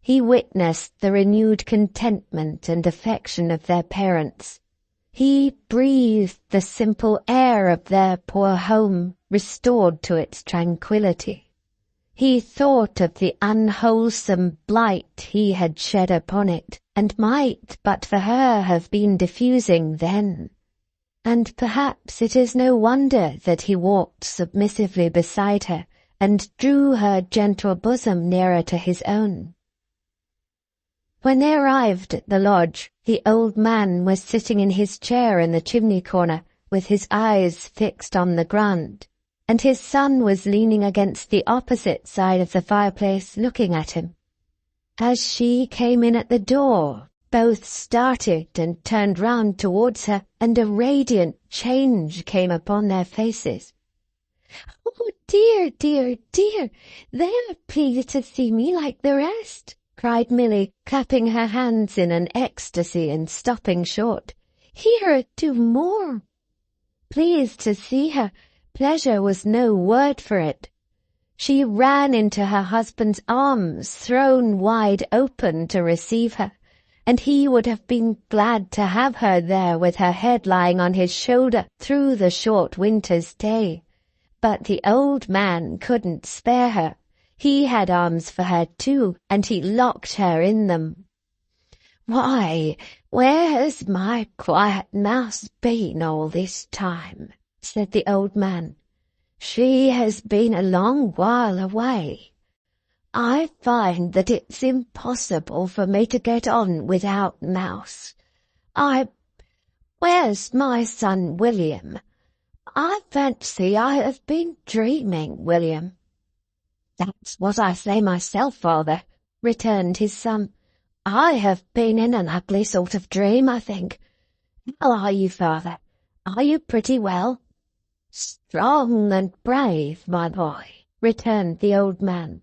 He witnessed the renewed contentment and affection of their parents. He breathed the simple air of their poor home, restored to its tranquillity. He thought of the unwholesome blight he had shed upon it, and might but for her have been diffusing then. And perhaps it is no wonder that he walked submissively beside her, and drew her gentle bosom nearer to his own. When they arrived at the lodge, the old man was sitting in his chair in the chimney-corner, with his eyes fixed on the ground, and his son was leaning against the opposite side of the fireplace looking at him. As she came in at the door, both started and turned round towards her, and a radiant change came upon their faces. "Oh, dear, dear, dear, they are pleased to see me like the rest," cried Milly, clapping her hands in an ecstasy and stopping short. "Here are two more." Pleased to see her, pleasure was no word for it. She ran into her husband's arms, thrown wide open to receive her, and he would have been glad to have her there with her head lying on his shoulder through the short winter's day. But the old man couldn't spare her. He had arms for her too, and he locked her in them. "Why, where has my quiet mouse been all this time?" said the old man. "She has been a long while away. I find that it's impossible for me to get on without Mouse. Where's my son William? I fancy I have been dreaming, William." "That's what I say myself, father," returned his son. "I have been in an ugly sort of dream, I think. How are you, father? Are you pretty well?" "Strong and brave, my boy," returned the old man.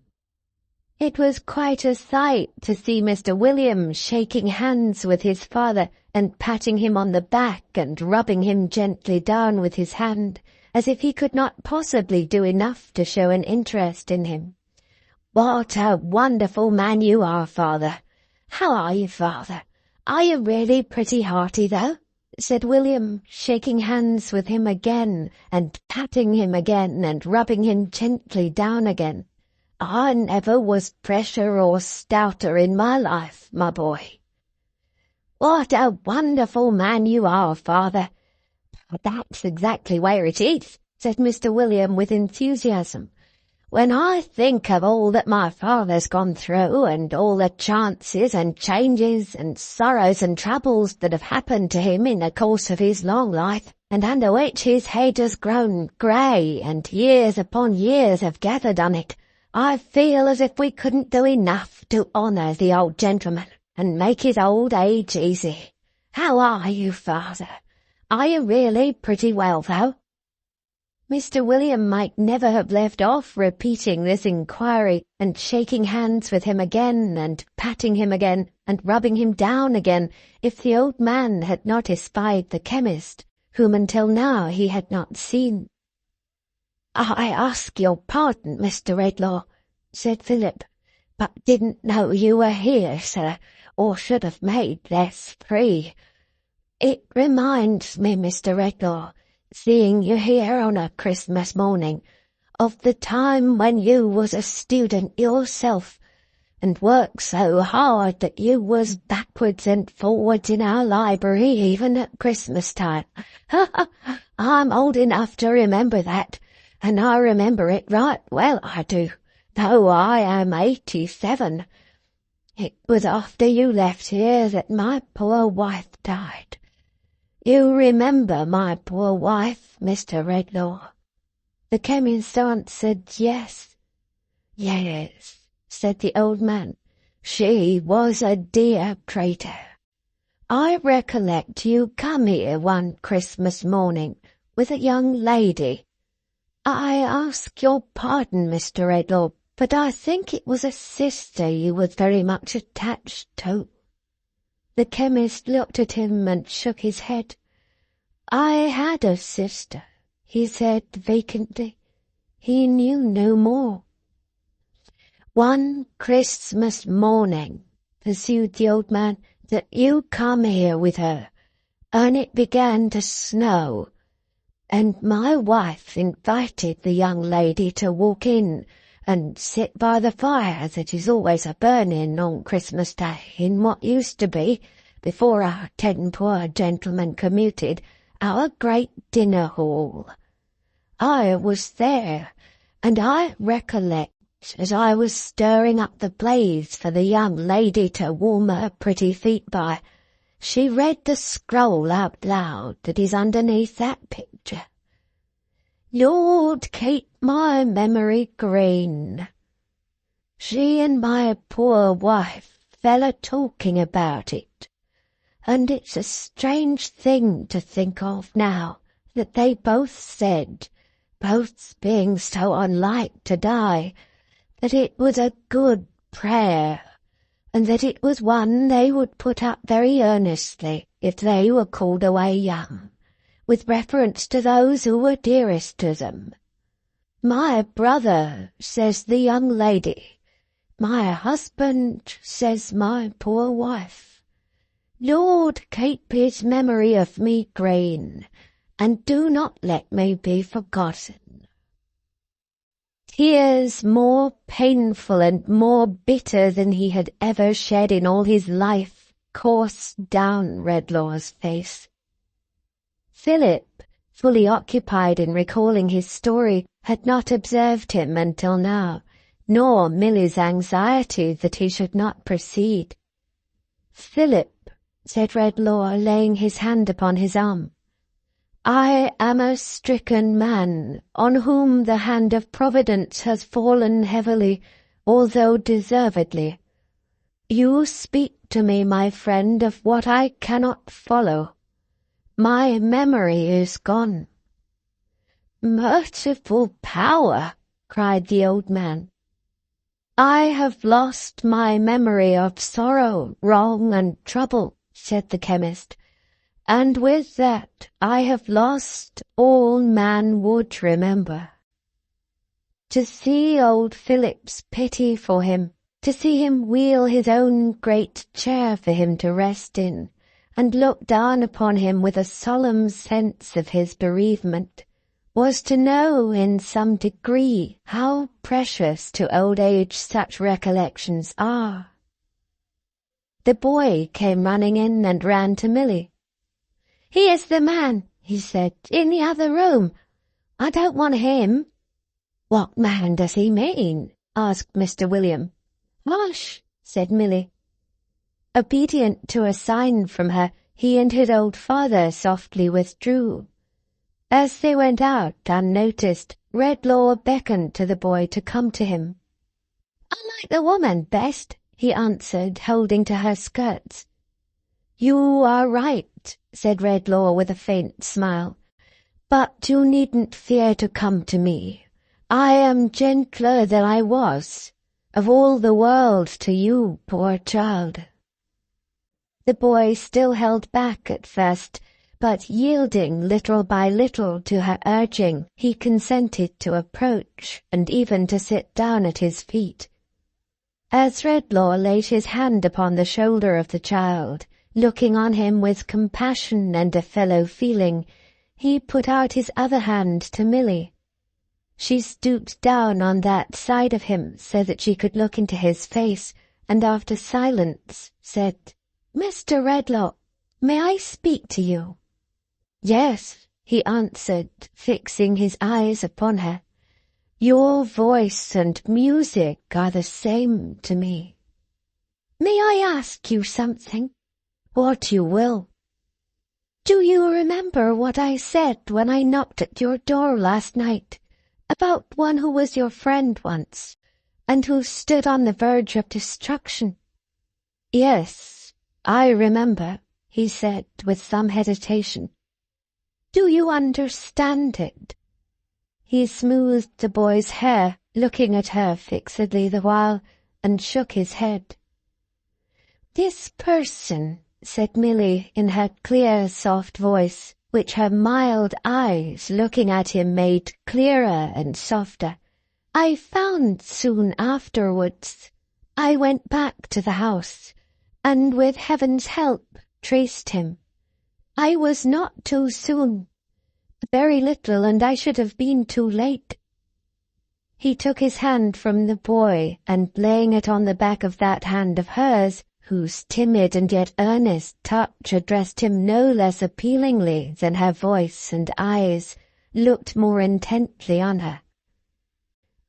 It was quite a sight to see Mr. William shaking hands with his father and patting him on the back and rubbing him gently down with his hand, as if he could not possibly do enough to show an interest in him. "What a wonderful man you are, father! How are you, father? Are you really pretty hearty, though?" said William, shaking hands with him again and patting him again and rubbing him gently down again. "I never was fresher or stouter in my life, my boy." "What a wonderful man you are, father." "That's exactly where it is," said Mr. William with enthusiasm. "When I think of all that my father's gone through, and all the chances and changes and sorrows and troubles that have happened to him in the course of his long life, and under which his head has grown grey, and years upon years have gathered on it, I feel as if we couldn't do enough to honour the old gentleman and make his old age easy. How are you, father? Are you really pretty well, though?" Mr. William might never have left off repeating this inquiry, and shaking hands with him again, and patting him again, and rubbing him down again, if the old man had not espied the chemist, whom until now he had not seen. "I ask your pardon, Mr. Redlaw," said Philip, "but didn't know you were here, sir, or should have made less free. It reminds me, Mr. Redlaw, seeing you here on a Christmas morning, of the time when you was a student yourself, and worked so hard that you was backwards and forwards in our library even at Christmas time. I'm old enough to remember that, and I remember it right well, I do, though I am 87. It was after you left here that my poor wife died. You remember my poor wife, Mr. Redlaw?" The chemist answered yes. "Yes," said the old man, "she was a dear creature. I recollect you come here one Christmas morning with a young lady. I ask your pardon, Mr. Redlaw, but I think it was a sister you was very much attached to." The chemist looked at him and shook his head. "I had a sister," he said vacantly. He knew no more. "One Christmas morning," pursued the old man, "that you come here with her, and it began to snow, and my wife invited the young lady to walk in and sit by the fire that is always a-burning on Christmas Day in what used to be, before our 10 poor gentlemen commuted, our great dinner hall. I was there, and I recollect, as I was stirring up the blaze for the young lady to warm her pretty feet by, she read the scroll out loud that is underneath that picture. 'Lord, keep my memory green.' She and my poor wife fell a-talking about it, and it's a strange thing to think of now, that they both said, both being so unlike to die, that it was a good prayer, and that it was one they would put up very earnestly if they were called away young, with reference to those who were dearest to them. 'My brother,' says the young lady, 'my husband,' says my poor wife. 'Lord, keep his memory of me green, and do not let me be forgotten.' Tears more painful and more bitter than he had ever shed in all his life coursed down Redlaw's face. Philip, fully occupied in recalling his story, had not observed him until now, nor Milly's anxiety that he should not proceed. "Philip," said Redlaw, laying his hand upon his arm, "I am a stricken man, on whom the hand of Providence has fallen heavily, although deservedly. You speak to me, my friend, of what I cannot follow. My memory is gone." "Merciful power!" cried the old man. "I have lost my memory of sorrow, wrong, and trouble," said the chemist, "and with that I have lost all man would remember." To see old Philip's pity for him, to see him wheel his own great chair for him to rest in, and look down upon him with a solemn sense of his bereavement, was to know in some degree how precious to old age such recollections are. The boy came running in and ran to Milly. "He is the man," he said, "in the other room. I don't want him." "What man does he mean?" asked Mr. William. "Hush," said Milly. Obedient to a sign from her, he and his old father softly withdrew. As they went out unnoticed, Redlaw beckoned to the boy to come to him. "I like the woman best," he answered, holding to her skirts. "You are right," said Redlaw with a faint smile. "But you needn't fear to come to me. I am gentler than I was. Of all the world to you, poor child." The boy still held back at first, but yielding little by little to her urging, he consented to approach and even to sit down at his feet. As Redlaw laid his hand upon the shoulder of the child, looking on him with compassion and a fellow feeling, he put out his other hand to Milly. She stooped down on that side of him so that she could look into his face, and after silence said, "Mr. Redlaw, may I speak to you?" "Yes," he answered, fixing his eyes upon her. "Your voice and music are the same to me." "May I ask you something?" "What you will." "Do you remember what I said when I knocked at your door last night, about one who was your friend once, and who stood on the verge of destruction?" "Yes, I remember," he said with some hesitation. "Do you understand it?" He smoothed the boy's hair, looking at her fixedly the while, and shook his head. "This person," said Milly in her clear, soft voice, which her mild eyes looking at him made clearer and softer, "I found soon afterwards. I went back to the house, and with heaven's help traced him. I was not too soon. Very little, and I should have been too late." He took his hand from the boy, and laying it on the back of that hand of hers, whose timid and yet earnest touch addressed him no less appealingly than her voice and eyes, looked more intently on her.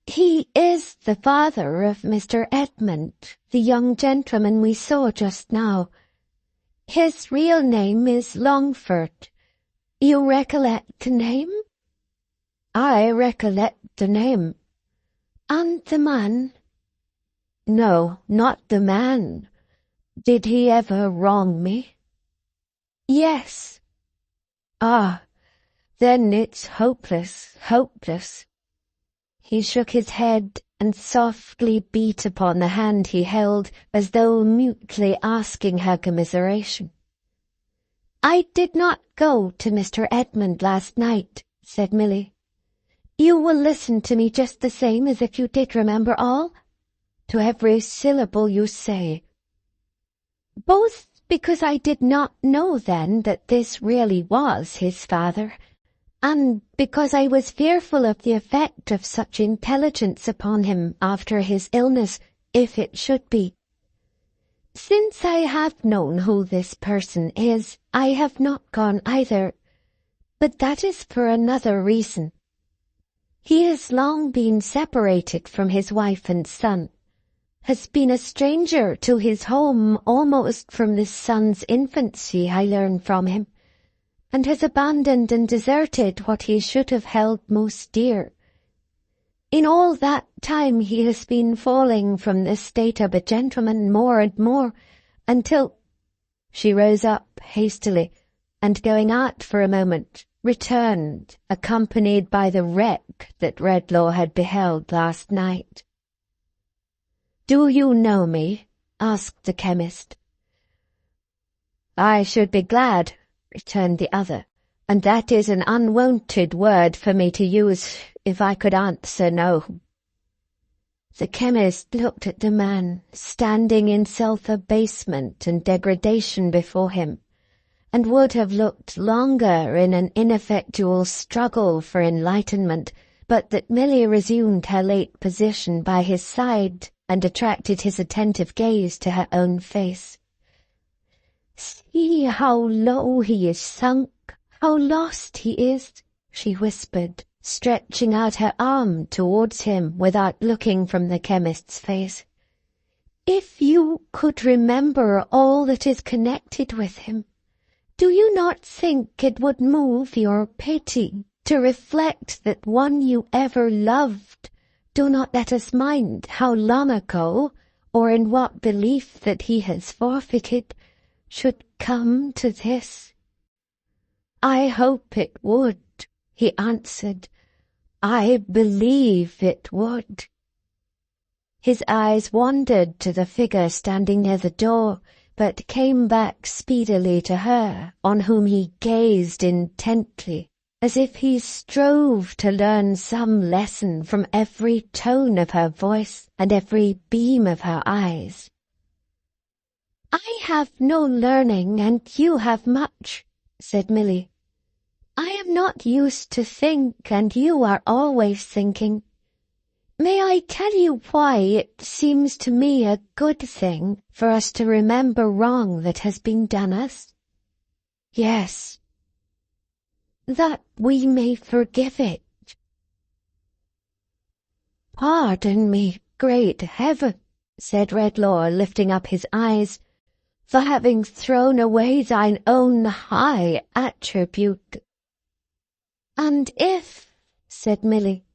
"He is the father of Mr. Edmund, the young gentleman we saw just now. His real name is Longford. You recollect the name?" "I recollect the name." "And the man?" "No, not the man. Did he ever wrong me?" "Yes." "Ah, then it's hopeless, hopeless." He shook his head and softly beat upon the hand he held, as though mutely asking her commiseration. "I did not go to Mr. Edmund last night," said Milly. "You will listen to me just the same as if you did remember all?" "To every syllable you say." "Both because I did not know then that this really was his father, and because I was fearful of the effect of such intelligence upon him after his illness, if it should be. Since I have known who this person is, I have not gone either, but that is for another reason. He has long been separated from his wife and son, has been a stranger to his home almost from the son's infancy, I learn from him, and has abandoned and deserted what he should have held most dear. In all that time he has been falling from the state of a gentleman more and more, until—" She rose up hastily, and going out for a moment, returned, accompanied by the wreck that Redlaw had beheld last night. "Do you know me?" asked the chemist. "I should be glad," returned the other, "and that is an unwonted word for me to use if I could answer no." The chemist looked at the man, standing in self-abasement and degradation before him, and would have looked longer in an ineffectual struggle for enlightenment, but that Milly resumed her late position by his side and attracted his attentive gaze to her own face. "See how low he is sunk, how lost he is," she whispered, stretching out her arm towards him without looking from the chemist's face. "If you could remember all that is connected with him, do you not think it would move your pity to reflect that one you ever loved, do not let us mind how long ago, or in what belief that he has forfeited, should come to this?" "I hope it would," he answered. "I believe it would." His eyes wandered to the figure standing near the door, but came back speedily to her, on whom he gazed intently, as if he strove to learn some lesson from every tone of her voice and every beam of her eyes. "I have no learning, and you have much," said Milly. "I am not used to think, and you are always thinking. May I tell you why it seems to me a good thing for us to remember wrong that has been done us?" "Yes." "That we may forgive it." "Pardon me, great heaven," said Redlaw, lifting up his eyes, "for having thrown away thine own high attribute." "And if," said Milly,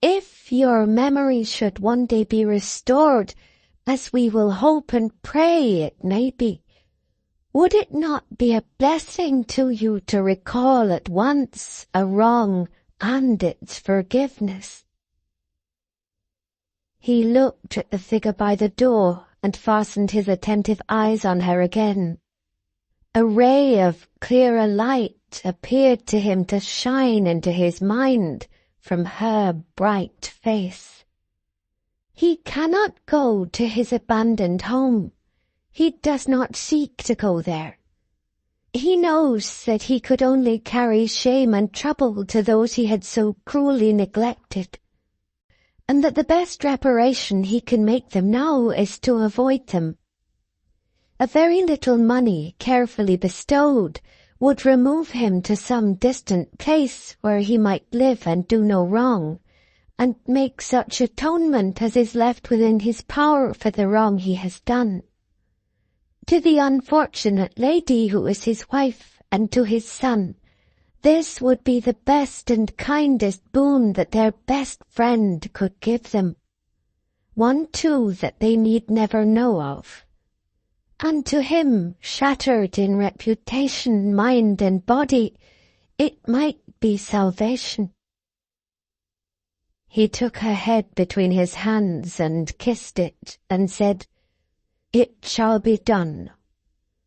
"if your memory should one day be restored, as we will hope and pray it may be, would it not be a blessing to you to recall at once a wrong and its forgiveness?" He looked at the figure by the door and fastened his attentive eyes on her again. A ray of clearer light appeared to him to shine into his mind from her bright face. He cannot go to his abandoned home. He does not seek to go there. He knows that he could only carry shame and trouble to those he had so cruelly neglected, and that the best reparation he can make them now is to avoid them. A very little money, carefully bestowed, would remove him to some distant place where he might live and do no wrong, and make such atonement as is left within his power for the wrong he has done. To the unfortunate lady who is his wife, and to his son, this would be the best and kindest boon that their best friend could give them, one too that they need never know of. And to him, shattered in reputation, mind and body, it might be salvation. He took her head between his hands and kissed it, and said, "It shall be done.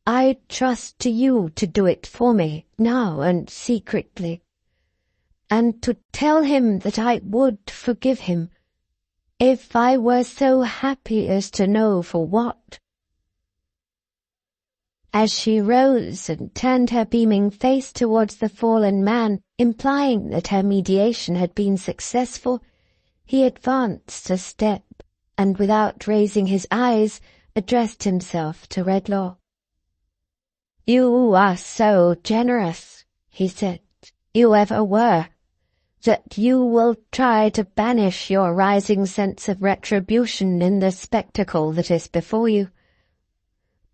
I trust to you to do it for me, now and secretly, and to tell him that I would forgive him, if I were so happy as to know for what." As she rose and turned her beaming face towards the fallen man, implying that her mediation had been successful, he advanced a step, and without raising his eyes, addressed himself to Redlaw. "You are so generous," he said, "you ever were, that you will try to banish your rising sense of retribution in the spectacle that is before you.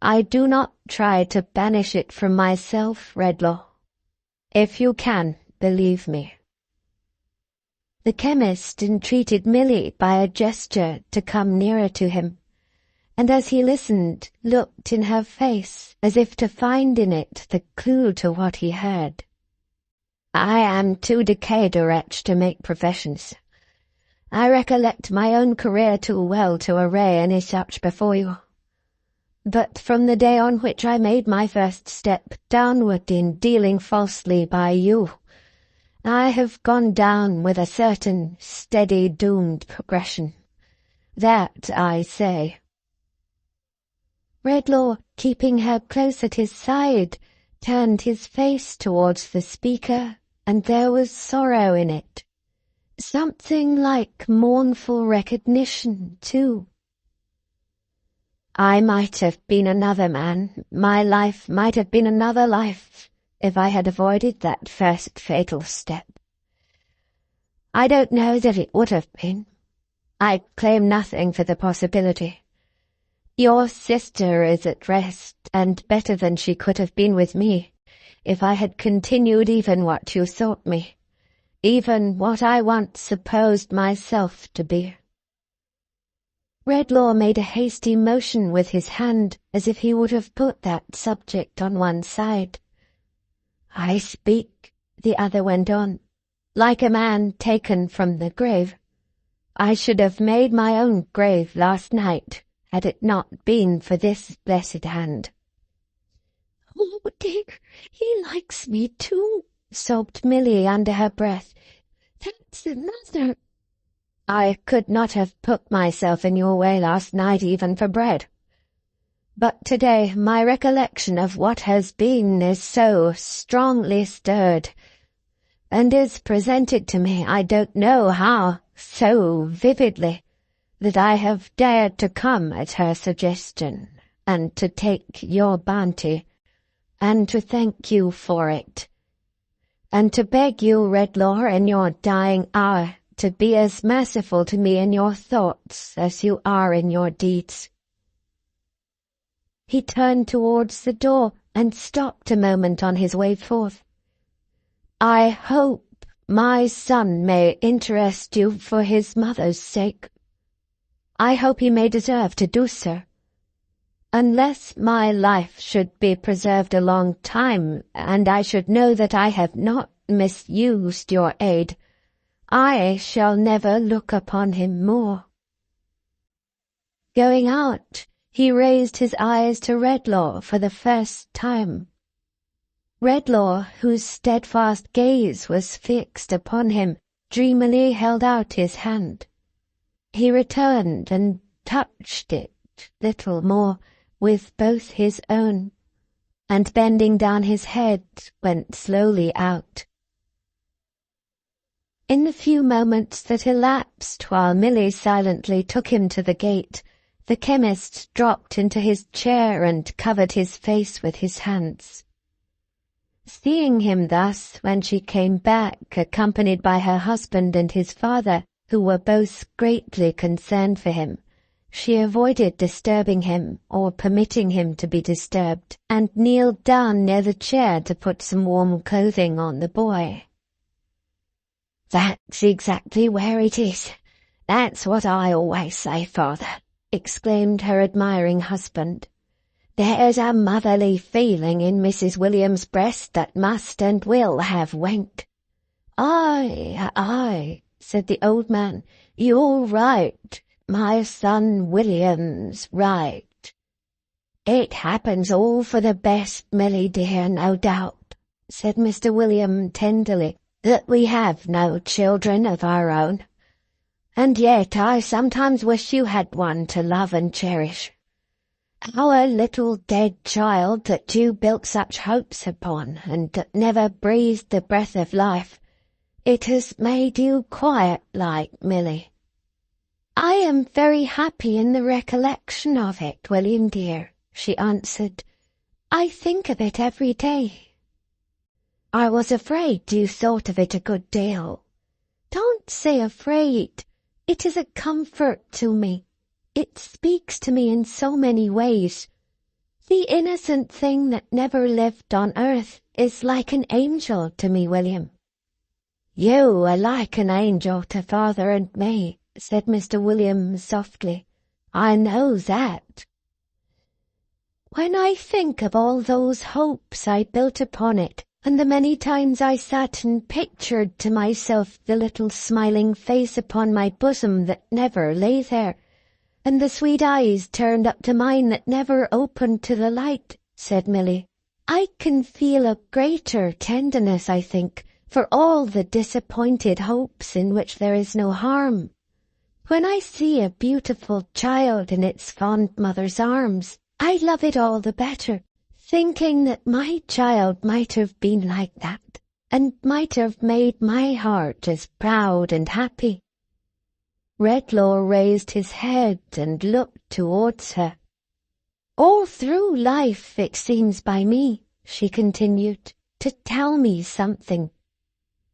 I do not try to banish it from myself, Redlaw. If you can, believe me." The chemist entreated Milly by a gesture to come nearer to him, and as he listened, looked in her face as if to find in it the clue to what he heard. "I am too decayed a wretch to make professions. I recollect my own career too well to array any such before you. But from the day on which I made my first step downward in dealing falsely by you, I have gone down with a certain steady doomed progression. That I say." Redlaw, keeping her close at his side, turned his face towards the speaker, and there was sorrow in it. Something like mournful recognition, too. I might have been another man, my life might have been another life, if I had avoided that first fatal step. I don't know that it would have been. I claim nothing for the possibility. Your sister is at rest, and better than she could have been with me, if I had continued even what you thought me, even what I once supposed myself to be. Redlaw made a hasty motion with his hand, as if he would have put that subject on one side. I speak, the other went on, like a man taken from the grave. I should have made my own grave last night, had it not been for this blessed hand. "Oh, dear, he likes me too," sobbed Milly under her breath. "That's another—" "I could not have put myself in your way last night even for bread. But today my recollection of what has been is so strongly stirred, and is presented to me, I don't know how, so vividly, that I have dared to come at her suggestion, and to take your bounty, and to thank you for it, and to beg you, Redlaw, in your dying hour, to be as merciful to me in your thoughts as you are in your deeds." He turned towards the door, and stopped a moment on his way forth. "I hope my son may interest you for his mother's sake. I hope he may deserve to do so. Unless my life should be preserved a long time, and I should know that I have not misused your aid, I shall never look upon him more." Going out, he raised his eyes to Redlaw for the first time. Redlaw, whose steadfast gaze was fixed upon him, dreamily held out his hand. He returned and touched it, little more, with both his own, and bending down his head, went slowly out. In the few moments that elapsed while Milly silently took him to the gate, the chemist dropped into his chair and covered his face with his hands. Seeing him thus, when she came back, accompanied by her husband and his father, who were both greatly concerned for him, she avoided disturbing him, or permitting him to be disturbed, and kneeled down near the chair to put some warm clothing on the boy. "That's exactly where it is. That's what I always say, father," exclaimed her admiring husband. "There's a motherly feeling in Mrs. William's breast that must and will have went." "Aye, aye," said the old man, "you're right. My son William's right. It happens all for the best, Milly dear, no doubt," said Mr. William tenderly, "that we have no children of our own. And yet I sometimes wish you had one to love and cherish. Our little dead child that you built such hopes upon, and that never breathed the breath of life, it has made you quiet like, Milly." "I am very happy in the recollection of it, William dear," she answered. "I think of it every day." "I was afraid you thought of it a good deal." "Don't say afraid. It is a comfort to me. It speaks to me in so many ways. The innocent thing that never lived on earth is like an angel to me, William." "You are like an angel to father and me," said Mr. William softly. "I know that." "When I think of all those hopes I built upon it, and the many times I sat and pictured to myself the little smiling face upon my bosom that never lay there, and the sweet eyes turned up to mine that never opened to the light," said Milly, "I can feel a greater tenderness, I think, for all the disappointed hopes in which there is no harm. When I see a beautiful child in its fond mother's arms, I love it all the better, thinking that my child might have been like that, and might have made my heart as proud and happy." Redlaw raised his head and looked towards her. All through life it seems by me, she continued, to tell me something.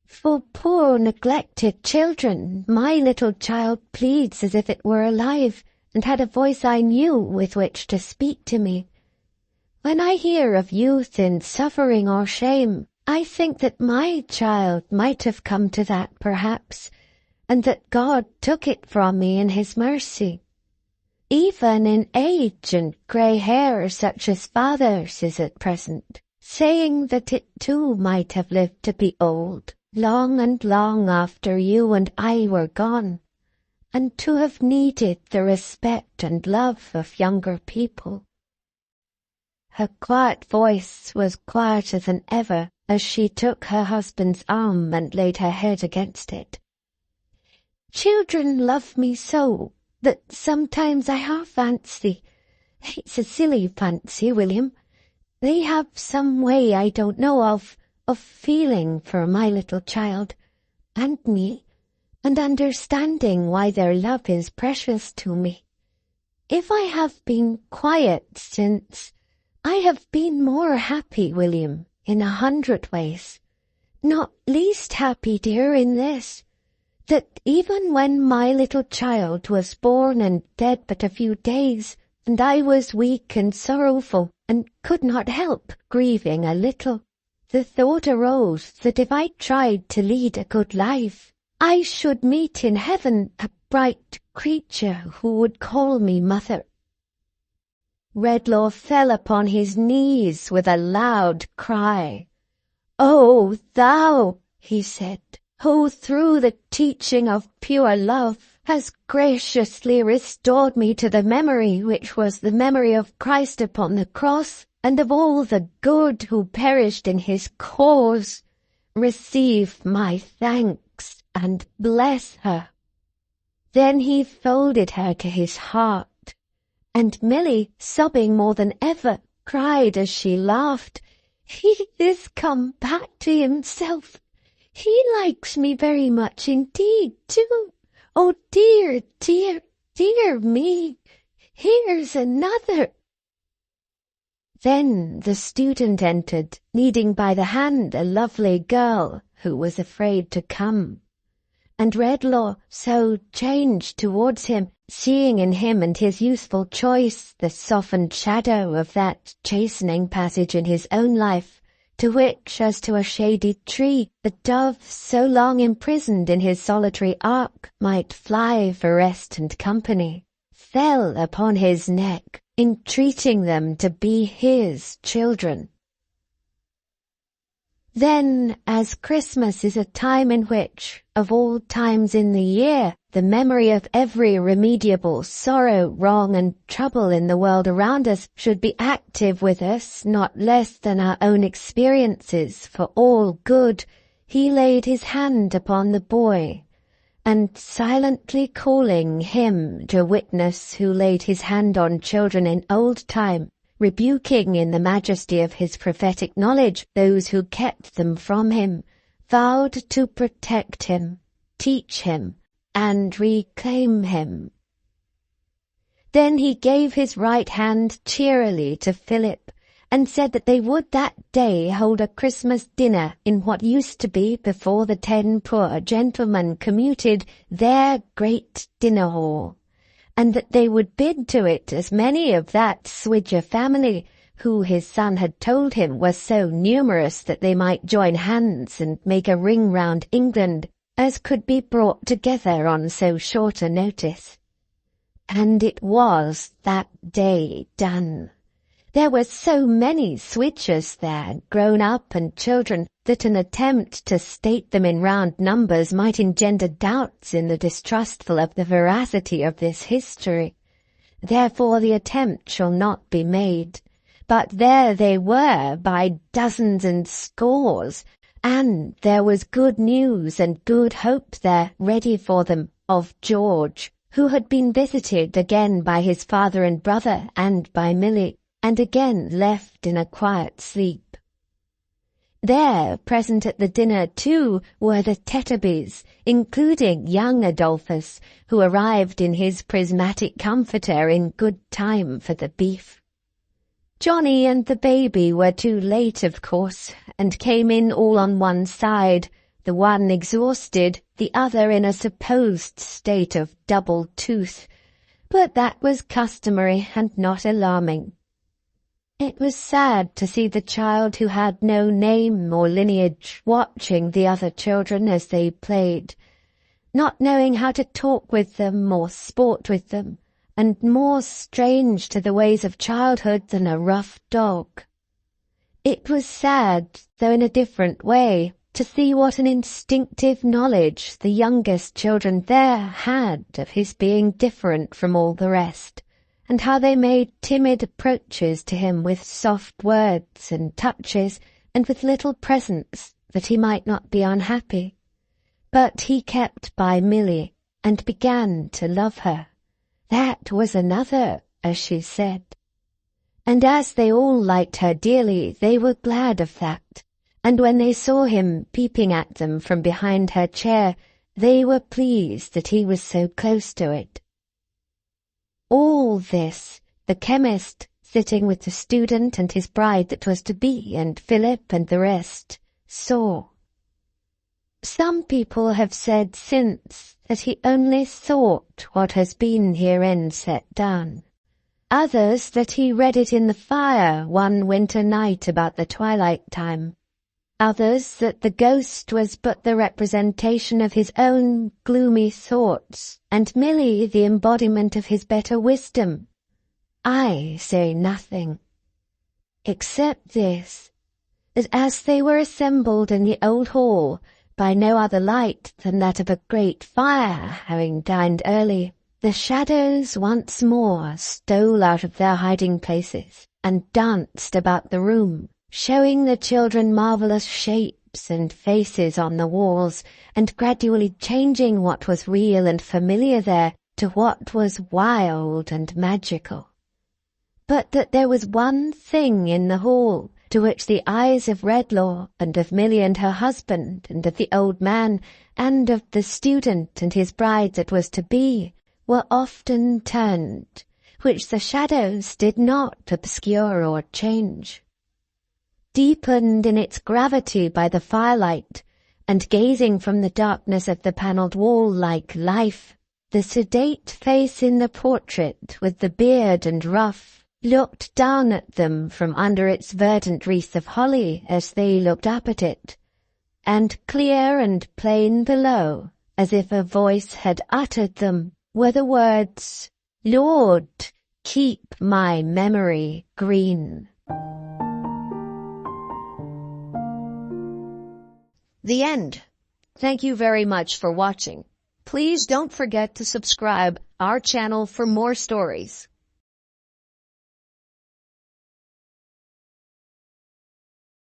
For poor neglected children, my little child pleads as if it were alive, and had a voice I knew with which to speak to me. When I hear of youth in suffering or shame, I think that my child might have come to that perhaps, and that God took it from me in his mercy. Even in age and grey hair such as father's is at present, saying that it too might have lived to be old, long and long after you and I were gone, and to have needed the respect and love of younger people. Her quiet voice was quieter than ever as she took her husband's arm and laid her head against it. Children love me so that sometimes I half fancy, it's a silly fancy, William, they have some way I don't know of feeling for my little child, and me, and understanding why their love is precious to me. If I have been quiet since, I have been more happy, William, in 100 ways. Not least happy, dear, in this, that even when my little child was born and dead but a few days, and I was weak and sorrowful, and could not help grieving a little, the thought arose that if I tried to lead a good life, I should meet in heaven a bright creature who would call me mother. Redlaw fell upon his knees with a loud cry. "O thou," he said, "who through the teaching of pure love has graciously restored me to the memory which was the memory of Christ upon the cross, and of all the good who perished in his cause, receive my thanks and bless her." Then he folded her to his heart, and Milly, sobbing more than ever, cried as she laughed, "He is come back to himself. He likes me very much indeed, too. Oh dear, dear, dear me, here's another." Then the student entered, leading by the hand a lovely girl who was afraid to come. And Redlaw, so changed towards him, seeing in him and his youthful choice the softened shadow of that chastening passage in his own life, to which, as to a shady tree, the dove so long imprisoned in his solitary ark might fly for rest and company, fell upon his neck, entreating them to be his children. Then, as Christmas is a time in which, of all times in the year, the memory of every remediable sorrow, wrong, and trouble in the world around us should be active with us, not less than our own experiences for all good, he laid his hand upon the boy, and silently calling him to witness who laid his hand on children in old time, rebuking in the majesty of his prophetic knowledge those who kept them from him, vowed to protect him, teach him, and reclaim him. Then he gave his right hand cheerily to Philip, and said that they would that day hold a Christmas dinner in what used to be, before the 10 poor gentlemen commuted, their great dinner hall, and that they would bid to it as many of that Swidger family, who his son had told him was so numerous that they might join hands and make a ring round England, as could be brought together on so short a notice. And it was that day done. There were so many Swidgers there, grown up and children, that an attempt to state them in round numbers might engender doubts in the distrustful of the veracity of this history. Therefore the attempt shall not be made. But there they were by dozens and scores, and there was good news and good hope there ready for them of George, who had been visited again by his father and brother and by Milly, and again left in a quiet sleep. There, present at the dinner too, were the Tetterbys, including young Adolphus, who arrived in his prismatic comforter in good time for the beef. Johnny and the baby were too late, of course, and came in all on one side, the one exhausted, the other in a supposed state of double tooth, but that was customary and not alarming. It was sad to see the child who had no name or lineage watching the other children as they played, not knowing how to talk with them or sport with them, and more strange to the ways of childhood than a rough dog. It was sad, though in a different way, to see what an instinctive knowledge the youngest children there had of his being different from all the rest, and how they made timid approaches to him with soft words and touches and with little presents that he might not be unhappy. But he kept by Milly and began to love her. That was another, as she said. And as they all liked her dearly, they were glad of that, and when they saw him peeping at them from behind her chair, they were pleased that he was so close to it. All this, the chemist, sitting with the student and his bride that was to be, and Philip and the rest, saw. Some people have said since that he only thought what has been herein set down. Others that he read it in the fire one winter night about the twilight time. Others that the ghost was but the representation of his own gloomy thoughts, and Milly the embodiment of his better wisdom. I say nothing, except this, that as they were assembled in the old hall, by no other light than that of a great fire, having dined early, the shadows once more stole out of their hiding places, and danced about the room, showing the children marvellous shapes and faces on the walls, and gradually changing what was real and familiar there to what was wild and magical. But that there was one thing in the hall to which the eyes of Redlaw, and of Milly and her husband, and of the old man, and of the student and his bride that was to be, were often turned, which the shadows did not obscure or change. Deepened in its gravity by the firelight, and gazing from the darkness of the panelled wall like life, the sedate face in the portrait with the beard and ruff looked down at them from under its verdant wreath of holly as they looked up at it, and clear and plain below, as if a voice had uttered them, were the words, "Lord, keep my memory green." The end. Thank you very much for watching. Please don't forget to subscribe our channel for more stories.